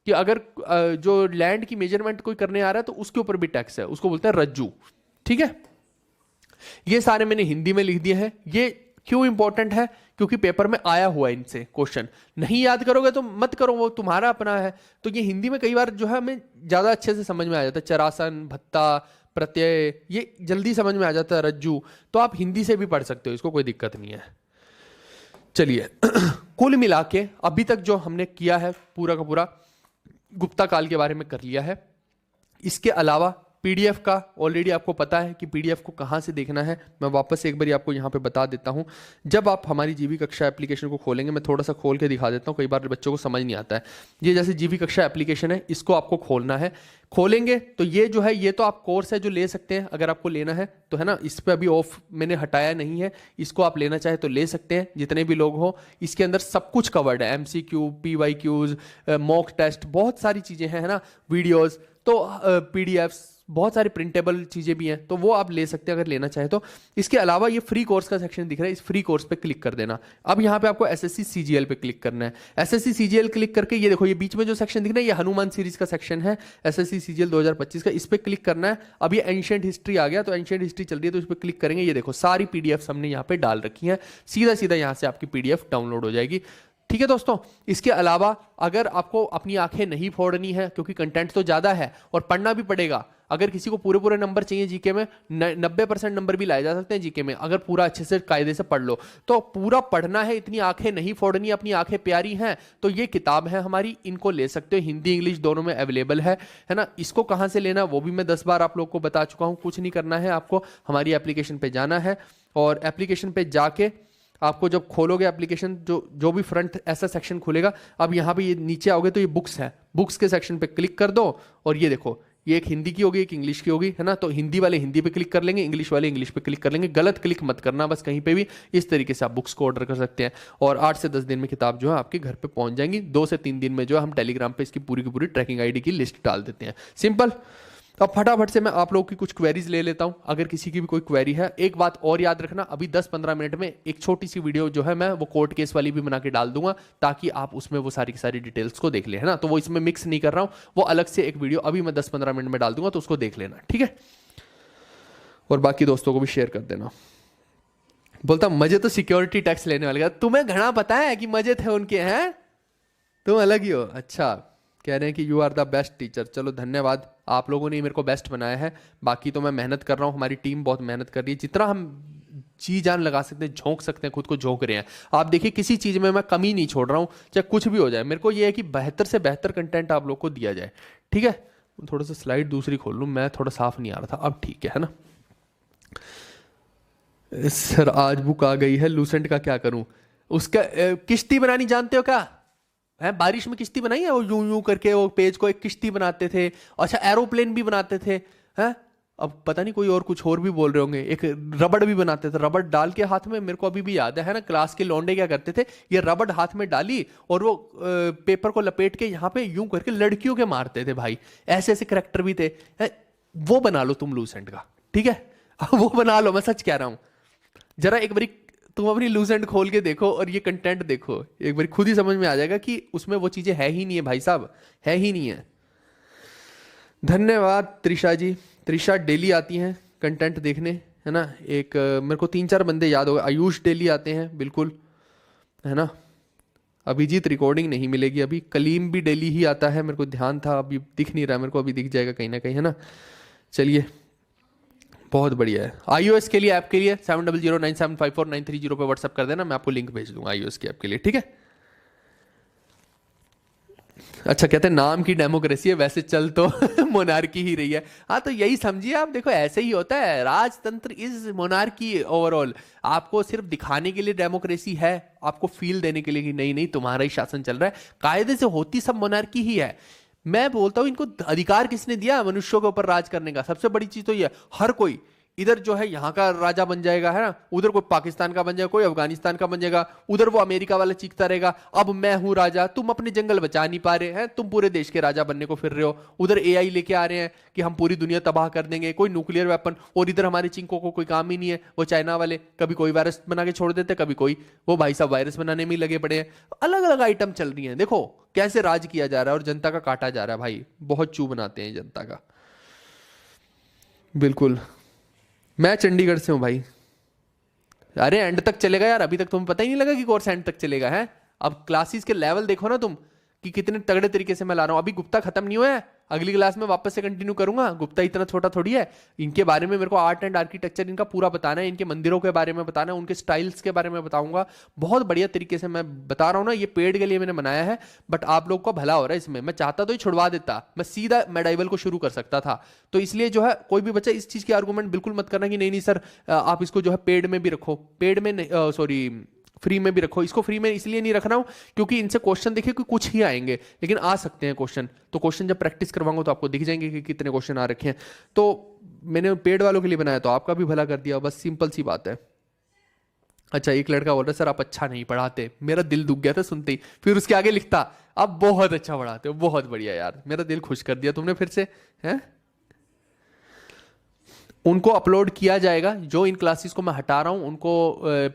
कि अगर जो लैंड की मेजरमेंट कोई करने आ रहा है तो उसके ऊपर भी टैक्स है, उसको बोलते हैं रज्जू। ठीक है, ये सारे मैंने हिंदी में लिख दिए हैं। ये क्यों इंपॉर्टेंट है, क्योंकि पेपर में आया हुआ है इनसे क्वेश्चन, नहीं याद करोगे तो मत करो, वो तुम्हारा अपना है। तो ये हिंदी में कई बार जो है हमें ज्यादा अच्छे से समझ में आ जाता है, चरासन, भत्ता, प्रत्यय, ये जल्दी समझ में आ जाता है, रज्जू, तो आप हिंदी से भी पढ़ सकते हो, इसको कोई दिक्कत नहीं है। चलिए कुल मिला के अभी तक जो हमने किया है पूरा का पूरा गुप्ता काल के बारे में कर लिया है। इसके अलावा पीडीएफ का ऑलरेडी आपको पता है कि पीडीएफ को कहाँ से देखना है, मैं वापस एक बार आपको यहाँ पे बता देता हूँ। जब आप हमारी जीवी कक्षा एप्लीकेशन को खोलेंगे, मैं थोड़ा सा खोल के दिखा देता हूँ, कई बार बच्चों को समझ नहीं आता है। ये जैसे जीवी कक्षा एप्लीकेशन है, इसको आपको खोलना है। खोलेंगे तो ये जो है ये तो आप कोर्स है जो ले सकते हैं अगर आपको लेना है तो, है ना। इस पर अभी ऑफ मैंने हटाया नहीं है, इसको आप लेना चाहे तो ले सकते हैं, जितने भी लोग हो। इसके अंदर सब कुछ कवर्ड है, MCQ, PYQs, मॉक टेस्ट, बहुत सारी चीज़ें हैं, है ना, वीडियोज़, तो PDFs, बहुत सारी प्रिंटेबल चीज़ें भी हैं, तो वो आप ले सकते हैं अगर लेना चाहे तो। इसके अलावा ये फ्री कोर्स का सेक्शन दिख रहा है, इस फ्री कोर्स पे क्लिक कर देना। अब यहाँ पे आपको SSC CGL पे क्लिक करना है। SSC CGL क्लिक करके ये देखो, ये बीच में जो सेक्शन दिख रहा है ये हनुमान सीरीज का सेक्शन है, SSC CGL 2025 का, इस पर क्लिक करना है। अब ये एंशिएंट हिस्ट्री आ गया, तो एंशिएंट हिस्ट्री चल रही है तो इस पर क्लिक करेंगे। ये देखो सारी PDF हमने यहाँ पे डाल रखी है, सीधा सीधा यहाँ से आपकी PDF डाउनलोड हो जाएगी। ठीक है दोस्तों, इसके अलावा अगर आपको अपनी आंखें नहीं फोड़नी है, क्योंकि कंटेंट तो ज़्यादा है और पढ़ना भी पड़ेगा, अगर किसी को पूरे पूरे नंबर चाहिए जीके में, 90% नंबर भी लाए जा सकते हैं जीके में, अगर पूरा अच्छे से कायदे से पढ़ लो तो। पूरा पढ़ना है, इतनी आंखें नहीं फोड़नी, अपनी आंखें प्यारी हैं, तो ये किताब है हमारी, इनको ले सकते हो, हिंदी इंग्लिश दोनों में अवेलेबल है ना। इसको कहाँ से लेना वो भी मैं 10 बार आप लोग को बता चुका हूँ। कुछ नहीं करना है, आपको हमारी एप्लीकेशन पे जाना है और एप्लीकेशन पे जाके आपको जब खोलोगे एप्लीकेशन, जो भी फ्रंट ऐसा सेक्शन खुलेगा, अब यहाँ पे ये नीचे आओगे तो ये बुक्स है, बुक्स के सेक्शन पे क्लिक कर दो और ये देखो, ये एक हिंदी की होगी एक इंग्लिश की होगी, है ना। तो हिंदी वाले हिंदी पे क्लिक कर लेंगे, इंग्लिश वाले इंग्लिश पे क्लिक कर लेंगे। गलत क्लिक मत करना बस कहीं पे भी। इस तरीके से आप बुक्स को ऑर्डर कर सकते हैं और 8 से 10 दिन में किताब जो है आपके घर पे पहुंच जाएंगी। 2 से 3 दिन में जो है हम टेलीग्राम पे इसकी पूरी की पूरी ट्रैकिंग ID की लिस्ट डाल देते हैं। सिंपल। अब फटाफट से मैं आप लोगों की कुछ क्वेरीज ले लेता हूं, अगर किसी की भी कोई क्वेरी है। एक बात और याद रखना, अभी 10-15 मिनट में एक छोटी सी वीडियो जो है मैं वो कोर्ट केस वाली भी बना के डाल दूंगा, ताकि आप उसमें वो सारी की सारी डिटेल्स को देख ले, है ना। तो वो इसमें मिक्स नहीं कर रहा हूं, वो अलग से एक वीडियो अभी मैं 10-15 मिनट में डाल दूंगा, तो उसको देख लेना, ठीक है। और बाकी दोस्तों को भी शेयर कर देना। बोलता मजे तो सिक्योरिटी टैक्स लेने वाले का, तुम्हें घना पता है कि मजे थे उनके, हैं तुम अलग ही हो। अच्छा, कह रहे हैं कि you are the best teacher. चलो धन्यवाद, आप लोगों ने मेरे को बेस्ट बनाया है। बाकी तो मैं मेहनत कर रहा हूँ, हमारी टीम बहुत मेहनत कर रही है, जितना हम जी जान लगा सकते हैं, झोंक सकते हैं, खुद को झोंक रहे हैं। आप देखिए किसी चीज़ में मैं कमी नहीं छोड़ रहा हूँ, चाहे कुछ भी हो जाए। मेरे को ये है कि बेहतर से बेहतर कंटेंट आप लोग को दिया जाए, ठीक है। थोड़ा सा स्लाइड दूसरी खोल लूँ, मैं थोड़ा साफ नहीं आ रहा था, अब ठीक है ना। सर आज बुक आ गई है लूसेंट का, क्या करूं उसका? किश्ती बनानी जानते हो क्या? है, बारिश में किश्ती बनाई है, वो यूं यूं करके वो पेज को एक किश्ती बनाते थे। अच्छा, एरोप्लेन भी बनाते थे। हैं, अब पता नहीं कोई और कुछ और भी बोल रहे होंगे। एक रबड़ भी बनाते थे, रबड़ डाल के हाथ में, मेरे को अभी भी याद है ना, क्लास के लौंडे क्या करते थे, ये रबड़ हाथ में डाली और वो पेपर को लपेट के यहाँ पे यूं करके लड़कियों के मारते थे भाई। ऐसे ऐसे करेक्टर भी थे। है, वो बना लो तुम लूसेंट का, ठीक है? वो बना लो, मैं सच कह रहा हूं। जरा एक बारी तुम अपनी लूज एंड खोल के देखो और ये कंटेंट देखो, एक बारी खुद ही समझ में आ जाएगा कि उसमें वो चीजें है ही नहीं है भाई साहब, है ही नहीं है। धन्यवाद त्रिशा जी। त्रिशा डेली आती हैं कंटेंट देखने, है ना। एक मेरे को 3-4 बंदे याद हो गए। आयुष डेली आते हैं, बिल्कुल, है ना। अभिजीत रिकॉर्डिंग नहीं मिलेगी अभी। कलीम भी डेली ही आता है, मेरे को ध्यान था, अभी दिख नहीं रहा मेरे को, अभी दिख जाएगा कहीं ना कहीं, है ना। चलिए, बहुत बढ़िया है। iOS के लिए, ऐप के लिए 7009754930 पे व्हाट्सअप कर देना, मैं आपको लिंक भेज दूंगा iOS के ऐप के लिए, ठीक है। अच्छा, कहते हैं नाम की डेमोक्रेसी है, वैसे चल तो मोनार्की ही रही है। हाँ, तो यही समझिए आप, देखो ऐसे ही होता है, राजतंत्र इज मोनार्की ओवरऑल। आपको सिर्फ दिखाने के लिए डेमोक्रेसी है, आपको फील देने के लिए कि नहीं नहीं तुम्हारा ही शासन चल रहा है, कायदे से होती सब मोनार्की ही है। मैं बोलता हूं, इनको अधिकार किसने दिया मनुष्यों के ऊपर राज करने का? सबसे बड़ी चीज तो ये है, हर कोई इधर जो है यहाँ का राजा बन जाएगा, है ना, उधर कोई पाकिस्तान का बन जाएगा, कोई अफगानिस्तान का बन जाएगा, उधर वो अमेरिका वाला चीखता रहेगा अब मैं हूं राजा, तुम अपने जंगल बचा नहीं पा रहे हैं, तुम पूरे देश के राजा बनने को फिर रहे हो। उधर एआई लेके आ रहे हैं कि हम पूरी दुनिया तबाह कर देंगे, कोई न्यूक्लियर वेपन, और इधर हमारे चिंकों को कोई काम ही नहीं है, वो चाइना वाले कभी कोई वायरस बना के छोड़ देते, कभी कोई, वो भाई साहब वायरस बनाने में ही लगे पड़े हैं। अलग अलग आइटम चल रही हैं, देखो कैसे राज किया जा रहा है और जनता का काटा जा रहा है भाई, बहुत चू बनाते हैं जनता का। बिल्कुल, मैं चंडीगढ़ से हूँ भाई। अरे एंड तक चलेगा यार, अभी तक तुम्हें पता ही नहीं लगा कि कोर्स एंड तक चलेगा है। अब क्लासेस के लेवल देखो ना तुम, कि कितने तगड़े तरीके से मैं ला रहा हूँ। अभी गुप्ता खत्म नहीं हुआ है, अगली क्लास में वापस से कंटिन्यू करूंगा। गुप्ता इतना छोटा थोड़ी है, इनके बारे में मेरे को आर्ट एंड आर्किटेक्चर इनका पूरा बताना है, इनके मंदिरों के बारे में बताना है, उनके स्टाइल्स के बारे में बताऊंगा। बहुत बढ़िया तरीके से मैं बता रहा हूँ ना, ये पेड के लिए मैंने बनाया है, बट आप लोग को भला हो रहा है इसमें। मैं चाहता तो ही छुड़वा देता, मैं सीधा मेडाइवल को शुरू कर सकता था। तो इसलिए जो है, कोई भी बच्चा इस चीज की आर्गूमेंट बिल्कुल मत करना कि नहीं नहीं सर आप इसको जो है पेड में भी रखो, पेड में सॉरी फ्री में भी रखो। इसको फ्री में इसलिए नहीं रख रहा हूं क्योंकि इनसे क्वेश्चन देखिए कि कुछ ही आएंगे, लेकिन आ सकते हैं क्वेश्चन। तो क्वेश्चन जब प्रैक्टिस करवाऊंगा तो आपको दिख जाएंगे कि कितने क्वेश्चन आ रखे हैं। तो मैंने पेड वालों के लिए बनाया, तो आपका भी भला कर दिया, बस सिंपल सी बात है। अच्छा, एक लड़का बोल रहा है सर आप अच्छा नहीं पढ़ाते, मेरा दिल दुख गया था सुनते ही। फिर उसके आगे लिखता आप बहुत अच्छा पढ़ाते हो, बहुत बढ़िया यार, मेरा दिल खुश कर दिया तुमने फिर से, हैं। उनको अपलोड किया जाएगा, जो इन क्लासेस को मैं हटा रहा हूँ उनको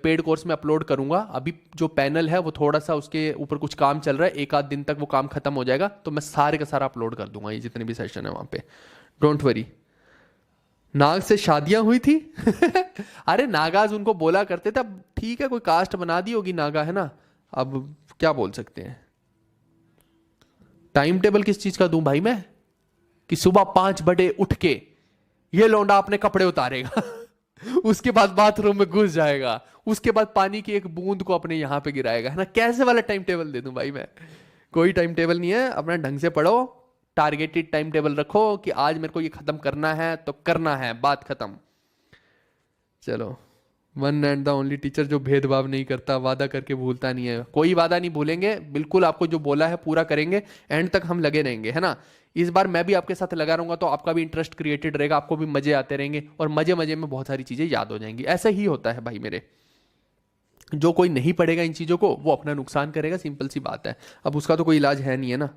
पेड कोर्स में अपलोड करूंगा। अभी जो पैनल है वो थोड़ा सा उसके ऊपर कुछ काम चल रहा है, एक आध दिन तक वो काम खत्म हो जाएगा, तो मैं सारे का सारा अपलोड कर दूंगा, ये जितने भी सेशन है वहां पे, डोंट वरी। नाग से शादियां हुई थी अरे नागाज उनको बोला करते थे, अब ठीक है कोई कास्ट बना दी होगी नागा, है ना, अब क्या बोल सकते हैं। टाइम टेबल किस चीज का दूं भाई मैं, कि सुबह 5 बजे उठ के ये लौंडा अपने कपड़े उतारेगा उसके बाद बाथरूम में घुस जाएगा, उसके बाद पानी की एक बूंद को अपने यहां पे गिराएगा, है ना। कैसे वाला टाइम टेबल दे दूं भाई मैं? कोई टाइम टेबल नहीं है, अपना ढंग से पढ़ो, टारगेटेड टाइम टेबल रखो कि आज मेरे को ये खत्म करना है तो करना है, बात खत्म। चलो, one and the only teacher जो भेदभाव नहीं करता, वादा करके भूलता नहीं है। कोई वादा नहीं भूलेंगे, बिल्कुल आपको जो बोला है पूरा करेंगे, एंड तक हम लगे रहेंगे, है ना। इस बार मैं भी आपके साथ लगा रहूंगा तो आपका भी इंटरेस्ट क्रिएटेड रहेगा, आपको भी मजे आते रहेंगे, और मजे मजे में बहुत सारी चीजें याद हो जाएंगी। ऐसा ही होता है भाई मेरे, जो कोई नहीं पढ़ेगा इन चीजों को वो अपना नुकसान करेगा, सिंपल सी बात है। अब उसका तो कोई इलाज है नहीं, है ना।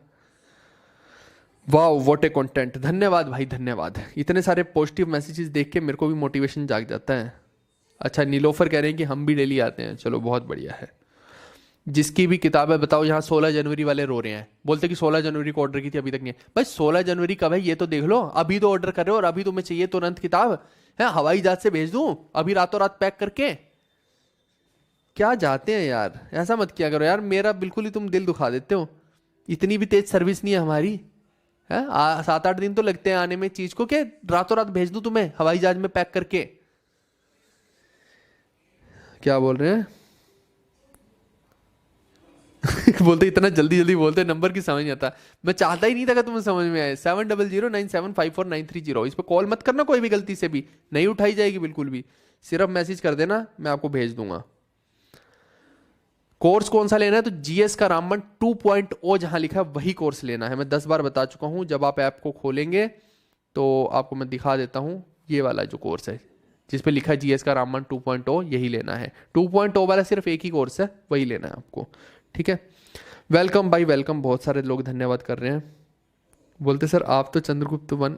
वाह व्हाट ए कंटेंट, धन्यवाद भाई धन्यवाद। इतने सारे पॉजिटिव मैसेजेस देख के मेरे को भी मोटिवेशन जाग जाता है। अच्छा, नीलोफर कह रहे हैं कि हम भी डेली आते हैं, चलो बहुत बढ़िया है। जिसकी भी किताबें बताओ, यहाँ 16 जनवरी वाले रो रहे हैं, बोलते कि 16 जनवरी को ऑर्डर की थी अभी तक नहीं है। भाई 16 जनवरी कब है ये तो देख लो, अभी तो ऑर्डर कर रहे हो और अभी तुम्हें चाहिए तुरंत किताब, है हवाई जहाज से भेज दूं अभी रातों रात पैक करके? क्या जाते हैं यार, ऐसा मत किया करो यार, मेरा बिल्कुल ही तुम दिल दुखा देते हो। इतनी भी तेज सर्विस नहीं है हमारी, है 7-8 दिन तो लगते हैं आने में चीज को, क्या रातों रात भेज दूं तुम्हें हवाई जहाज में पैक करके? क्या बोल रहे हैं बोलते इतना जल्दी जल्दी बोलते नंबर की समझ नहीं आता। मैं चाहता ही नहीं था कि तुम्हें समझ में आए। 7009754930, इस पर कॉल मत करना कोई भी गलती से भी, नहीं उठाई जाएगी बिल्कुल भी। सिर्फ मैसेज कर देना, मैं आपको भेज दूंगा। कोर्स कौन सा लेना है? तो जीएस का रामबन 2.0 जहां लिखा है वही कोर्स लेना है। मैं 10 बार बता चुका हूं। जब आप ऐप को खोलेंगे तो आपको मैं दिखा देता हूं, ये वाला जो कोर्स है जिस पे लिखा है जीएस का रामबन 2.0, यही लेना है। 2.0 वाला सिर्फ एक ही कोर्स है, वही लेना है आपको, ठीक है। वेलकम भाई वेलकम, बहुत सारे लोग धन्यवाद कर रहे हैं। बोलते सर आप तो चंद्रगुप्त बन।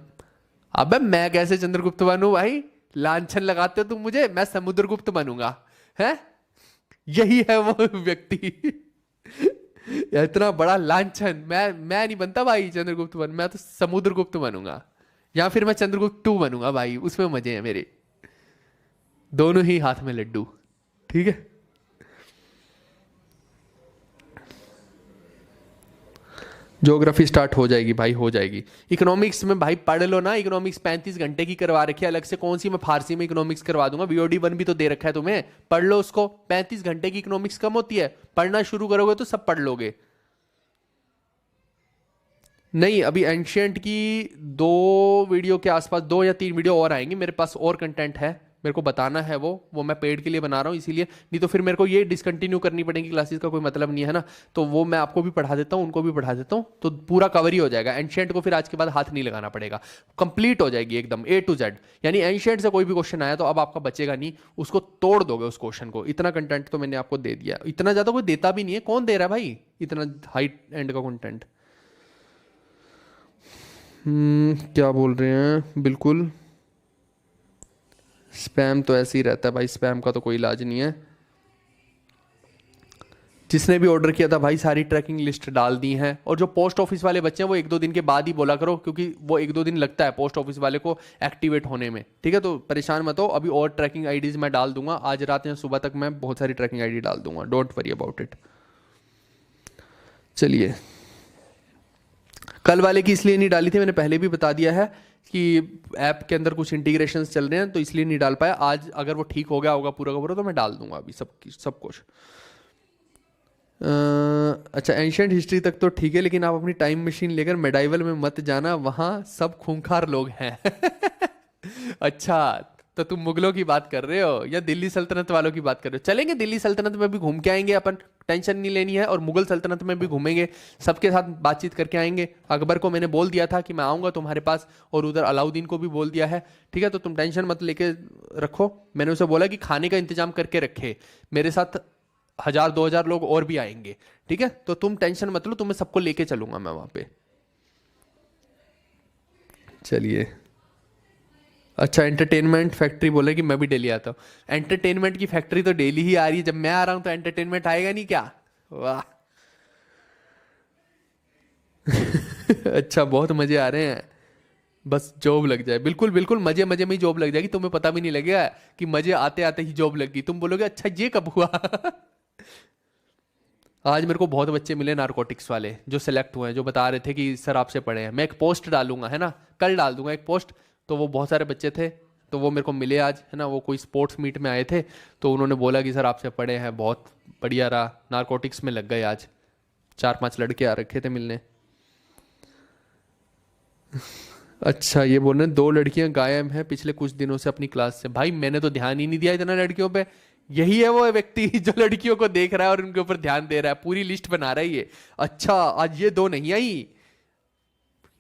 अबे मैं कैसे चंद्रगुप्त बनूं भाई, लांछन लगाते हो तुम मुझे। मैं समुद्रगुप्त बनूंगा, है यही है वो व्यक्ति। इतना बड़ा लांछन मैं नहीं बनता भाई चंद्रगुप्त बन, मैं तो समुद्रगुप्त बनूंगा, या फिर मैं चंद्रगुप्त 2 बनूंगा भाई, उसमें मजे हैं मेरे। दोनों ही हाथ में लड्डू, ठीक है। ज्योग्राफी स्टार्ट हो जाएगी भाई, हो जाएगी। इकोनॉमिक्स में भाई पढ़ लो ना, इकोनॉमिक्स 35 घंटे की करवा रखी है अलग से। कौन सी मैं फारसी में इकोनॉमिक्स करवा दूंगा, बीओडी 1 भी तो दे रखा है तुम्हें, पढ़ लो उसको। 35 घंटे की इकोनॉमिक्स कम होती है, पढ़ना शुरू करोगे तो सब पढ़ लोगे। नहीं अभी एंशियंट की 2 वीडियो के आसपास, 2 या 3 वीडियो और आएंगी मेरे पास, और कंटेंट है मेरे को बताना है। वो मैं पेड के लिए बना रहा हूँ इसीलिए, नहीं तो फिर मेरे को ये डिसकंटिन्यू करनी पड़ेगी क्लासेस का कोई मतलब नहीं है ना। तो वो मैं आपको भी पढ़ा देता हूँ, उनको भी पढ़ा देता हूँ, तो पूरा कवर ही हो जाएगा। एंशियंट को फिर आज के बाद हाथ नहीं लगाना पड़ेगा, कंप्लीट हो जाएगी एकदम A to Z। यानी एंशियंट से कोई भी क्वेश्चन आया तो अब आपका बचेगा नहीं, उसको तोड़ दोगे उस क्वेश्चन को। इतना कंटेंट तो मैंने आपको दे दिया, इतना ज़्यादा कोई देता भी नहीं है। कौन दे रहा है भाई इतना हाई एंड का कंटेंट? क्या बोल रहे हैं, बिल्कुल स्पैम तो ऐसे ही रहता है भाई, स्पैम का तो कोई इलाज नहीं है। जिसने भी ऑर्डर किया था भाई सारी ट्रैकिंग लिस्ट डाल दी है। और जो पोस्ट ऑफिस वाले बच्चे हैं वो 1-2 दिन के बाद ही बोला करो, क्योंकि वो 1-2 दिन लगता है पोस्ट ऑफिस वाले को एक्टिवेट होने में, ठीक है। तो परेशान मत हो, अभी और ट्रैकिंग आईडीज मैं डाल दूंगा, आज रात या सुबह तक मैं बहुत सारी ट्रैकिंग आईडी डाल दूंगा, डोंट वरी अबाउट इट। चलिए, कल वाले की इसलिए नहीं डाली थी, मैंने पहले भी बता दिया है कि ऐप के अंदर कुछ इंटीग्रेशंस चल रहे हैं तो इसलिए नहीं डाल पाया। आज अगर वो ठीक हो गया होगा पूरा का पूरा तो मैं डाल दूंगा अभी सब कुछ। अच्छा एंशियंट हिस्ट्री तक तो ठीक है, लेकिन आप अपनी टाइम मशीन लेकर मेडाइवल में मत जाना, वहां सब खूंखार लोग हैं। अच्छा, तो तुम मुगलों की बात कर रहे हो या दिल्ली सल्तनत वालों की बात कर रहे हो? चलेंगे दिल्ली सल्तनत में भी घूम के आएंगे अपन, टेंशन नहीं लेनी है। और मुगल सल्तनत में भी घूमेंगे, सबके साथ बातचीत करके आएंगे। अकबर को मैंने बोल दिया था कि मैं आऊंगा तुम्हारे पास, और उधर अलाउद्दीन को भी बोल दिया है, ठीक है। तो तुम टेंशन मत लेके रखो। मैंने उसे बोला कि खाने का इंतजाम करके रखे, मेरे साथ 1000-2000 लोग और भी आएंगे, ठीक है। तो तुम टेंशन मत लो, तुम्हें सबको लेके चलूंगा मैं वहां पे। चलिए, अच्छा एंटरटेनमेंट फैक्ट्री बोले कि मैं भी डेली आता हूँ। एंटरटेनमेंट की फैक्ट्री तो डेली ही आ रही है, जब मैं आ रहा हूं तो एंटरटेनमेंट आएगा नहीं क्या? वाह। अच्छा बहुत मजे आ रहे हैं, बस जॉब लग जाए। बिल्कुल बिल्कुल, मजे मजे में ही जॉब लग जाएगी, तुम्हें पता भी नहीं लगेगा कि मजे आते आते ही जॉब लग गई। तुम बोलोगे अच्छा ये कब हुआ? आज मेरे को बहुत बच्चे मिले नारकोटिक्स वाले जो सिलेक्ट हुए हैं, जो बता रहे थे कि सर आपसे पढ़े हैं। मैं एक पोस्ट डालूंगा, है ना, कल डाल दूंगा एक पोस्ट। तो वो बहुत सारे बच्चे थे, तो वो मेरे को मिले आज, है ना। वो कोई स्पोर्ट्स मीट में आए थे, तो उन्होंने बोला कि सर आपसे पढ़े हैं, बहुत बढ़िया रहा, नारकोटिक्स में लग गए आज। 4-5 लड़के आ रखे थे मिलने। अच्छा ये बोल रहे हैं 2 लड़कियां गायब हैं पिछले कुछ दिनों से अपनी क्लास से। भाई मैंने तो ध्यान ही नहीं दिया इतना लड़कियों पे। यही है वो व्यक्ति जो लड़कियों को देख रहा है और उनके ऊपर ध्यान दे रहा है, पूरी लिस्ट बना रहा है ये। अच्छा आज ये 2 नहीं आई,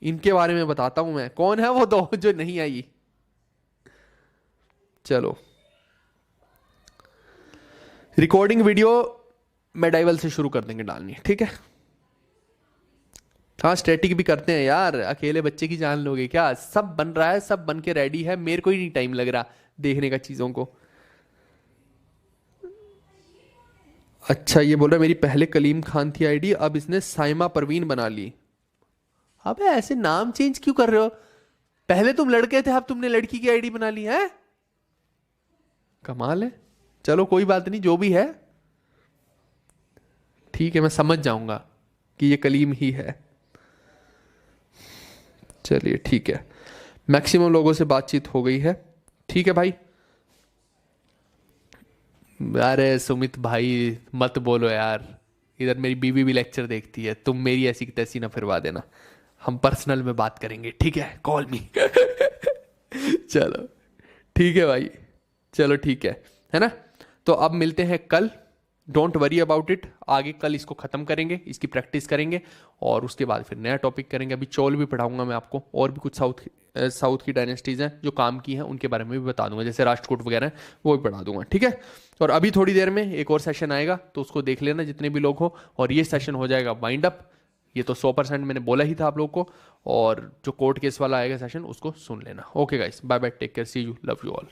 इनके बारे में बताता हूं मैं, कौन है वो 2 जो नहीं आई। चलो, रिकॉर्डिंग वीडियो मेडाइवल से शुरू कर देंगे डालनी, ठीक है। हाँ स्टैटिक भी करते हैं यार, अकेले बच्चे की जान लोगे क्या? सब बन रहा है, सब बन के रेडी है, मेरे को ही नहीं टाइम लग रहा देखने का चीजों को। अच्छा ये बोल रहा है मेरी पहले कलीम खान थी आईडी, अब इसने साइमा परवीन बना ली। अबे ऐसे नाम चेंज क्यों कर रहे हो? पहले तुम लड़के थे, अब तुमने लड़की की आईडी बना ली है, कमाल है। चलो कोई बात नहीं, जो भी है ठीक है, मैं समझ जाऊंगा कि ये कलीम ही है। चलिए ठीक है, मैक्सिमम लोगों से बातचीत हो गई है, ठीक है भाई। अरे सुमित भाई मत बोलो यार, इधर मेरी बीवी भी लेक्चर देखती है, तुम मेरी ऐसी की तैसी ना फिरवा देना, हम पर्सनल में बात करेंगे, ठीक है, कॉल मी। चलो ठीक है भाई, चलो ठीक है ना। तो अब मिलते हैं कल, डोंट वरी अबाउट इट, आगे कल इसको ख़त्म करेंगे, इसकी प्रैक्टिस करेंगे और उसके बाद फिर नया टॉपिक करेंगे। अभी चोल भी पढ़ाऊंगा मैं आपको, और भी कुछ साउथ की डायनेस्टीज़ हैं जो काम की हैं, उनके बारे में भी बता दूंगा, जैसे राष्ट्रकूट वगैरह हैं वो भी पढ़ा दूंगा, ठीक है। और अभी थोड़ी देर में एक और सेशन आएगा तो उसको देख लेना जितने भी लोग हो, और ये सेशन हो जाएगा वाइंड अप। ये तो 100% मैंने बोला ही था आप लोग को, और जो कोर्ट केस वाला आएगा सेशन उसको सुन लेना। Okay guys, bye bye, take care, see you, love you all.